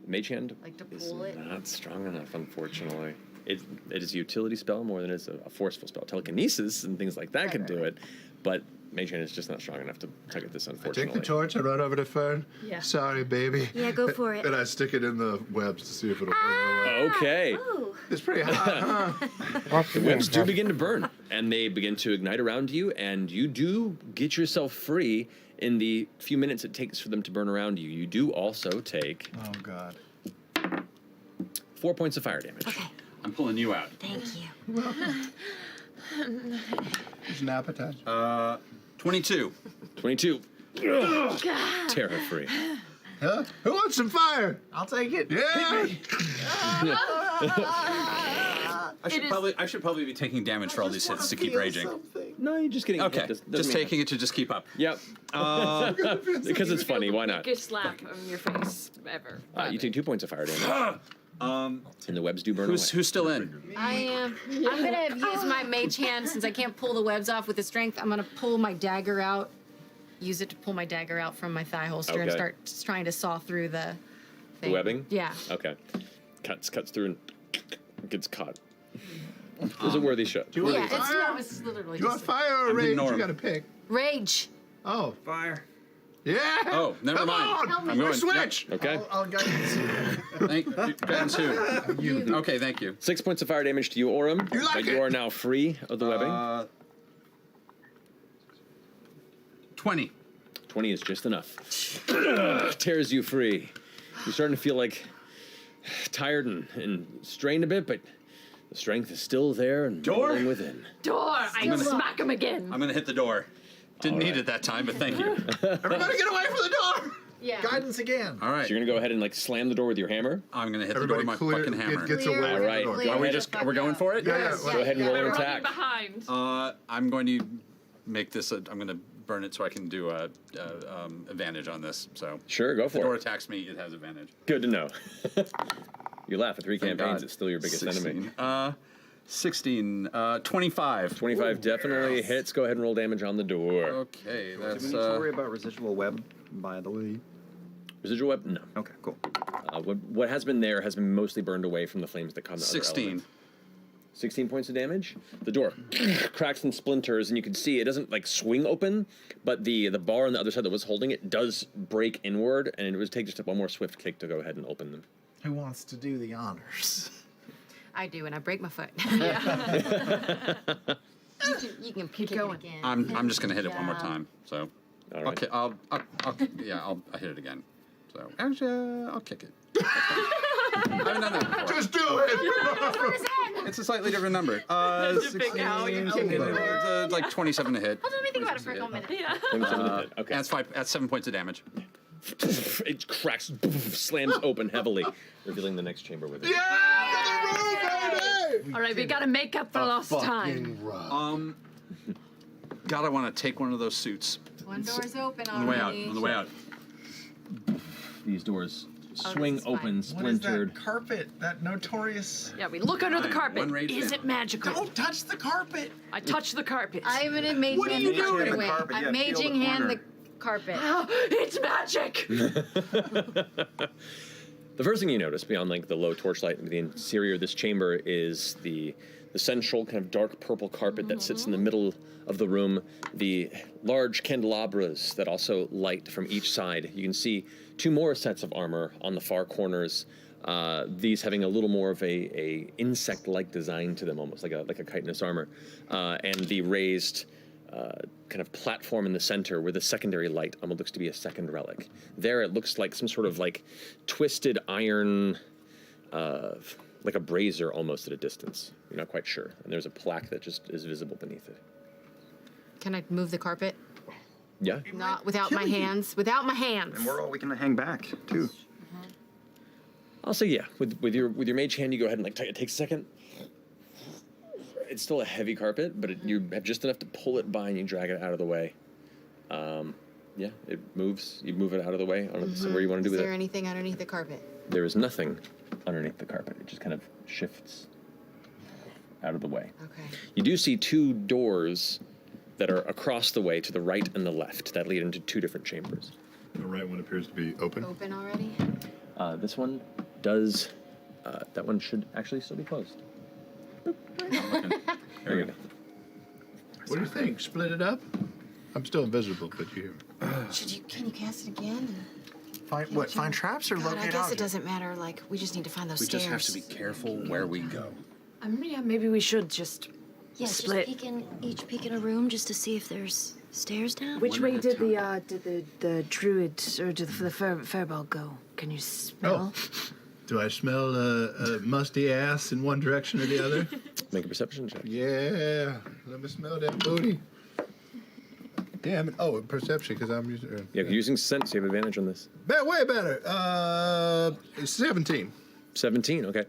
S2: Mage Hand
S13: Like to
S2: is
S13: pull it?
S2: not strong enough, unfortunately. It is a utility spell more than it's a forceful spell. Telekinesis and things like that could do it, but Mage Hand is just not strong enough to tug at this,
S14: I take
S2: unfortunately.
S14: the torch, I run over to Fern.
S13: Yeah.
S14: Sorry, baby.
S13: Yeah, go for it.
S4: And I stick it in the webs to see if it'll burn it away.
S2: Okay.
S14: It's pretty hot, huh?
S2: The webs do begin to burn, and they begin to ignite around you, and you do get yourself free in the few minutes it takes for them to burn around you. You do also take
S11: Oh God.
S2: 4 points of fire damage.
S13: Okay.
S6: I'm pulling you out.
S13: Thank you.
S14: It's an appetizer.
S6: 22.
S2: 22. Terror free.
S14: Huh? Who wants some fire?
S11: I'll take it.
S14: Yeah.
S6: I should probably be taking damage for all these hits to keep raging.
S2: No, you're just getting
S6: Okay,
S2: hit. Doesn't
S6: just
S2: mean
S6: taking it to just keep up.
S2: Yep. Because it's funny. Why not?
S7: Biggest slap on your face ever.
S2: You take 2 points of fire damage. And the webs do burn away.
S6: Who's still in?
S13: I am. I'm gonna use my mage hand since I can't pull the webs off with the strength. I'm gonna pull my dagger out. Use it to pull my dagger out from my thigh holster and
S2: Okay.
S13: start trying to saw through the
S2: The
S13: thing.
S2: webbing?
S13: Yeah.
S2: Okay. Cuts through and gets caught. It was a worthy shot.
S14: Do you want
S13: Yeah,
S14: fire?
S13: it's literally
S14: Do you want
S13: just
S14: fire or
S6: I'm
S14: rage?
S6: ignoring
S14: You
S6: him.
S14: gotta pick.
S13: rage.
S14: Oh,
S12: Fire.
S14: yeah.
S6: Oh, never
S14: Come
S6: mind.
S14: on.
S13: Help me.
S6: I'm going.
S14: Switch.
S2: Okay.
S11: I'll guidance you.
S6: Thank you. Guidance who? Okay, thank you.
S2: 6 points of fire damage to you, Orem.
S14: You like
S2: but you
S14: it?
S2: are now free of the webbing.
S6: 20.
S2: 20 is just enough. Tears you free. You're starting to feel like tired and strained a bit, but the strength is still there and bubbling within.
S7: Door! I smack him again.
S6: I'm gonna hit the door. Didn't need it that time, but thank you.
S14: Everybody get away from the door.
S13: Yeah.
S11: Guidance again.
S6: All right.
S2: So you're gonna go ahead and like slam the door with your hammer.
S6: I'm gonna hit the door
S4: Everybody
S6: with my
S4: clear.
S6: fucking hammer.
S4: Gets
S13: Clear.
S4: away
S2: All
S4: from
S2: right.
S4: the door.
S13: Clear.
S6: Are we
S13: the
S6: just
S13: fuck
S6: we're going
S13: out.
S6: for it?
S14: Yeah.
S2: Go ahead and roll an
S7: We're running
S2: attack.
S7: behind.
S6: I'm going to make this. I'm going to burn it so I can do a advantage on this. So
S2: Sure, go
S6: if the
S2: for
S6: door
S2: it.
S6: attacks me, it has advantage.
S2: Good to know. You laugh at 3
S6: Thank
S2: campaigns,
S6: God.
S2: it's still your biggest
S6: 16.
S2: enemy.
S6: 16. 25.
S2: 25 definitely hits. Go ahead and roll damage on the door.
S6: Okay,
S12: Do
S6: that's
S12: we need to worry about residual web, by the way?
S2: Residual web? No.
S12: Okay, cool.
S2: What has been there has been mostly burned away from the flames that come.
S6: 16.
S2: 16 points of damage. The door cracks and splinters, and you can see it doesn't like swing open, but the bar on the other side that was holding it does break inward, and it would take just one more swift kick to go ahead and open them.
S11: Who wants to do the honors?
S13: I do, and I break my foot. you can keep going. Again.
S6: I'm just going to hit it one more time. So,
S2: All right.
S6: okay, I'll hit it again. So actually, I'll kick it. I haven't done that before.
S14: Just do it.
S6: It's a slightly different number.
S7: That's a big owl, you kick it.
S6: It's like 27 to hit.
S13: Hold on, let me think about it for a minute.
S7: Yeah.
S2: 27 to hit. Okay.
S6: That's 7 points of damage.
S2: It cracks, slams open heavily, revealing the next chamber with it.
S7: All right, we gotta make up for lost time.
S6: God, I want to take one of those suits.
S13: One door's open
S6: On the way out.
S13: already.
S6: On the way out.
S2: These doors
S13: Oh,
S2: swing
S13: this is fine.
S2: open,
S11: What is
S2: splintered.
S11: that carpet? That notorious.
S7: Yeah, we look under the
S6: One
S7: carpet.
S6: rage
S7: Is
S6: hit.
S7: it magical?
S11: Don't touch the carpet.
S7: I touch the carpet.
S13: I'm gonna mage
S11: What are
S13: hand
S11: you
S13: the
S11: doing?
S13: carpet
S12: The
S13: away.
S12: carpet,
S13: I'm
S12: yeah, feel the
S13: maging hand the
S12: corner.
S13: carpet.
S7: It's magic!
S2: The first thing you notice, beyond like the low torchlight and the interior of this chamber, is the central kind of dark purple carpet that sits in the middle of the room. The large candelabras that also light from each side. You can see 2 more sets of armor on the far corners. These having a little more of a insect-like design to them, almost like a chitinous armor, and the raised kind of platform in the center where the secondary light almost looks to be a second relic. There it looks like some sort of like twisted iron, like a brazier almost at a distance. You're not quite sure. And there's a plaque that just is visible beneath it.
S13: Can I move the carpet?
S2: Yeah?
S13: Not without my hands. Without my hands.
S12: And we can hang back, too.
S2: I'll say yeah. With your mage hand, you go ahead and like it takes a second. it's still a heavy carpet, but you have just enough to pull it by and you drag it out of the way. Yeah, it moves. You move it out of the way. So where you want to do with
S13: Is
S2: it?
S13: there anything underneath the carpet?
S2: There is nothing underneath the carpet. It just kind of shifts out of the way.
S13: Okay.
S2: You do see 2 doors that are across the way to the right and the left that lead into 2 different chambers.
S4: The right one appears to be open.
S13: Open already?
S2: This one does. That one should actually still be closed. There you go.
S14: What do you think? Split it up? I'm still invisible, but you hear me.
S13: Can you cast it again?
S11: Find traps or
S13: God,
S11: locate
S13: I guess
S11: objects?
S13: it doesn't matter. Like, we just need to find those
S6: We
S13: stairs.
S6: just have to be careful where we go.
S7: Yeah, maybe we should just
S8: Yes,
S7: split.
S8: just each peek in a room just to see if there's stairs down.
S7: Which way did the druid or did the fireball go? Can you smell?
S14: Do I smell a musty ass in one direction or the other?
S2: Make a perception check.
S14: Yeah, let me smell that booty. Damn it. Oh, perception, because I'm using...
S2: Yeah, you're using sense. You have advantage on this.
S14: Way better. 17.
S2: 17, okay.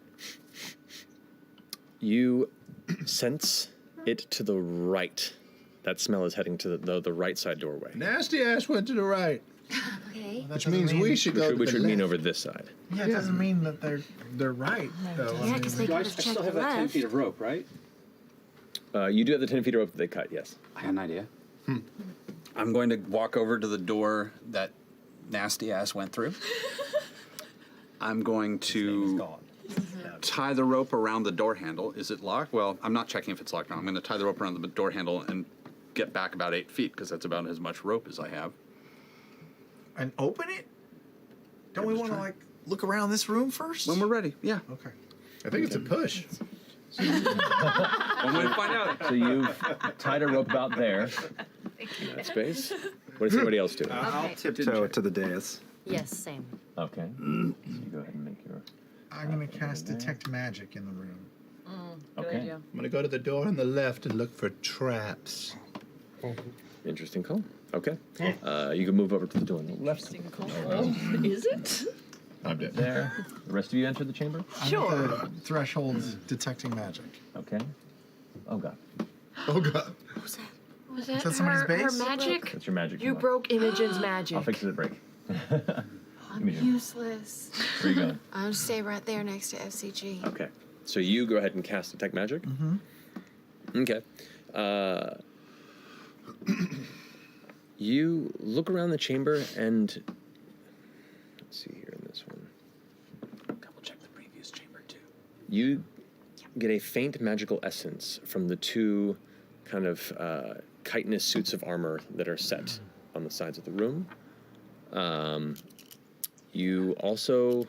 S2: You sense it to the right. That smell is heading to the right side doorway.
S14: Nasty ass went to the right.
S8: Okay.
S14: Which means we should go to
S2: Which
S14: the
S2: would mean
S14: left.
S2: over this side.
S11: Yeah, it doesn't mean that they're right. Though.
S8: Yeah, because they could have checked
S6: still have
S8: the
S6: that 10
S8: left.
S6: feet of rope, right?
S2: You do have the 10 feet of rope that they cut, yes.
S6: I had an idea. I'm going to walk over to the door that nasty ass went through. I'm going to tie the rope around the door handle. Is it locked? Well, I'm not checking if it's locked now. I'm going to tie the rope around the door handle and get back about 8 feet because that's about as much rope as I have.
S11: And open it? Don't we want to look around this room first?
S6: When we're ready, yeah.
S11: Okay.
S14: I think it's a push.
S6: One way to find out.
S2: So you've tied a rope about there. In that space. What does anybody else do?
S12: I'll tiptoe to the dais.
S8: Yes, same.
S2: Okay. So you go ahead and make your...
S11: I'm going to cast Detect Magic in the room.
S2: Okay.
S14: I'm going to go to the door on the left and look for traps.
S2: Interesting call. Okay. You can move over to the door on the left.
S7: Is it?
S14: I'm dead.
S2: There. The rest of you enter the chamber?
S7: Sure.
S11: The threshold's Detecting Magic.
S2: Okay. Oh, God.
S14: Oh, God.
S7: Was
S11: Is
S7: that
S11: that somebody's
S7: her
S11: base?
S7: magic?
S2: That's your magic.
S7: You broke Imogen's magic.
S2: I'll fix it at break.
S13: I'm useless.
S2: Where you going?
S13: I'll stay right there next to F.C.G.
S2: Okay. So you go ahead and cast Detect Magic? Mm-hmm. Okay. You look around the chamber and... Let's see here in this one.
S6: Double check the previous chamber, too.
S2: You get a faint magical essence from the 2 kind of chitinous suits of armor that are set on the sides of the room. You also...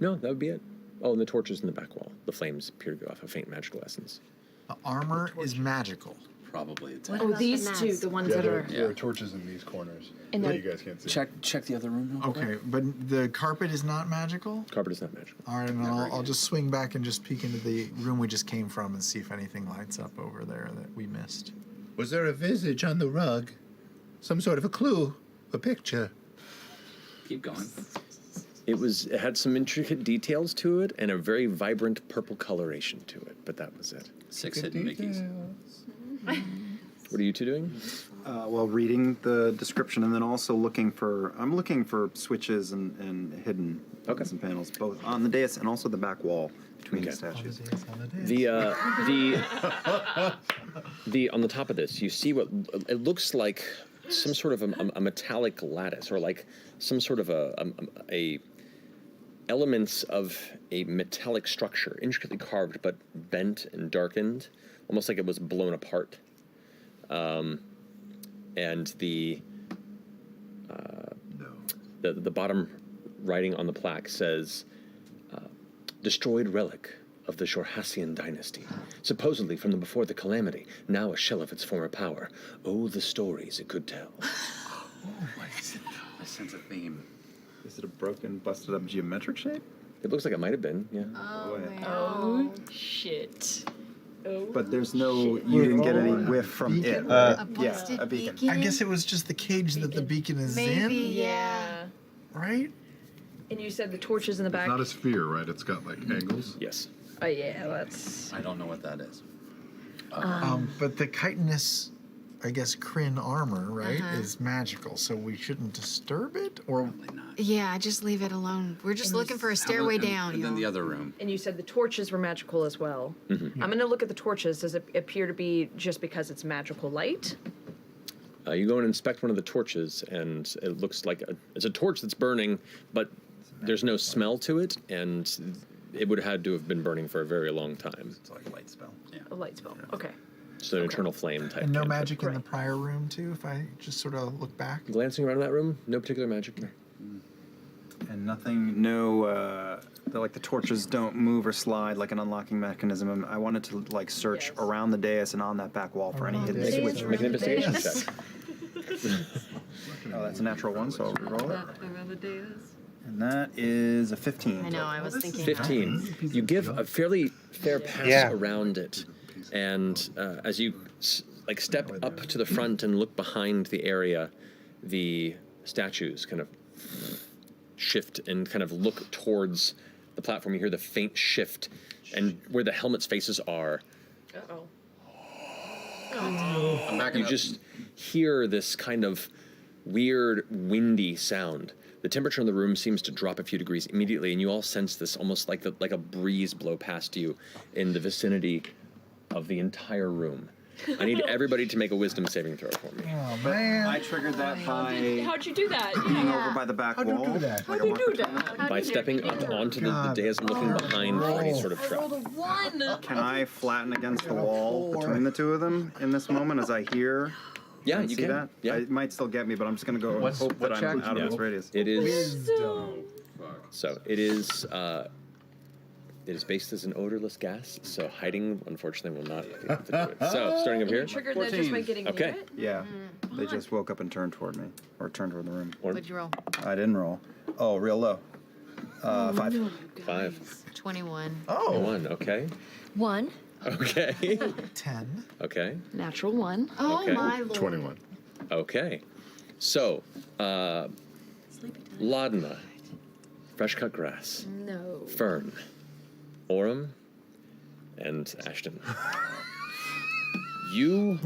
S2: No, that would be it. Oh, and the torches in the back wall. The flames appear to go off a faint magical essence.
S11: The armor is magical.
S6: Probably. It's
S8: What
S7: Oh,
S8: about
S7: these
S8: the
S7: two,
S8: mask?
S7: the ones
S4: Yeah,
S7: that are...
S4: there are torches in these corners
S7: And
S4: that
S7: they're-
S4: you guys can't see.
S6: Check the other room real quick.
S11: Okay, but the carpet is not magical?
S2: Carpet is not magical.
S11: All right, and I'll just swing back and just peek into the room we just came from and see if anything lights up over there that we missed.
S14: Was there a visage on the rug? Some sort of a clue? A picture?
S6: Keep going.
S2: It had some intricate details to it and a very vibrant purple coloration to it, but that was it.
S6: 6 hidden Mickeys.
S2: What are you 2 doing?
S12: Well, reading the description and then also looking for... I'm looking for switches and hidden buttons and panels, both on the dais and also the back wall between the statues.
S2: The on the top of this, you see what it looks like some sort of a metallic lattice, or like some sort of a elements of a metallic structure, intricately carved but bent and darkened, almost like it was blown apart. And the bottom writing on the plaque says, "Destroyed relic of the Shorhassian dynasty, supposedly from before the calamity, now a shell of its former power. Oh, the stories it could tell."
S6: I sense a theme.
S12: Is it a broken, busted up geometric shape?
S2: It looks like it might have been, yeah.
S7: Oh, shit.
S12: But there's no... You didn't get any whiff from it, right?
S11: A
S12: yeah, a beacon.
S11: I guess it was just the cage that the beacon is in,
S7: Yeah.
S11: right?
S7: And you said the torches in the back.
S4: It's not a sphere, right? It's got like angles.
S2: Yes.
S7: Oh yeah, that's.
S6: I don't know what that is.
S11: But the chitinous, I guess, Crin armor, right,
S13: Uh-huh.
S11: is magical, so we shouldn't disturb it, or
S13: Yeah, just leave it alone. We're just looking for a stairway down.
S6: And then the
S13: y'all.
S6: other room.
S7: And you said the torches were magical as well. I'm going to look at the torches. Does it appear to be just because it's magical light?
S2: You go and inspect one of the torches, and it looks like it's a torch that's burning, but there's no smell to it, and it would have had to have been burning for a very long time.
S6: It's like a light spell. Yeah.
S7: A light spell. Okay.
S2: So an eternal flame type.
S11: and no
S2: cantrip.
S11: magic in the prior room too. If I just sort of look back,
S2: Glancing around that room, no particular magic.
S12: And nothing, no, like the torches don't move or slide like an unlocking mechanism. I wanted to like search around the dais and on that back wall for any hidden switches.
S2: Make an investigation check.
S12: Oh, that's a natural one, so I'll roll it. And that is a 15.
S13: I know, I was thinking.
S2: 15. You give a fairly fair pass around it, and as you step up to the front and look behind the area, the statues kind of shift and kind of look towards the platform. You hear the faint shift, and where the helmets' faces are,
S7: Uh-oh.
S6: I'm backing
S2: you
S6: up.
S2: just hear this kind of weird, windy sound. The temperature in the room seems to drop a few degrees immediately, and you all sense this almost like a breeze blow past you in the vicinity of the entire room. I need everybody to make a wisdom saving throw for me.
S11: oh man,
S12: I triggered that by
S7: How'd you do that?
S12: being over by the back
S11: How'd you
S12: wall.
S11: do that?
S12: Like
S7: How'd
S12: a
S7: you do
S12: walker.
S7: that?
S2: By stepping up onto the dais and looking behind for any sort of trap.
S7: One.
S12: Can I flatten against the wall between the two of them in this moment as I hear?
S2: Yeah,
S12: and
S2: you
S12: see
S2: can.
S12: that?
S2: Yeah.
S12: It might still get me, but I'm just gonna go and
S6: What's-
S12: hope that
S6: what
S12: I'm
S6: check?
S12: out of
S2: Yeah.
S12: its radius.
S2: It is.
S11: wisdom.
S2: So it is. It is based as an odorless gas, so hiding, unfortunately, will not be able to do it. So, starting up here.
S7: You triggered that just by getting
S2: Okay.
S7: near it?
S12: Yeah, they just woke up and turned toward me, or turned toward the room.
S13: What'd you roll?
S12: I didn't roll. Oh, real low. 5.
S2: 5.
S13: 21.
S11: Oh,
S2: 1, okay.
S5: 1.
S2: Okay.
S11: 10.
S2: Okay.
S7: Natural 1.
S13: Oh
S2: Okay.
S13: my lord.
S4: 21.
S2: Okay. So, Laudna, fresh cut grass,
S7: No.
S2: Fern, Orem, and Ashton. You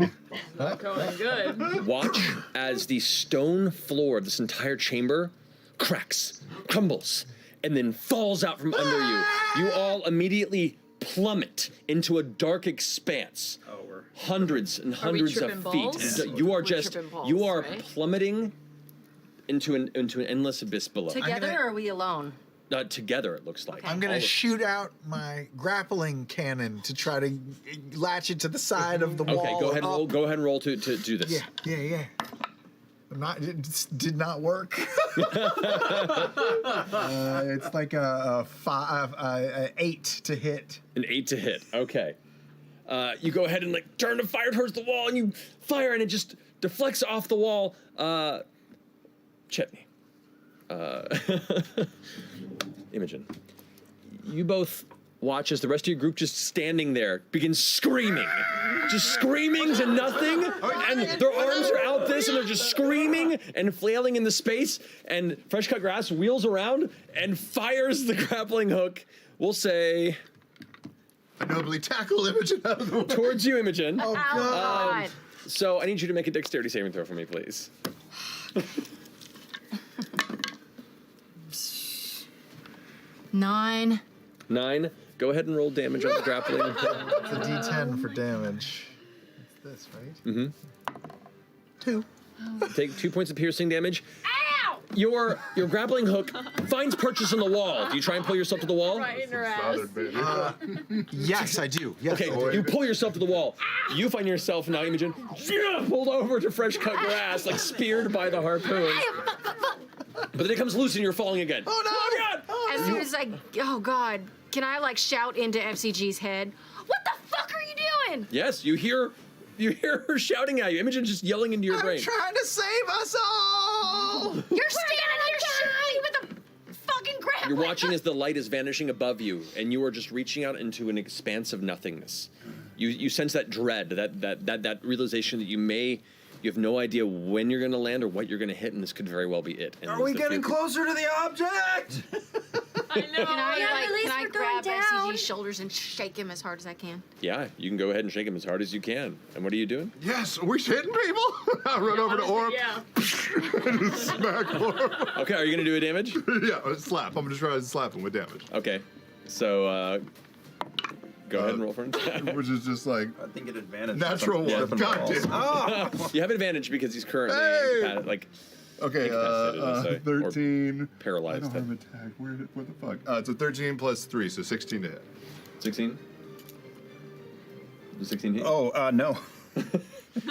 S7: Going good.
S2: watch as the stone floor of this entire chamber cracks, crumbles, and then falls out from under you. You all immediately plummet into a dark expanse. Hundreds and
S7: Are we
S2: hundreds of
S7: tripping
S2: feet.
S7: balls?
S2: So you are
S7: We're
S2: just
S7: tripping balls,
S2: you are
S7: right?
S2: plummeting into an endless abyss below.
S13: Together or are we alone?
S2: Together, it looks like.
S11: I'm gonna shoot out my grappling cannon to try to latch it to the side of the wall.
S2: Okay, go ahead and
S11: up.
S2: roll. Go ahead and roll to do this.
S11: Yeah. It did not work. It's like a 8 to hit.
S2: An 8 to hit. Okay. You go ahead and turn to fire towards the wall, and you fire, and it just deflects off the wall. Chetney. Imogen. You both watch as the rest of your group just standing there begins screaming. Just screaming to nothing. And their arms are out this, and they're just screaming and flailing in the space. And Fresh Cut Grass wheels around and fires the grappling hook. We'll say
S14: I nobly tackle Imogen out of the way.
S2: towards you, Imogen.
S11: Oh God.
S2: So I need you to make a dexterity saving throw for me, please.
S13: 9.
S2: 9. Go ahead and roll damage on the grappling hook.
S11: It's a D10 for damage. It's this, right?
S2: Mm-hmm.
S11: 2.
S2: Take 2 points of piercing damage. Ow! Your grappling hook finds purchase in the wall. Do you try and pull yourself to the wall?
S7: Right in her ass.
S11: Yes, I do. Yes.
S2: Okay, you pull yourself to the wall. You find yourself now, Imogen, pulled over to fresh cut grass, speared by the harpoon. But then it comes loose and you're falling again.
S11: Oh no!
S2: Oh God!
S13: As soon as oh God, can I shout into F.C.G's head? What the fuck are you doing?
S2: Yes, you hear her shouting at you. Imogen's just yelling into your brain.
S11: I'm trying to save us all!
S13: You're standing there shooting with a fucking grappling.
S2: You're watching as the light is vanishing above you, and you are just reaching out into an expanse of nothingness. You sense that dread, that realization that you have no idea when you're going to land or what you're going to hit, and this could very well be it. And
S12: Are we
S2: the
S12: getting
S2: fear-
S12: closer to the object?
S13: Can I
S5: we're
S13: grab
S5: going down.
S13: F.C.G's shoulders and shake him as hard as I can?
S2: Yeah, you can go ahead and shake him as hard as you can. And what are you doing?
S4: Yes, we're hitting people. I run over to Orm and smack Orm.
S2: Okay, are you going to do a damage?
S4: Yeah, a slap. I'm going to try to slap him with damage.
S2: Okay, so go ahead and roll for an attack.
S4: Which is just like
S12: I think an advantage.
S4: natural one. God damn.
S12: Oh.
S2: You have advantage because he's currently
S4: Okay,
S2: incapacitated,
S4: 13.
S2: or paralyzed.
S4: I don't have attack. What the fuck? It's a 13 plus 3, so 16 to hit.
S2: 16? Does 16 hit?
S12: Oh, no.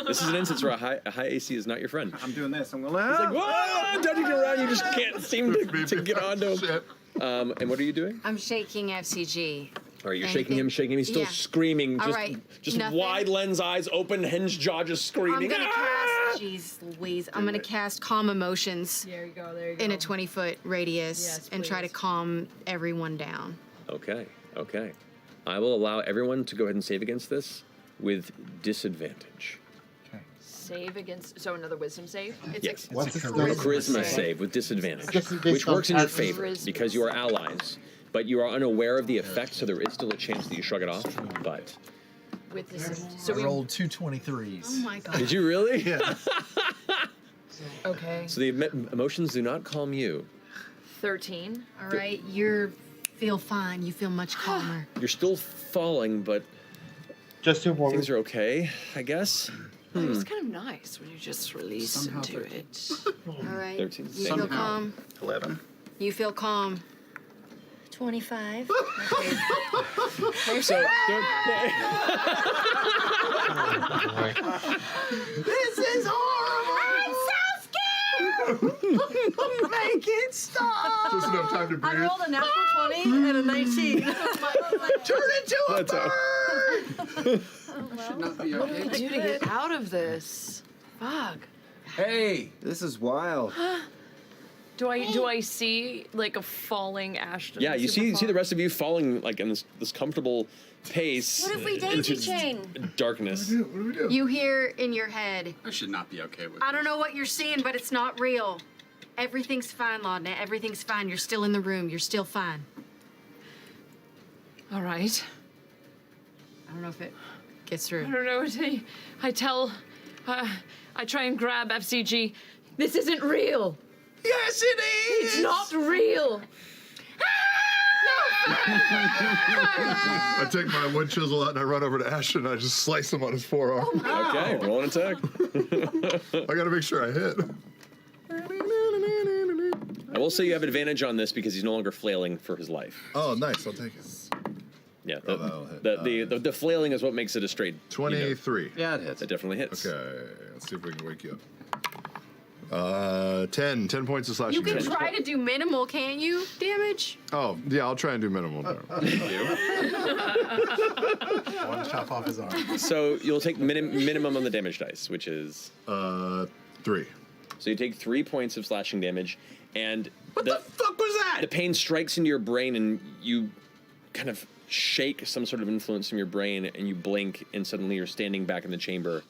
S2: This is an instance where a high AC is not your friend.
S12: I'm doing this. I'm going
S2: He's like, whoa, dodging around, you just can't seem to get onto him. And what are you doing?
S13: I'm shaking F.C.G.
S2: All right, you're shaking him. He's still
S13: Yeah.
S2: screaming.
S13: All
S2: Just,
S13: right,
S2: just
S13: nothing.
S2: wide lens eyes open, hinged jaw, just screaming.
S13: I'm gonna cast. Jeez Louise. I'm gonna cast Calm Emotions.
S7: There you go. There you go.
S13: In a 20-foot radius
S7: Yes,
S13: and try to
S7: please.
S13: calm everyone down.
S2: Okay. I will allow everyone to go ahead and save against this with disadvantage.
S7: Save against. So another wisdom save.
S2: Yes.
S10: What's
S2: It's a
S10: the
S2: charisma save with disadvantage,
S10: Just based
S2: which
S10: on
S2: works in your
S10: charisma.
S2: favor because you are allies, but you are unaware of the effect, so there is still a chance that you shrug it off. But
S7: With this. So
S11: I
S7: we
S11: rolled 2 23s.
S13: Oh my god.
S2: did you really?
S11: Yeah.
S7: Okay.
S2: So the emotions do not calm you.
S7: 13.
S13: All right, you feel fine. You feel much calmer.
S2: You're still falling, but
S1: Just to warm
S2: things are okay, I guess.
S7: It was kind of nice when you just release into it.
S13: All right.
S2: 13.
S13: You feel calm.
S12: 11.
S13: You feel calm.
S5: 25.
S2: So
S11: This is horrible! I'm so scared! Make it stop!
S4: Just enough time to breathe.
S3: I rolled a natural 20 and a 19.
S11: Turn into a
S2: That's all.
S11: bird!
S6: Should not be
S7: What do
S6: okay.
S7: we do to get out of this? Fuck.
S6: Hey,
S12: This is wild.
S7: Do I see like a falling Ashton?
S2: yeah, you see the
S7: Superfall?
S2: rest of you falling like in this comfortable pace.
S5: What if we
S2: into
S5: daisy chain?
S2: darkness?
S4: What do we do?
S13: You hear in your head,
S6: I should not be okay with.
S13: I don't know what you're seeing, but it's not real. Everything's fine, Laudna. Everything's fine. You're still in the room. You're still fine.
S7: All right.
S13: I don't know if it gets
S7: I
S13: through.
S7: don't know what I try and grab F.C.G. This isn't real.
S11: Yes, it is!
S7: It's not real.
S4: I take my wood chisel out and I run over to Ashton and I just slice him on his forearm.
S2: Okay, roll an attack.
S4: I gotta make sure I hit.
S2: I will say you have advantage on this because he's no longer flailing for his life.
S4: Oh, nice. I'll take it.
S2: Yeah,
S4: Oh, that'll hit.
S2: the flailing is what makes it a straight
S4: 23.
S6: Yeah, it hits.
S2: That definitely hits.
S4: Okay, let's see if we can wake you up. 10 points of slashing
S13: You can
S4: damage.
S13: try to do minimal, can't you? Damage?
S4: Oh, yeah, I'll try and do minimal.
S11: I want to chop off his arm.
S2: So you'll take minimum on the damage dice, which is
S4: 3.
S2: So you take 3 points of slashing damage, and
S6: What the fuck was that?
S2: the pain strikes into your brain, and you kind of shake some sort of influence from your brain, and you blink, and suddenly you're standing back in the chamber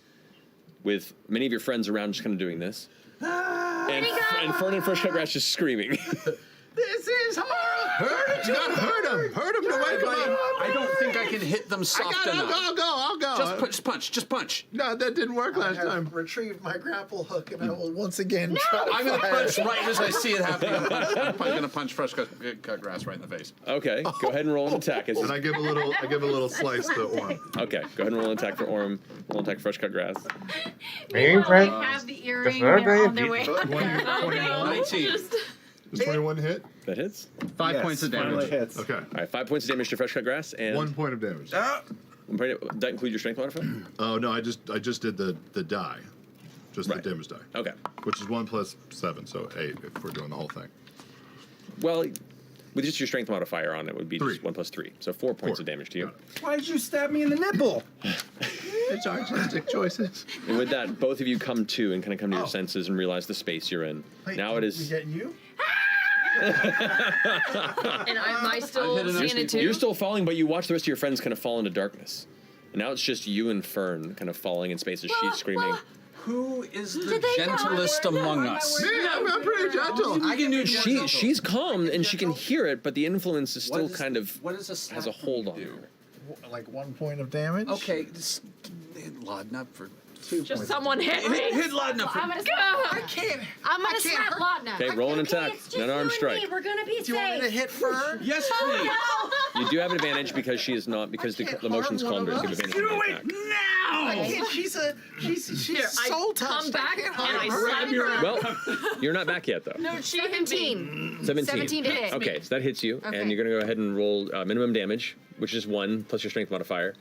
S2: with many of your friends around, just kind of doing this. And Fern and Fresh Cut Grass just screaming.
S11: This is horrible! Hurt him!
S14: Hurt him! Hurt him to wake him up!
S6: I don't think I can hit them soft enough.
S14: I'll go.
S6: Just punch. Just punch.
S14: No, that didn't work last time.
S11: Retrieve my grapple hook and I will once again try to
S6: I'm gonna
S11: fire.
S6: punch right as I see it happening. I'm gonna punch Fresh cut grass right in the face.
S2: Okay, go ahead and roll an attack.
S4: And I give a little slice to Orm.
S2: Okay, go ahead and roll an attack for Orm. Roll an attack for Fresh Cut Grass.
S1: Hey, friend.
S13: Have the earring.
S1: That's
S13: They're
S1: not
S13: on their way.
S4: 21.
S6: 19.
S4: Does 21 hit?
S2: That hits.
S6: 5 points of damage.
S12: Hits.
S4: Okay.
S2: All right, 5 points of damage to Fresh Cut Grass, and
S4: 1 point of damage.
S2: Does that include your strength modifier?
S4: Oh, no, I just did the die. Just
S2: Right.
S4: the damage die.
S2: Okay.
S4: Which is 1 plus 7, so 8 if we're doing the whole thing.
S2: Well, with just your strength modifier on it would be
S4: 3.
S2: just 1 plus 3. So 4 points of damage to you.
S12: Why did you stab me in the nipple?
S14: It's artistic choices.
S2: And with that, both of you come to and kind of come to your senses and realize the space you're in.
S11: Wait,
S2: Now it
S11: We
S2: is.
S11: get you?
S7: And am I still
S6: I've hit enough
S7: seeing it too?
S2: You're still falling, but you watch the rest of your friends kind of fall into darkness. And now it's just you and Fern kind of falling in space as she's screaming.
S6: Who is the
S5: Did they
S6: gentlest among us?
S14: Me, I'm pretty gentle.
S6: I can do
S2: She's calm and she can hear it, but the influence is still kind of
S6: what does a slap
S2: has a hold on
S6: do?
S2: her.
S11: Like 1 point of damage?
S6: Okay, just hit Laudna for 2
S7: Just
S6: points.
S7: someone hit me.
S6: Hit Laudna for
S13: I'm gonna
S11: I can't
S13: slap Laudna.
S2: Okay, roll an attack. An unarmed strike.
S5: We're gonna be
S11: Do you want me to hit Fern?
S6: Yes, please.
S2: You do have an advantage because she is not, because the motion's calmed her. So you have advantage on the attack.
S11: I can't. She's
S7: Here, I
S11: soul touched.
S7: come back
S11: can't
S7: and
S11: harm
S7: I
S11: her.
S7: slap her.
S2: Well, you're not back yet, though.
S7: No, she hit me.
S2: 17.
S13: 17 to hit.
S2: Okay, so that hits you,
S13: Okay.
S2: and you're going to go ahead and roll minimum damage, which is 1 plus your strength modifier.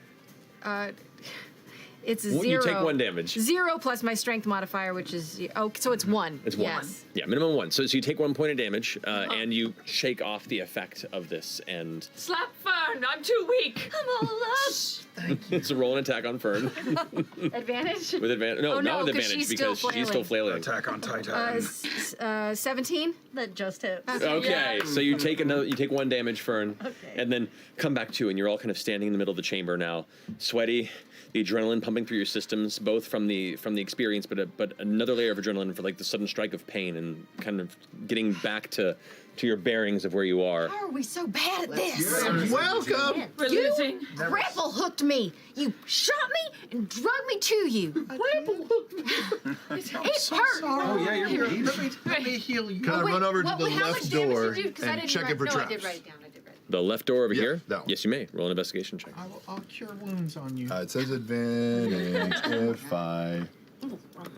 S13: It's
S2: You
S13: 0.
S2: take 1 damage.
S13: 0 plus my strength modifier, which is so it's 1.
S2: It's 1.
S13: Yes.
S2: Yeah, minimum 1. So you take 1 point of damage, and you shake off the effect of this, and
S7: Slap Fern. I'm too weak.
S5: I'm all alone.
S2: it's a roll and attack on Fern.
S13: Advantage?
S2: With advantage. No,
S13: Oh,
S2: not
S13: no,
S2: with
S13: 'cause
S2: advantage
S13: she's
S2: because
S13: still
S2: she's still flailing.
S12: Attack on Titan.
S13: 17.
S5: That just hits.
S2: Okay, so you take 1 damage, Fern, and then come back to, and you're all kind of standing in the middle of the chamber now, sweaty, the adrenaline pumping through your systems, both from the experience, but another layer of adrenaline for like the sudden strike of pain and kind of getting back to your bearings of where you are.
S13: How are we so bad at this?
S14: Welcome.
S7: We're
S13: You
S7: losing.
S13: grapple hooked me. You shot me and drug me to you. Grapple hooked me. It hurt.
S12: Oh yeah, you're bleeding.
S11: Let me heal you.
S14: Can I run over to the
S13: how much
S14: left
S13: damage
S14: door
S13: did you do? 'Cause I
S14: and
S13: didn't
S14: check
S13: write,
S14: it for
S13: no,
S14: traps?
S13: I did write it down.
S2: The left door over here?
S14: that one.
S2: Yes, you may. Roll an investigation check.
S11: I'll cure wounds on you.
S14: It says advantage if I.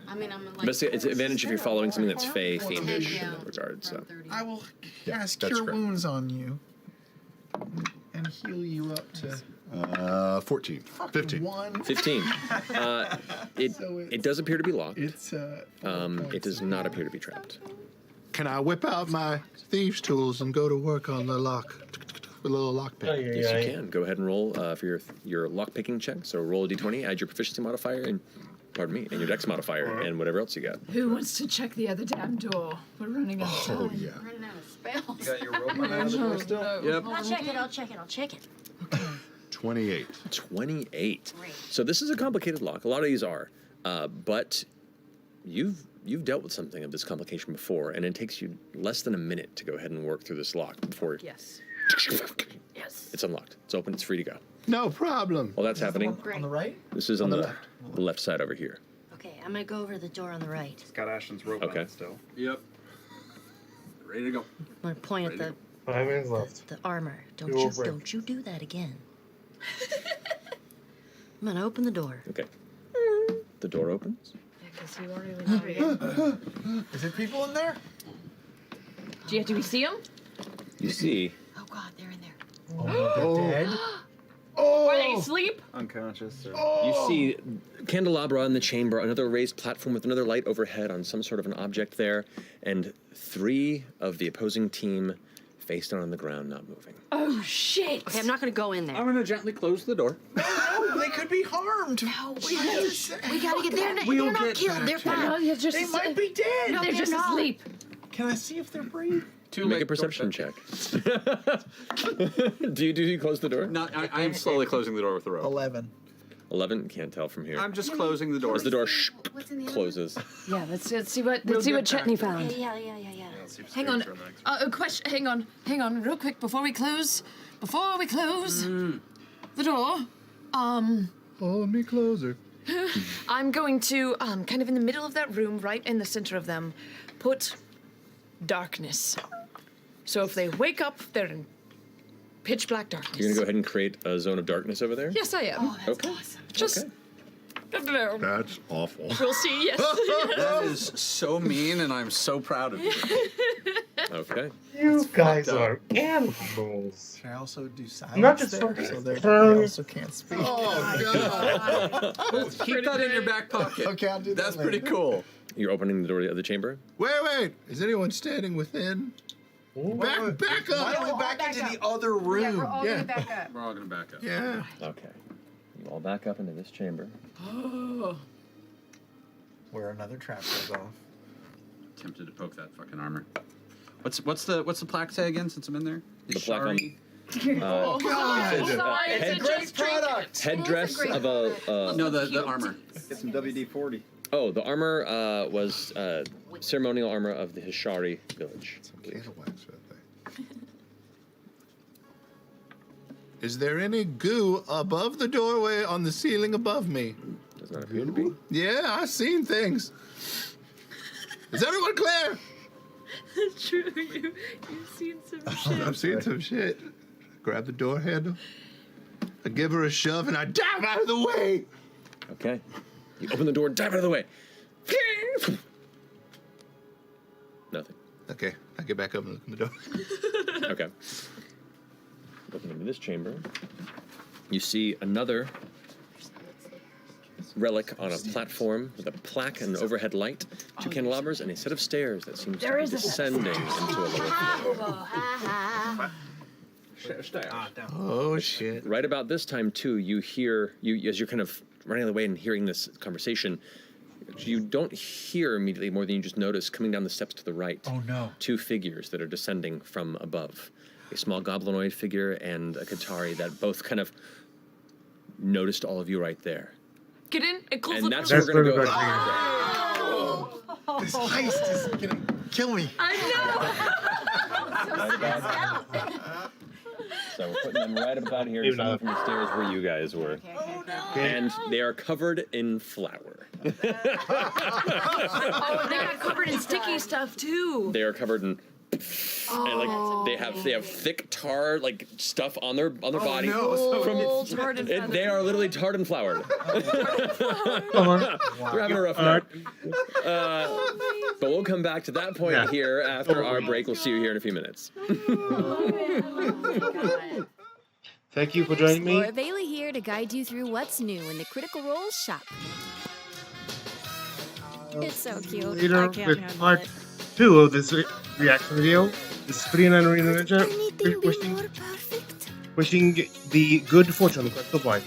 S13: I mean, I'm like.
S2: It's an advantage if you're following something that's fey,
S13: Well,
S2: fiendish
S13: yeah,
S2: in that regard. So.
S11: I will cast
S14: that's
S11: cure
S14: correct.
S11: wounds on you and heal you up to
S14: 14. 15.
S11: 1.
S2: 15. It does appear to be locked.
S11: It's
S2: It does not appear to be trapped.
S14: Can I whip out my thieves' tools and go to work on the lock? With a little lock pick.
S2: Yes, you can. Go ahead and roll for your lock picking check. So roll a d20, add your proficiency modifier, and and your dex modifier, and whatever else you got.
S7: Who wants to check the other damn door? We're running out of time.
S14: Oh, yeah.
S13: Running out of spells.
S12: You got your rope on the door still?
S6: Yep.
S5: I'll check it.
S14: 28.
S2: 28. So this is a complicated lock. A lot of these are, but you've dealt with something of this complication before, and it takes you less than a minute to go ahead and work through this lock before.
S7: Yes. Yes.
S2: It's unlocked. It's open. It's free to go.
S14: No problem.
S2: While that's happening,
S11: on the right?
S2: this is on the left side over here.
S5: Okay, I'm gonna go over to the door on the right.
S12: It's got Ashton's rope on
S2: Okay.
S12: it still.
S6: Yep. Ready to go.
S5: I'm gonna point at the
S1: 5 minutes left.
S5: the armor. Don't
S1: You
S5: you
S1: will break.
S5: don't you do that again. I'm gonna open the door.
S2: Okay. The door opens.
S7: Because you already
S11: Is there people in there?
S7: Do we see them?
S2: You see.
S5: Oh God, they're in there.
S11: Oh, they're dead.
S7: Are they asleep?
S12: Unconscious.
S2: You see candelabra in the chamber, another raised platform with another light overhead on some sort of an object there, and 3 of the opposing team face down on the ground, not moving.
S7: Oh shit!
S5: Okay, I'm not gonna go in there.
S6: I'm gonna gently close the door.
S11: No, they could be harmed.
S5: No, we gotta get there.
S11: We'll
S5: They're not
S11: get
S5: killed.
S11: back
S5: They're
S11: to you.
S5: fine.
S7: They're just
S11: They might be dead.
S5: No,
S7: they're
S5: they're
S7: just
S5: not.
S7: asleep.
S11: Can I see if they're brave?
S2: Make a perception check. Do you close the door?
S6: No, I am slowly closing the door with the rope.
S11: 11.
S2: 11? Can't tell from here.
S6: I'm just closing the door.
S2: As the door
S13: What's in the other
S2: closes.
S7: Yeah, let's see what Chetney found.
S5: Yeah.
S7: Hang on. A question. Hang on, real quick before we close. The door.
S14: Hold me closer.
S7: I'm going to kind of in the middle of that room, right in the center of them, put darkness. So if they wake up, they're in pitch black darkness.
S2: You're gonna go ahead and create a zone of darkness over there?
S7: Yes, I am.
S13: Oh, that's
S2: Okay.
S13: awesome.
S7: Just.
S2: Okay.
S14: That's awful.
S7: We'll see. Yes.
S6: That is so mean, and I'm so proud of you.
S2: Okay.
S1: You guys are animals.
S11: Can I also do silence
S1: Not just
S11: there,
S1: for-
S11: so they also can't speak?
S14: Oh, God.
S6: Keep that in your back pocket.
S11: Okay, I'll do that
S6: That's pretty
S11: later.
S6: cool.
S2: You're opening the door of the chamber?
S14: Wait. Is anyone standing within? Back up.
S11: Why don't we back into the other room?
S13: Yeah, we're all gonna back up.
S6: We're all gonna back up.
S14: Yeah.
S2: Okay. You all back up into this chamber.
S11: Where another trap goes off.
S6: Tempted to poke that fucking armor. What's the plaque say again? Since I'm in there.
S2: The plaque on-
S11: Oh, God.
S7: Sorry,
S2: head-
S7: to just drink it.
S11: product.
S2: Headdress of a.
S6: No, the armor.
S12: Get some WD-40.
S2: Oh, the armor was ceremonial armor of the Hishari village.
S14: Is there any goo above the doorway on the ceiling above me?
S2: Does not appear to be.
S14: Yeah, I've seen things. Is everyone clear?
S7: That's true. You've seen some shit.
S14: I've seen some shit. Grab the door handle. I give her a shove and I dive out of the way.
S2: Okay. You open the door and dive out of the way. Nothing.
S14: Okay, I get back up and open the door.
S2: Okay. Looking into this chamber, you see another relic on a platform with a plaque and an overhead light, 2 candelabers, and a set of stairs that seems to be descending into a lower floor.
S14: Oh shit!
S2: Right about this time, too, you hear as you're kind of running out of the way and hearing this conversation. You don't hear immediately more than you just notice coming down the steps to the right.
S11: Oh no!
S2: 2 figures that are descending from above. A small goblinoid figure and a Qatari that both kind of noticed all of you right there.
S7: Get in and close
S2: And
S7: the
S2: that's
S7: door.
S2: where we're going to go.
S11: This heist is gonna kill me.
S7: I
S2: So we're putting them right about here, descending from the stairs where you guys were. And they are covered in flour.
S7: Oh, they got covered in sticky stuff too.
S2: They are covered in... And like they have thick tar like stuff on their body.
S7: No. Tarred and
S2: They are literally tarred and floured. They're having a rough night. But we'll come back to that point here after our break. We'll see you here in a few minutes.
S1: Thank you for joining me.
S16: Explore Bailey here to guide you through what's new in the Critical Role shop. It's so cute.
S1: Later
S16: I can't
S1: with
S16: handle
S1: part
S16: it.
S1: 2 of this reaction video. This is Free and Arena Ninja wishing the good fortune of the Boy.